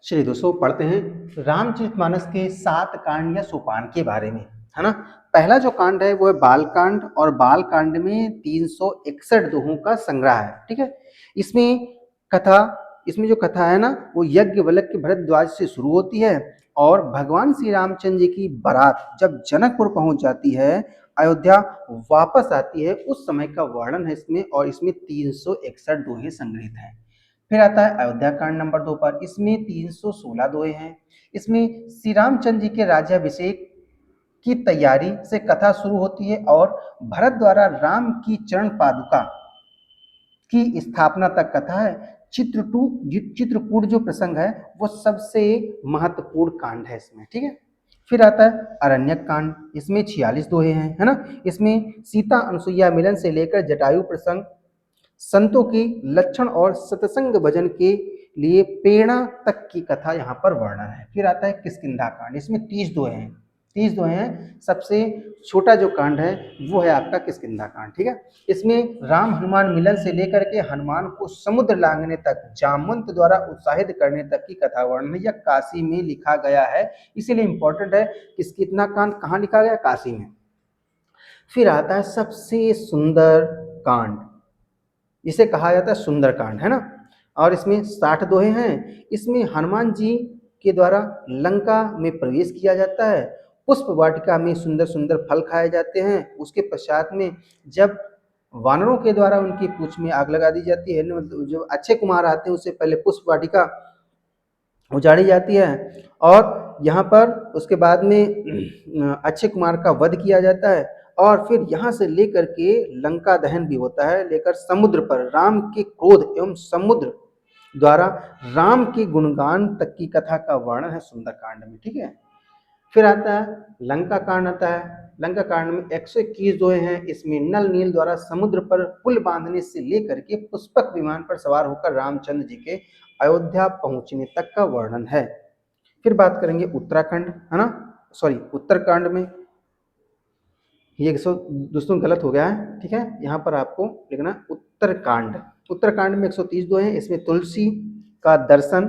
चलिए दोस्तों पढ़ते हैं रामचरितमानस के 7 कांड या सोपान के बारे में, है ना। पहला जो कांड है वो है बाल कांड, और बाल कांड में 361 दोहों का संग्रह है, ठीक है। इसमें जो कथा है ना, वो यज्ञवल्क्य के भरद्वाज से शुरू होती है, और भगवान श्री रामचंद्र जी की बारात जब जनकपुर पहुंच जाती है, अयोध्या वापस आती है, उस समय का वर्णन है इसमें, और इसमें 361 दोहे संग्रहित हैं। फिर आता है अयोध्या कांड नंबर 2 पर, इसमें 316 दोहे हैं। इसमें श्री रामचंद्र जी के राज्याभिषेक की तैयारी से कथा शुरू होती है, और भरत द्वारा राम की चरण पादुका की स्थापना तक कथा है। चित्रकूट जो प्रसंग है वो सबसे महत्वपूर्ण कांड है इसमें, ठीक है। फिर आता है अरण्यक कांड, इसमें 46 दोहे हैं, है ना। इसमें सीता अनुसुईया मिलन से लेकर जटायु प्रसंग, संतों की लक्षण और सत्संग भजन के लिए प्रेरणा तक की कथा यहाँ पर वर्णन है। फिर आता है किष्किंधा कांड, इसमें 30 दोहे हैं। 30 दोहे हैं। सबसे छोटा जो कांड है वो है आपका किष्किंधा कांड, ठीक है। इसमें राम हनुमान मिलन से लेकर के हनुमान को समुद्र लांघने तक, जामवंत द्वारा उत्साहित करने तक की कथा वर्णन है। यह काशी में लिखा गया है, इसीलिए इंपॉर्टेंट है। किष्किंधा कांड कहाँ लिखा गया? काशी में। फिर आता है सबसे सुंदर कांड, इसे कहा जाता है सुंदर कांड, है ना। और इसमें 60 दोहे हैं। इसमें हनुमान जी के द्वारा लंका में प्रवेश किया जाता है, पुष्प वाटिका में सुंदर सुंदर फल खाए जाते हैं। उसके पश्चात में जब वानरों के द्वारा उनकी पूंछ में आग लगा दी जाती है, जो अक्षय कुमार आते हैं, उससे पहले पुष्प वाटिका उजाड़ी जाती है, और यहाँ पर उसके बाद में अक्षय कुमार का वध किया जाता है, और फिर यहाँ से लेकर के लंका दहन भी होता है। लेकर समुद्र पर राम के क्रोध एवं समुद्र द्वारा राम के गुणगान तक की कथा का वर्णन है सुंदरकांड में। ठीक है, फिर आता है लंका कांड आता है। लंका कांड में 121 दोहे हैं। इसमें नल नील द्वारा समुद्र पर पुल बांधने से लेकर के पुष्पक विमान पर सवार होकर रामचंद्र जी के अयोध्या पहुंचने तक का वर्णन है। फिर बात करेंगे उत्तराखंड, है ना, सॉरी उत्तरकांड में, ये दोस्तों गलत हो गया है। ठीक है, यहाँ पर आपको लिखना उत्तरकांड। उत्तरकांड में 130 दोहे हैं। इसमें तुलसी का दर्शन,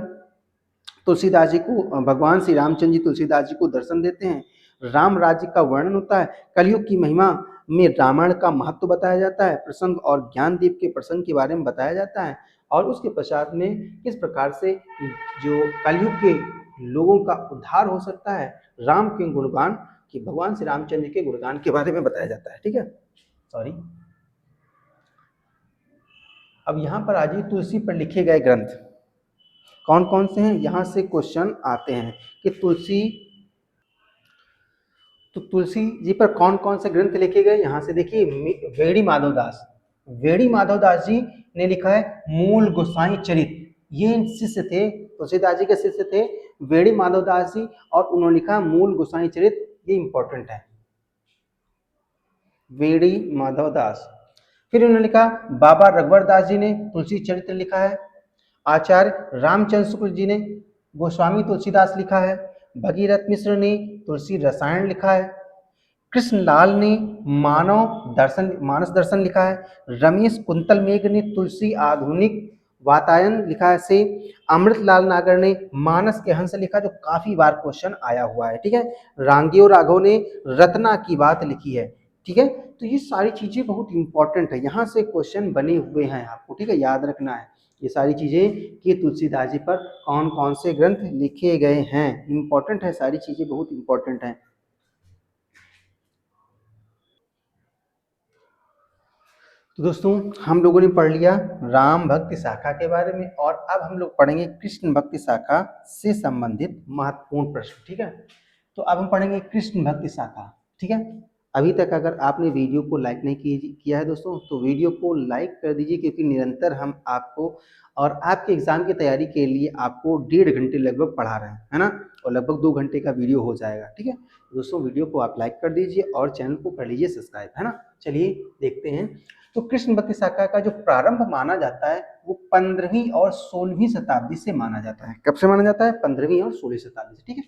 तुलसीदास जी को, भगवान श्री रामचंद्र जी तुलसीदास जी को दर्शन देते हैं। राम राज्य का वर्णन होता है। कलयुग की महिमा में रामायण का महत्व बताया जाता है। प्रसंग और ज्ञानदीप के प्रसंग के बारे में बताया जाता है। और उसके पश्चात में किस प्रकार से जो कलयुग के लोगों का उद्धार हो सकता है, राम के गुणगान कि भगवान श्री रामचंद्र के गुणगान के बारे में बताया जाता है। ठीक है, सॉरी। अब यहाँ पर आ जाइए, तुलसी पर लिखे गए ग्रंथ कौन कौन से हैं। यहाँ से क्वेश्चन आते हैं कि तुलसी जी पर कौन कौन से ग्रंथ लिखे गए। यहाँ से देखिए, वेड़ी माधवदास, वेड़ी माधवदास जी ने लिखा है मूल गोसाई चरित। ये शिष्य थे, तुलसीदास जी के शिष्य थे वेड़ी माधवदास जी, और उन्होंने लिखा मूल गोसाई चरित। ये इंपॉर्टेंट है, वेड़ी माधवदास। फिर उन्होंने लिखा बाबा रघुवर दास जी ने तुलसी चरित्र लिखा है। आचार्य रामचंद्र शुक्ल जी ने गोस्वामी तुलसीदास लिखा है। भगीरथ मिश्र ने तुलसी रसायन लिखा है। कृष्णलाल ने मानस दर्शन लिखा है। रमेश कुंतल मेघ ने तुलसी आधुनिक वातायन लिखा है। से अमृतलाल नागर ने मानस के हंस लिखा, जो काफी बार क्वेश्चन आया हुआ है। ठीक है, रांगियो राघव ने रत्ना की बात लिखी है। ठीक है, तो ये सारी चीजें बहुत इंपॉर्टेंट है, यहाँ से क्वेश्चन बने हुए हैं आपको। ठीक है, याद रखना है ये सारी चीजें कि तुलसीदास जी पर कौन कौन से ग्रंथ लिखे गए हैं। इंपॉर्टेंट है, सारी चीजें बहुत इंपॉर्टेंट हैं। तो दोस्तों, हम लोगों ने पढ़ लिया राम भक्ति शाखा के बारे में, और अब हम लोग पढ़ेंगे कृष्ण भक्ति शाखा से संबंधित महत्वपूर्ण प्रश्न। ठीक है, तो अब हम पढ़ेंगे कृष्ण भक्ति शाखा। ठीक है, अभी तक अगर आपने वीडियो को लाइक नहीं किया है दोस्तों, तो वीडियो को लाइक कर दीजिए, क्योंकि निरंतर हम आपको और आपके एग्जाम की तैयारी के लिए आपको 1.5 घंटे लगभग पढ़ा रहे हैं, है ना, और लगभग 2 घंटे का वीडियो हो जाएगा। ठीक है दोस्तों, वीडियो को आप लाइक कर दीजिए और चैनल को कर लीजिए सब्सक्राइब, है ना। चलिए देखते हैं। तो कृष्ण भक्ति शाखा का जो प्रारंभ माना जाता है वो 15वीं और 16वीं शताब्दी से माना जाता है। कब से माना जाता है? 15वीं और 16वीं शताब्दी से। ठीक है,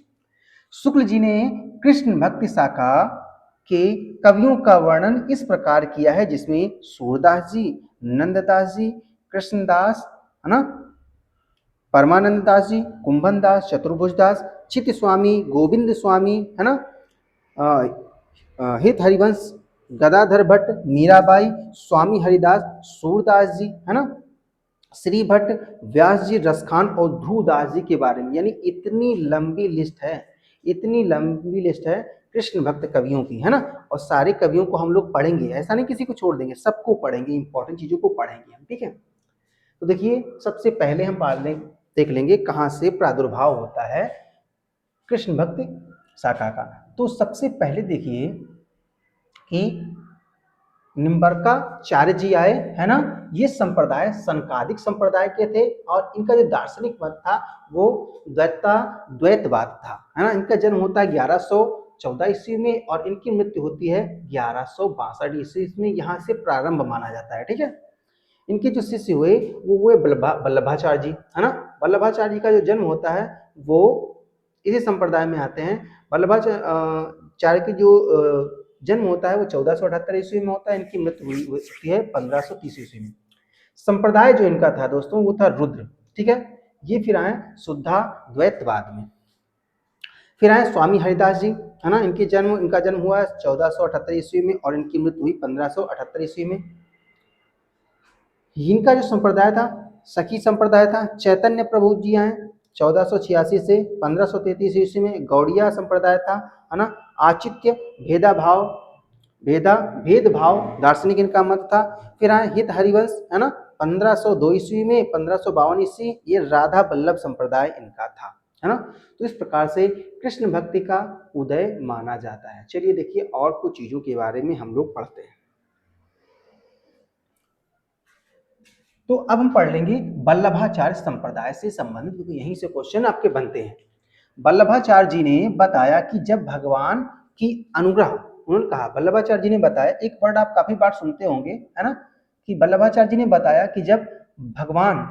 शुक्ल जी ने कृष्ण भक्ति शाखा के कवियों का वर्णन इस प्रकार किया है, जिसमें सूरदास जी, नंददास जी, कृष्णदास, है ना, परमानंद दास जी, कुंभन दास, चतुर्भुज दास, चित्त स्वामी, गोविंद स्वामी, है ना, हित हरिवंश, गदाधर भट्ट, मीराबाई, स्वामी हरिदास, सूरदास जी, है ना, श्री भट्ट, व्यास जी, रसखान और ध्रुवदास जी के बारे में। यानी इतनी लंबी लिस्ट है, इतनी लंबी लिस्ट है कृष्ण भक्त कवियों की, है ना। और सारे कवियों को हम लोग पढ़ेंगे, ऐसा नहीं किसी को छोड़ देंगे, सबको पढ़ेंगे, इंपॉर्टेंट चीजों को पढ़ेंगे हम। ठीक है, तो देखिए सबसे पहले हम देख लेंगे कहाँ से प्रादुर्भाव होता है कृष्ण भक्ति शाखा का। तो सबसे पहले देखिए कि निम्बरकाचार्य जी आए, है ना। ये संप्रदाय सनकादिक संप्रदाय के थे, और इनका जो दार्शनिक मत था वो द्वैतवाद था, है ना। इनका जन्म होता है 1114 ईस्वी में, और इनकी मृत्यु होती है 1162 ईस्वी में। यहाँ से प्रारंभ माना जाता है। ठीक है, इनके जो शिष्य हुए वो हुए वल्लभाचार्य जी, है ना। वल्लभाचार्य जी का जो जन्म होता है वो इसी संप्रदाय में आते हैं। वल्लभाचार्य की जो जन्म होता है वो 1478 ईस्वी में होता है। इनकी मृत्यु हुई है 1530 ईस्वी में। संप्रदाय जो इनका था दोस्तों वो था रुद्र। ठीक है, ये फिर आए शुद्धा द्वैतवाद में। फिर आए स्वामी हरिदास जी, है ना। इनका जन्म हुआ 1478 ईस्वी में, और इनकी मृत्यु हुई 1578 ईस्वी में। इनका जो संप्रदाय था सखी संप्रदाय था। चैतन्य प्रभु जी आए 1486 से 1533 ईस्वी में। गौड़िया संप्रदाय था, है ना। आचित्य भेदभाव दार्शनिक इनका मत था। फिर आए हित हरिवंश, है ना, 1502 ईस्वी में, 1552 ईस्वी। ये राधा वल्लभ संप्रदाय इनका था, है ना। तो इस प्रकार से कृष्ण भक्ति का उदय माना जाता है। चलिए देखिए और कुछ चीजों के बारे में हम लोग पढ़ते हैं। तो अब हम पढ़ लेंगे वल्लभाचार्य संप्रदाय से संबंधित, क्योंकि यहीं से क्वेश्चन आपके बनते हैं। वल्लभाचार्य जी ने बताया कि जब भगवान की अनुग्रह, उन्होंने कहा, वल्लभाचार्य जी ने बताया, एक वर्ड आप काफी बार सुनते होंगे, है ना, कि वल्लभाचार्य जी ने बताया कि जब भगवान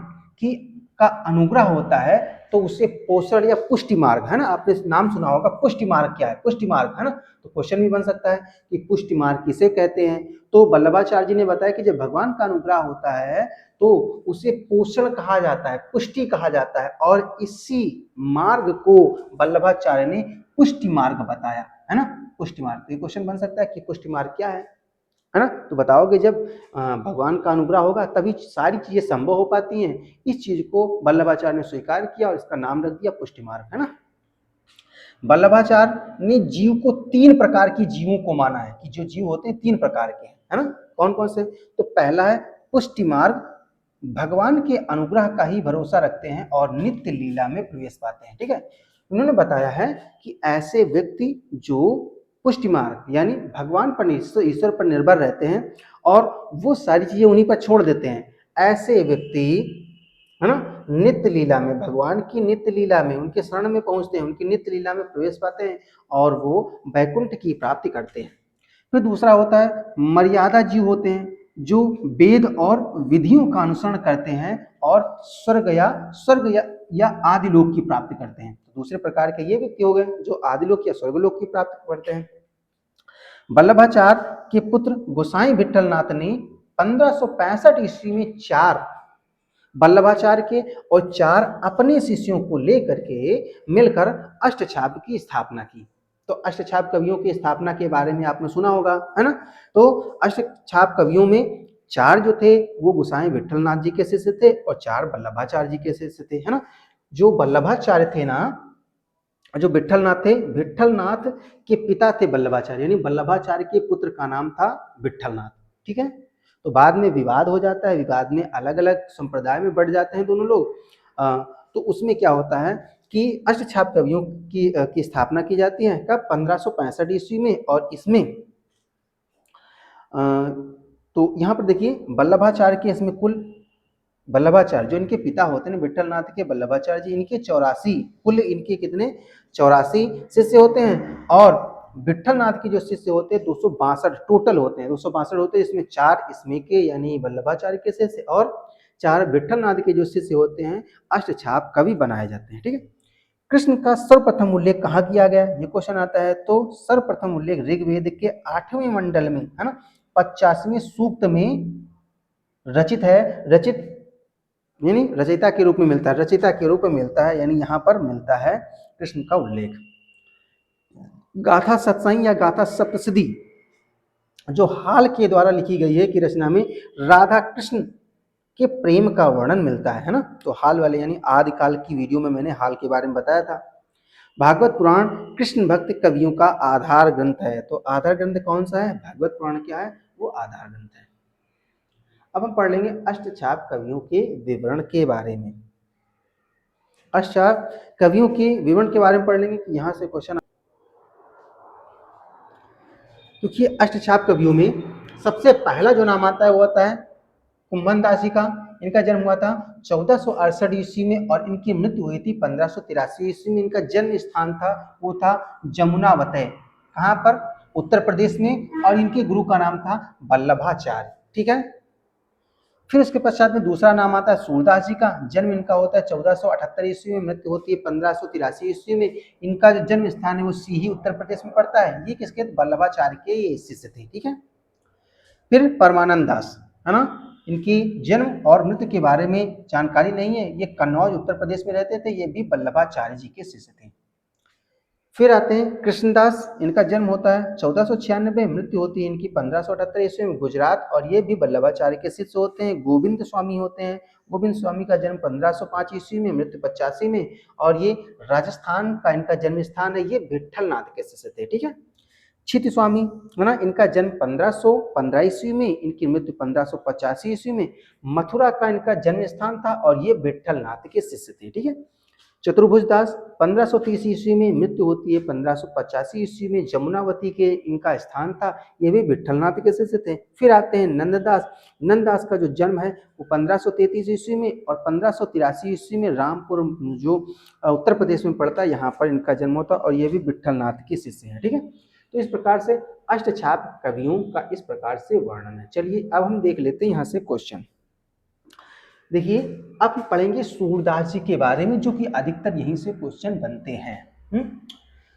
की का अनुग्रह होता है तो उसे पोषण या पुष्टि मार्ग, है ना, आपने नाम सुना होगा, पुष्टि मार्ग क्या है, पुष्टि मार्ग, है ना, तो क्वेश्चन भी बन सकता है कि पुष्टि मार्ग किसे कहते हैं। तो वल्लभाचार्य जी ने बताया कि जब भगवान का अनुग्रह होता है तो उसे पोषण कहा जाता है, पुष्टि कहा जाता है, और इसी मार्ग को वल्लभाचार्य ने पुष्टि मार्ग बताया, है ना, पुष्टि मार्ग। तो ये क्वेश्चन बन सकता है कि पुष्टि मार्ग क्या है ना। तो बताओगे जब भगवान का अनुग्रह होगा तभी सारी चीजें संभव हो पाती हैं। इस चीज को वल्लभाचार्य ने स्वीकार किया और इसका नाम रख दिया पुष्टि मार्ग, है ना। वल्लभाचार्य ने जीव को 3 प्रकार की जीवों को माना है, कि जो जीव होते हैं 3 प्रकार के हैं, है ना। कौन कौन से? तो पहला है पुष्टि मार्ग, भगवान के अनुग्रह का ही भरोसा रखते हैं और नित्य लीला में प्रवेश पाते हैं, ठीक है। उन्होंने बताया है कि ऐसे व्यक्ति जो पुष्टि मार्ग यानी भगवान पर, ईश्वर पर निर्भर रहते हैं और वो सारी चीजें उन्हीं पर छोड़ देते हैं, ऐसे व्यक्ति, है ना, नित्य लीला में, भगवान की नित्य लीला में, उनके शरण में पहुंचते हैं, उनकी नित्य लीला में प्रवेश पाते हैं और वो वैकुंठ की प्राप्ति करते हैं। फिर दूसरा होता है मर्यादा जीव होते हैं, जो वेद और विधियों का अनुसरण करते हैं और स्वर्ग या आदिलोक की प्राप्ति करते हैं। तो दूसरे प्रकार के ये व्यक्ति हो गए जो आदिलोक या स्वर्गलोक की प्राप्ति करते हैं। वल्लभाचार्य के पुत्र गोसाई विठलनाथ ने 1565 ईस्वी में 4 वल्लभाचार्य के और 4 अपने शिष्यों को लेकर के मिलकर अष्टछाप की स्थापना की। तो अष्टछाप कवियों की स्थापना के बारे में आपने सुना होगा, है ना। तो अष्टछाप कवियों में 4 जो थे वो गोसाई विठलनाथ जी के शिष्य थे और 4 वल्लभाचार्य जी के शिष्य थे, है ना। जो वल्लभाचार्य थे ना, जो विठलनाथ थे, विठलनाथ के पिता थे वल्लभाचार्य, यानी वल्लभाचार्य के पुत्र का नाम था विठलनाथ, ठीक है। तो बाद में विवाद हो जाता है, विवाद में अलग अलग संप्रदाय में बढ़ जाते हैं दोनों लोग। तो उसमें क्या होता है कि अष्टछाप कवियों की स्थापना की जाती है कब? 1565 ईस्वी में। और इसमें तो यहाँ पर देखिए वल्लभाचार्य के इसमें कुल, वल्लभाचार्य जो इनके पिता होते हैं विठलनाथ के, वल्लभाचार्य जी, इनके 84 कुल, इनके कितने 84 शिष्य होते हैं। और विठलनाथ के जो शिष्य होते हैं 262 टोटल होते हैं, 262 होते हैं। इसमें 4 इसमें के यानी वल्लभाचार्य के शिष्य और 4 विठलनाथ के जो शिष्य होते हैं अष्टछाप कवि बनाए जाते हैं, ठीक है। कृष्ण का सर्वप्रथम उल्लेख कहाँ किया गया, ये क्वेश्चन आता है। तो सर्वप्रथम उल्लेख ऋग्वेद के 8वें मंडल में, है ना, 50वें सूक्त में रचित है, रचित यानी रचयिता के रूप में मिलता है, रचयिता के रूप में मिलता है, यानी यहाँ पर मिलता है कृष्ण का उल्लेख। गाथा सत्संग या गाथा सप्तशती जो हाल के द्वारा लिखी गई है की रचना में राधा कृष्ण के प्रेम का वर्णन मिलता है ना। तो हाल वाले यानी आदिकाल की वीडियो में मैंने हाल के बारे में बताया था। भागवत पुराण कृष्ण भक्त कवियों का आधार ग्रंथ है। तो आधार ग्रंथ कौन सा है? भागवत पुराण क्या है? वो आधार ग्रंथ है। अब हम पढ़ लेंगे अष्टछाप कवियों के विवरण के बारे में। अष्टछाप कवियों के विवरण के बारे में पढ़ लेंगे कि यहाँ से क्वेश्चन, क्योंकि अष्टछाप कवियों में सबसे पहला जो नाम आता है वो आता है कुंभन दास जी का। इनका जन्म हुआ था 1468 ईस्वी में और इनकी मृत्यु हुई थी 1583 ईस्वी में। इनका जन्म स्थान था वो था जमुनावतय, कहाँ पर? उत्तर प्रदेश में। और इनके गुरु का नाम था वल्लभाचार्य, ठीक है। फिर उसके पश्चात में दूसरा नाम आता है सूरदास जी का। जन्म इनका होता है 1478 ईस्वी में, मृत्यु होती है 1583 ईस्वी में। इनका जो जन्म स्थान है वो सीही उत्तर प्रदेश में पड़ता है। ये किसके? वल्लभाचार्य के ये शिष्य थे, ठीक है। फिर परमानंद दास, है ना, इनकी जन्म और मृत्यु के बारे में जानकारी नहीं है। ये कन्नौज उत्तर प्रदेश में रहते थे, ये भी वल्लभाचार्य जी के शिष्य थे। फिर आते हैं कृष्णदास। इनका जन्म होता है 1496, मृत्यु होती है इनकी 1578 ईस्वी में गुजरात, और ये भी वल्लभाचार्य के शिष्य होते हैं। गोविंद स्वामी होते हैं। गोविंद स्वामी का जन्म 1505 ईस्वी में, मृत्यु 85 में, और ये राजस्थान का इनका जन्म स्थान है। ये विठलनाथ के शिष्य थे, ठीक है। छित स्वामी, है ना, इनका जन्म 1515 ईस्वी में, इनकी मृत्यु 1585 ईस्वी में। मथुरा का इनका जन्म स्थान था और ये विठलनाथ के शिष्य थे, ठीक है। चतुर्भुज दास 1530 ईस्वी में मृत्यु होती है। 1585 ईस्वी में जमुनावती के इनका स्थान था, ये भी विट्ठलनाथ के शिष्य थे। फिर आते हैं नंददास। नंददास का जो जन्म है वो 1533 ईस्वी में और 1583 ईस्वी में रामपुर जो उत्तर प्रदेश में पड़ता है, यहाँ पर इनका जन्म होता है और ये भी विट्ठलनाथ के शिष्य हैं। ठीक है, तो इस प्रकार से अष्टछाप कवियों का इस प्रकार से वर्णन है। चलिए अब हम देख लेते हैं यहाँ से क्वेश्चन। देखिए अब हम पढ़ेंगे सूरदास जी के बारे में, जो कि अधिकतर यहीं से क्वेश्चन बनते हैं।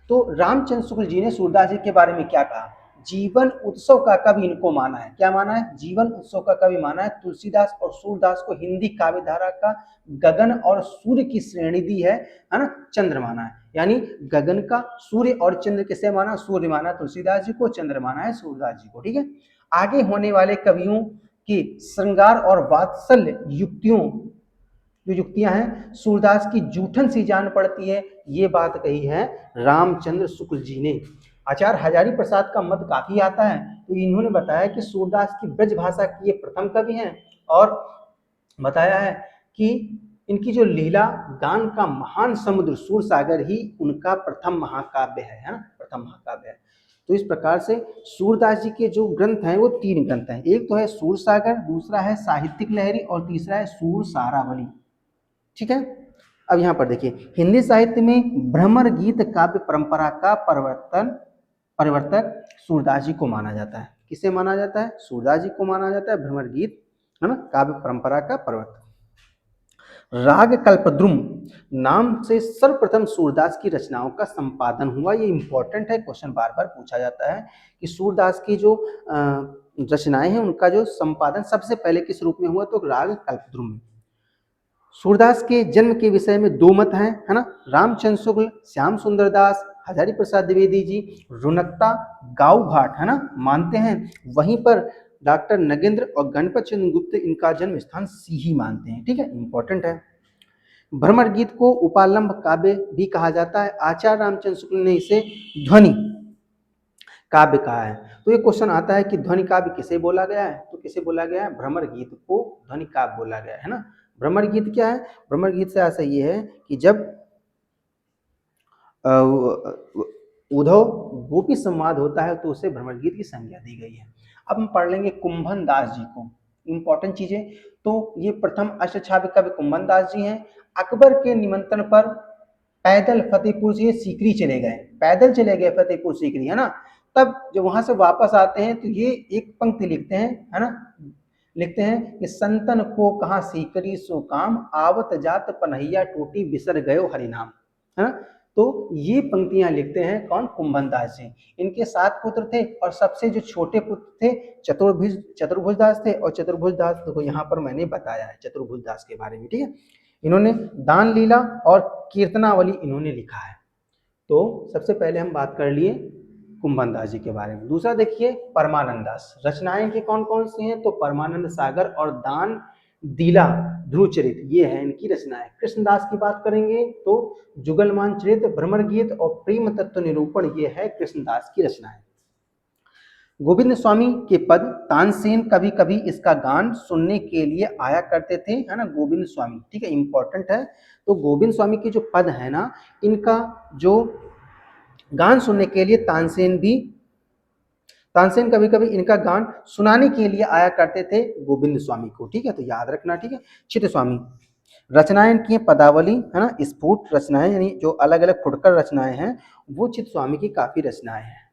तो रामचंद्र शुक्ल जी ने सूरदास जी के बारे में क्या कहा? जीवन उत्सव का कवि इनको माना है। क्या माना है? जीवन उत्सव का कवि माना है। तुलसीदास और सूरदास को हिंदी काव्य धारा का गगन और सूर्य की श्रेणी दी है ना, चंद्र माना है। यानी गगन का सूर्य और चंद्र किसे माना? सूर्य माना तुलसीदास जी को, चंद्र माना है सूरदास जी को। ठीक है, आगे होने वाले कवियों की श्रृंगार और वात्सल्य युक्तियों, जो युक्तियां हैं सूरदास की जूठन सी जान पड़ती है, ये बात कही है रामचंद्र शुक्ल जी ने। आचार्य हजारी प्रसाद का मत काफी आता है, तो इन्होंने बताया कि सूरदास की ब्रज भाषा की ये प्रथम कवि हैं और बताया है कि इनकी जो लीला गान का महान समुद्र सूर सागर ही उनका प्रथम महाकाव्य है ना, प्रथम महाकाव्य है। तो इस प्रकार से सूरदास जी के जो ग्रंथ हैं वो 3 ग्रंथ हैं। एक तो है सूर सागर, दूसरा है साहित्यिक लहरी और तीसरा है सूर सारावली। ठीक है, अब यहाँ पर देखिए हिंदी साहित्य में भ्रमर गीत काव्य परंपरा का परिवर्तक सूरदास जी को माना जाता है। किसे माना जाता है? सूरदास जी को माना जाता है भ्रमर गीत, है ना, काव्य परंपरा का परिवर्तक। राग कल्पद्रुम नाम से सर्वप्रथम सूरदास की रचनाओं का संपादन हुआ। ये इंपॉर्टेंट है, क्वेश्चन बार बार पूछा जाता है कि सूरदास की जो रचनाएं हैं उनका जो संपादन सबसे पहले किस रूप में हुआ? तो राग कल्पद्रुम में। सूरदास के जन्म के विषय में 2 मत हैं, है ना। रामचंद्र शुक्ल, श्याम सुंदर दास, हजारी प्रसाद द्विवेदी जी रुनकता गांव घाट, है ना, मानते हैं। वहीं पर डॉक्टर नगेंद्र और गणपत चंद्र गुप्त इनका जन्म स्थान सीही मानते हैं। ठीक है, इंपॉर्टेंट है। भ्रमर गीत को उपालंब काव्य भी कहा जाता है। आचार्य रामचंद्र शुक्ल ने इसे ध्वनि काव्य कहा है। तो ये क्वेश्चन आता है कि ध्वनि काव्य किसे बोला गया है? तो किसे बोला गया है? भ्रमर गीत को ध्वनि काव्य बोला गया है ना। भ्रमर गीत क्या है? भ्रमर गीत से ऐसा ये है कि जब उद्धव गोपी संवाद होता है तो उसे भ्रमर गीत की संज्ञा दी गई है। अब हम पढ़ लेंगे कुंभन दास जी को, इंपॉर्टेंट चीजें। तो ये प्रथम अष्टछाप कवि कुंभन दास जी हैं। अकबर के निमंत्रण पर पैदल फतेहपुर से सीकरी चले गए, पैदल चले गए फतेहपुर सीकरी, है ना। तब जब वहां से वापस आते हैं तो ये एक पंक्ति लिखते हैं, है ना, लिखते हैं कि संतन को कहाँ सीकरी सो काम, आवत जात पनहिया टूटी बिसर गयो हरिनाम, है ना। तो ये पंक्तियां लिखते हैं कौन? कुंभन दास जी। इनके 7 पुत्र थे और सबसे जो छोटे पुत्र थे चतुर्भुज दास थे। और चतुर्भुज दास को यहाँ पर मैंने बताया है चतुर्भुज दास के बारे में। ठीक है, इन्होंने दान लीला और कीर्तनावली इन्होंने लिखा है। तो सबसे पहले हम बात कर लिए कुंभन दास जी के बारे में। दूसरा देखिए परमानंद दास। रचनाएं की कौन कौन सी हैं? तो परमानंद सागर और दान दीला ध्रुवचरित, ये है इनकी रचनाएं। कृष्णदास की बात करेंगे तो जुगलमान चरित, भ्रमर गीत और प्रेम तत्व निरूपण, ये है कृष्णदास की रचनाएं। गोविंद स्वामी के पद तानसेन कभी कभी इसका गान सुनने के लिए आया करते थे, है ना, गोविंद स्वामी। ठीक है, इंपॉर्टेंट है। तो गोविंद स्वामी के जो पद है ना, इनका जो गान सुनने के लिए तानसेन कभी कभी इनका गान सुनाने के लिए आया करते थे गोविंद स्वामी को। ठीक है, तो याद रखना। ठीक है, चित्त स्वामी रचनाएं की पदावली, है ना, स्फुट रचनाएं, यानी जो अलग अलग फुटकर रचनाएं हैं वो चित्त स्वामी की काफी रचनाएं हैं।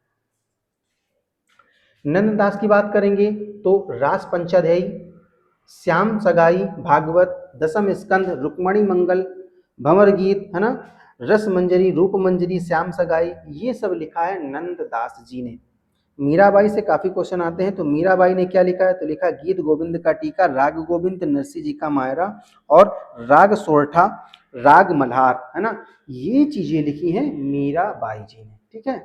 नंददास की बात करेंगे तो रास पंचाध्यायी, श्याम सगाई, भागवत, दशम स्कंद, रुक्मणी मंगल, भंवर गीत, है ना, रस मंजरी, रूप मंजरी, श्याम सगाई, ये सब लिखा है नंददास जी ने। मीराबाई से काफी क्वेश्चन आते हैं, तो मीराबाई ने क्या लिखा है? तो लिखा गीत गोविंद का टीका, राग गोविंद, नरसिंह जी का मायरा और राग सोरठा, राग मल्हार, है ना, ये चीजें लिखी हैं मीराबाई जी ने। ठीक है,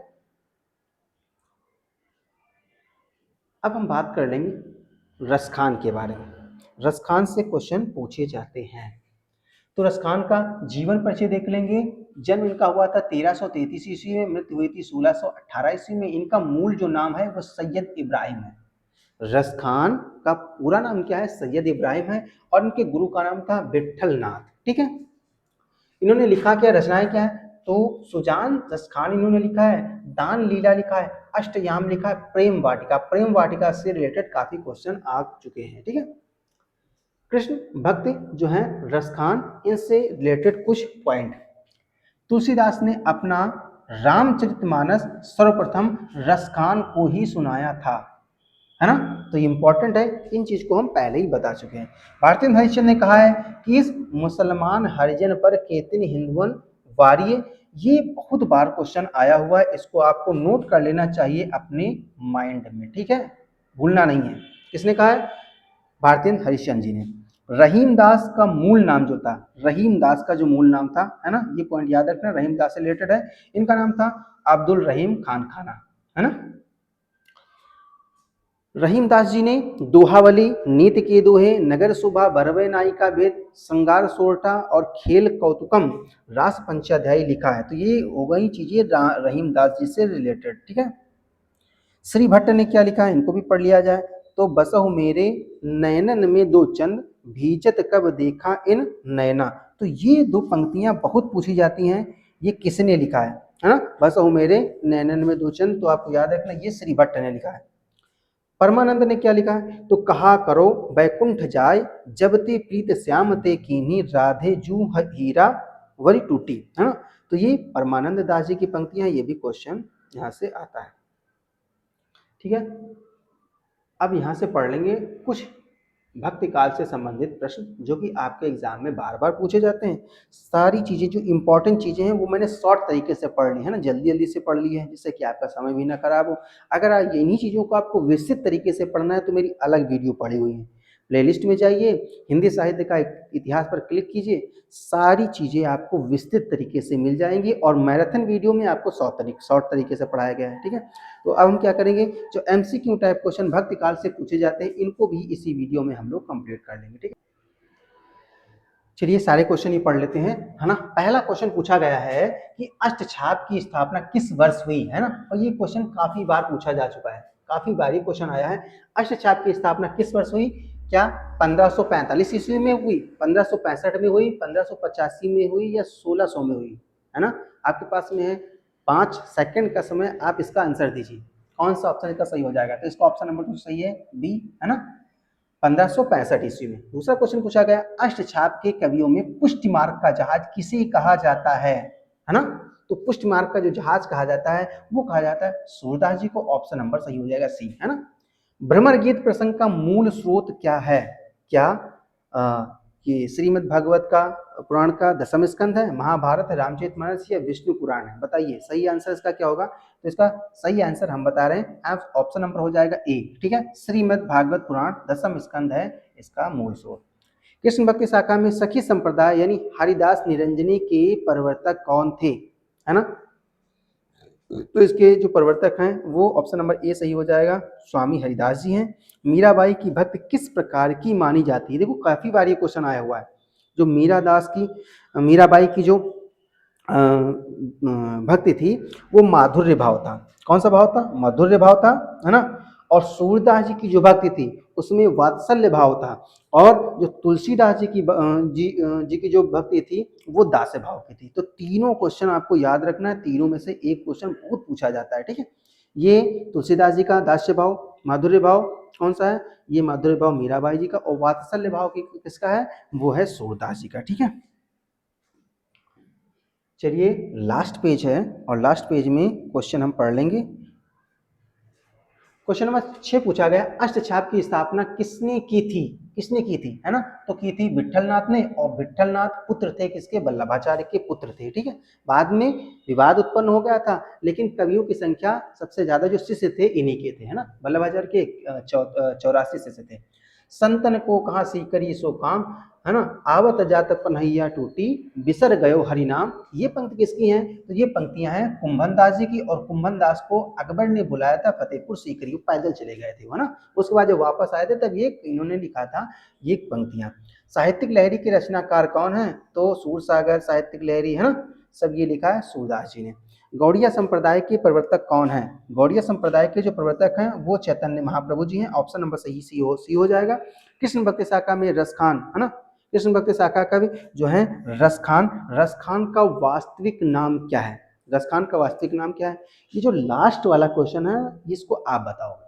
अब हम बात कर लेंगे रसखान के बारे में। रसखान से क्वेश्चन पूछे जाते हैं। तो रसखान का जीवन परिचय देख लेंगे। जन्म इनका हुआ था 1333 ईस्वी में, मृत्यु हुई थी 1618 ईस्वी में। इनका मूल जो नाम है वो सैयद इब्राहिम है। रसखान का पूरा नाम क्या है? सैयद इब्राहिम है और इनके गुरु का नाम था विट्ठलनाथ। ठीक है, इन्होंने लिखा क्या, रचनाएं क्या है, तो सुजान दस्तखान इन्होंने लिखा है, दान लीला लिखा है, अष्टयाम लिखा है, प्रेम वाटिका, प्रेम वाटिका से रिलेटेड काफी क्वेश्चन आ चुके हैं। ठीक है, कृष्ण भक्ति जो है रसखान, इनसे रिलेटेड कुछ पॉइंट। तुलसीदास ने अपना रामचरितमानस सर्वप्रथम रसखान को ही सुनाया था, है ना, तो ये इंपॉर्टेंट है, इन चीज को हम पहले ही बता चुके हैं। भारतेंद्र हरिश्चंद्र ने कहा है कि इस मुसलमान हरिजन पर केतिन हिंदुअन वारिये, ये बहुत बार क्वेश्चन आया हुआ है, इसको आपको नोट कर लेना चाहिए अपने माइंड में। ठीक है, भूलना नहीं है। किसने कहा है, भारतेंद्र हरिश्चंद्र जी ने। रहीम दास का मूल नाम जो था, रहीम दास का जो मूल नाम था, है ना, ये पॉइंट याद रखना, रहीम दास से रिलेटेड है। इनका नाम था अब्दुल रहीम खान खाना, है ना। रहीमदास जी ने दोहावली, नीति के दोहे, नगर सुबह, भरवे नाई का भेद, संगार सोरठा और खेल कौतुकम रास पंचाध्यायी लिखा है। तो ये हो गई चीजें रहीमदास जी से रिलेटेड। ठीक है, श्री भट्ट ने क्या लिखा है, इनको भी पढ़ लिया जाए। तो बसहु मेरे नयनन में दो चंद, भीजत कब देखा इन नयना। तो ये दो पंक्तियां बहुत पूछी जाती हैं, ये किसने लिखा है ना, बसहु मेरे नयनन में दो चंद, तो आपको याद रखना ये श्री भट्ट ने लिखा है। परमानंद ने क्या लिखा है, तो कहा करो बैकुंठ जाय, जब ते प्रीत श्याम ते कीन्ही, राधे जू हीरा वरी टूटी, है ना। तो ये परमानंद दास जी की पंक्तियां, ये भी क्वेश्चन यहाँ से आता है। ठीक है, अब यहाँ से पढ़ लेंगे कुछ भक्ति काल से संबंधित प्रश्न जो कि आपके एग्जाम में बार बार पूछे जाते हैं। सारी चीजें जो इंपॉर्टेंट चीजें हैं वो मैंने शॉर्ट तरीके से पढ़ ली है ना, जल्दी जल्दी से पढ़ ली है, जिससे कि आपका समय भी ना खराब हो। अगर इन्हीं चीजों को आपको विस्तृत तरीके से पढ़ना है तो मेरी अलग वीडियो पड़ी हुई है, प्लेलिस्ट में जाइए, हिंदी साहित्य का इतिहास पर क्लिक कीजिए, सारी चीजें आपको विस्तृत तरीके से मिल जाएंगी और मैराथन वीडियो में आपको शॉर्ट तरीके से पढ़ाया गया है। ठीक है, तो अब हम क्या करेंगे, जो एमसीक्यू टाइप क्वेश्चन भक्ति काल से पूछे जाते हैं इनको भी इसी वीडियो में हम लोग कंप्लीट कर लेंगे। ठीक है, चलिए सारे क्वेश्चन ही पढ़ लेते हैं, है ना। पहला क्वेश्चन पूछा गया है कि अष्टछाप की स्थापना किस वर्ष हुई, है ना, और ये क्वेश्चन काफी बार पूछा जा चुका है, काफी बार ये क्वेश्चन आया है। अष्टछाप की स्थापना किस वर्ष हुई, क्या 1545 ईस्वी में हुई, 1565 में हुई, 1585 में हुई या 1600 में हुई, है ना। आपके पास में है 5 सेकंड का समय, आप इसका आंसर दीजिए, कौन सा ऑप्शन इसका सही हो जाएगा। तो इसका ऑप्शन नंबर 2 सही है, बी, है ना, 1565 ईस्वी में। दूसरा क्वेश्चन पूछा गया, अष्टछाप के कवियों में पुष्टि मार्ग का जहाज किसे कहा जाता है ना। तो पुष्टि मार्ग का जो जहाज कहा जाता है वो कहा जाता है सूरदास जी को, ऑप्शन नंबर सही हो जाएगा सी, है ना। भ्रमर गीत प्रसंग का मूल स्रोत क्या है, क्या ये श्रीमद् भागवत का पुराण का दसम स्कंध है, महाभारत है, रामचरितमानस या विष्णु पुराण है, बताइए सही आंसर इसका क्या होगा। तो इसका सही आंसर हम बता रहे हैं, ऑप्शन नंबर हो जाएगा ए। ठीक है, श्रीमद् भागवत पुराण दसम स्कंध है इसका मूल स्रोत। कृष्ण भक्ति शाखा में सखी संप्रदाय यानी हरिदास निरंजनी के प्रवर्तक कौन थे, है ना। तो इसके जो प्रवर्तक हैं वो ऑप्शन नंबर ए सही हो जाएगा, स्वामी हरिदास जी हैं। मीराबाई की भक्ति किस प्रकार की मानी जाती है, देखो काफी बार ये क्वेश्चन आया हुआ है। जो मीराबाई की जो भक्ति थी वो माधुर्य भाव था, कौन सा भाव था, माधुर्य भाव था, है ना। और सूरदास जी की जो भक्ति थी उसमें वात्सल्य भाव था, और जो तुलसीदास जी की जी की जो भक्ति थी वो दास्य भाव की थी। तो तीनों क्वेश्चन आपको याद रखना है, तीनों में से एक क्वेश्चन बहुत पूछा जाता है। ठीक है, ये तुलसीदास जी का दास्य भाव, माधुर्य भाव कौन सा है, ये माधुर्य भाव मीराबाई जी का, और वात्सल्य भाव किसका है, वो है सूरदास जी का। ठीक है, चलिए लास्ट पेज है और लास्ट पेज में क्वेश्चन हम पढ़ लेंगे। क्वेश्चन नंबर 6 पूछा गया, अष्टछाप की स्थापना किसने की थी, किसने की थी, है ना। तो की थी विट्ठलनाथ ने, और विट्ठलनाथ पुत्र थे किसके, वल्लभाचार्य के पुत्र थे। ठीक है, बाद में विवाद उत्पन्न हो गया था, लेकिन कवियों की संख्या सबसे ज्यादा जो शिष्य थे इन्हीं के थे, है ना, वल्लभाचार्य के 84 शिष्य थे। संतन को कहा सीकरी सो काम, है ना, आवत जात पन्हैया टूटी, बिसर गयो हरि नाम। ये पंक्ति किसकी हैं, तो ये पंक्तियां हैं कुंभन दास जी की, और कुंभन दास को अकबर ने बुलाया था फतेहपुर सीकरी, पैदल चले गए थे, है ना। उसके बाद जब वापस आए थे तब ये इन्होंने लिखा था ये पंक्तियां। साहित्यिक लहरी के रचनाकार कौन है, तो सूरसागर साहित्यिक लहरी, है ना, सब ये लिखा है सूरदास जी ने। गौड़िया संप्रदाय के प्रवर्तक कौन है, गौड़िया संप्रदाय के जो प्रवर्तक हैं वो चैतन्य महाप्रभु जी हैं, ऑप्शन नंबर सही सी हो जाएगा। कृष्ण भक्ति शाखा में रसखान, है ना, कृष्ण भक्ति शाखा का भी जो है रसखान। रसखान का वास्तविक नाम क्या है? रसखान का वास्तविक नाम क्या है? ये जो लास्ट वाला क्वेश्चन है इसको आप बताओ।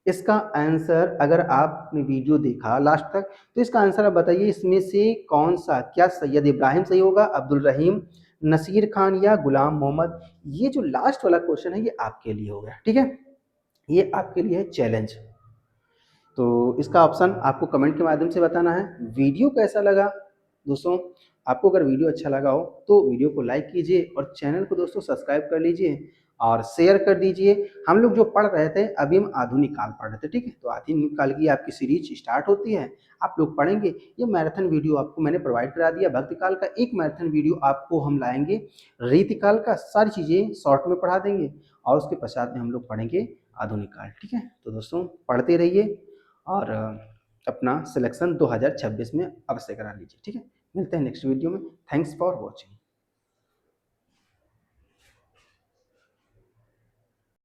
इसका आंसर अगर आपने वीडियो देखा लास्ट तक तो इसका आंसर आप बताइए, इसमें से कौन सा, क्या सैयद इब्राहिम सही होगा, अब्दुल रहीम, नसीर खान या गुलाम मोहम्मद? ये जो लास्ट वाला क्वेश्चन है ये आपके लिए हो गया, ठीक है, ये आपके लिए है चैलेंज। तो इसका ऑप्शन आपको कमेंट के माध्यम से बताना है। वीडियो कैसा लगा दोस्तों? आपको अगर वीडियो अच्छा लगा हो तो वीडियो को लाइक कीजिए और चैनल को दोस्तों सब्सक्राइब कर लीजिए और शेयर कर दीजिए। हम लोग जो पढ़ रहे थे अभी हम आधुनिक काल पढ़ रहे थे, ठीक है, तो आधुनिक काल की आपकी सीरीज स्टार्ट होती है, आप लोग पढ़ेंगे। ये मैराथन वीडियो आपको मैंने प्रोवाइड करा दिया। भक्ति काल का एक मैराथन वीडियो आपको हम लाएंगे, रीतिकाल का सारी चीज़ें शॉर्ट में पढ़ा देंगे और उसके पश्चात में हम लोग पढ़ेंगे आधुनिक काल, ठीक है। तो दोस्तों पढ़ते रहिए और अपना सिलेक्शन 2026 में अवश्य करा लीजिए, ठीक है। मिलते हैं नेक्स्ट वीडियो में। Thanks for watching.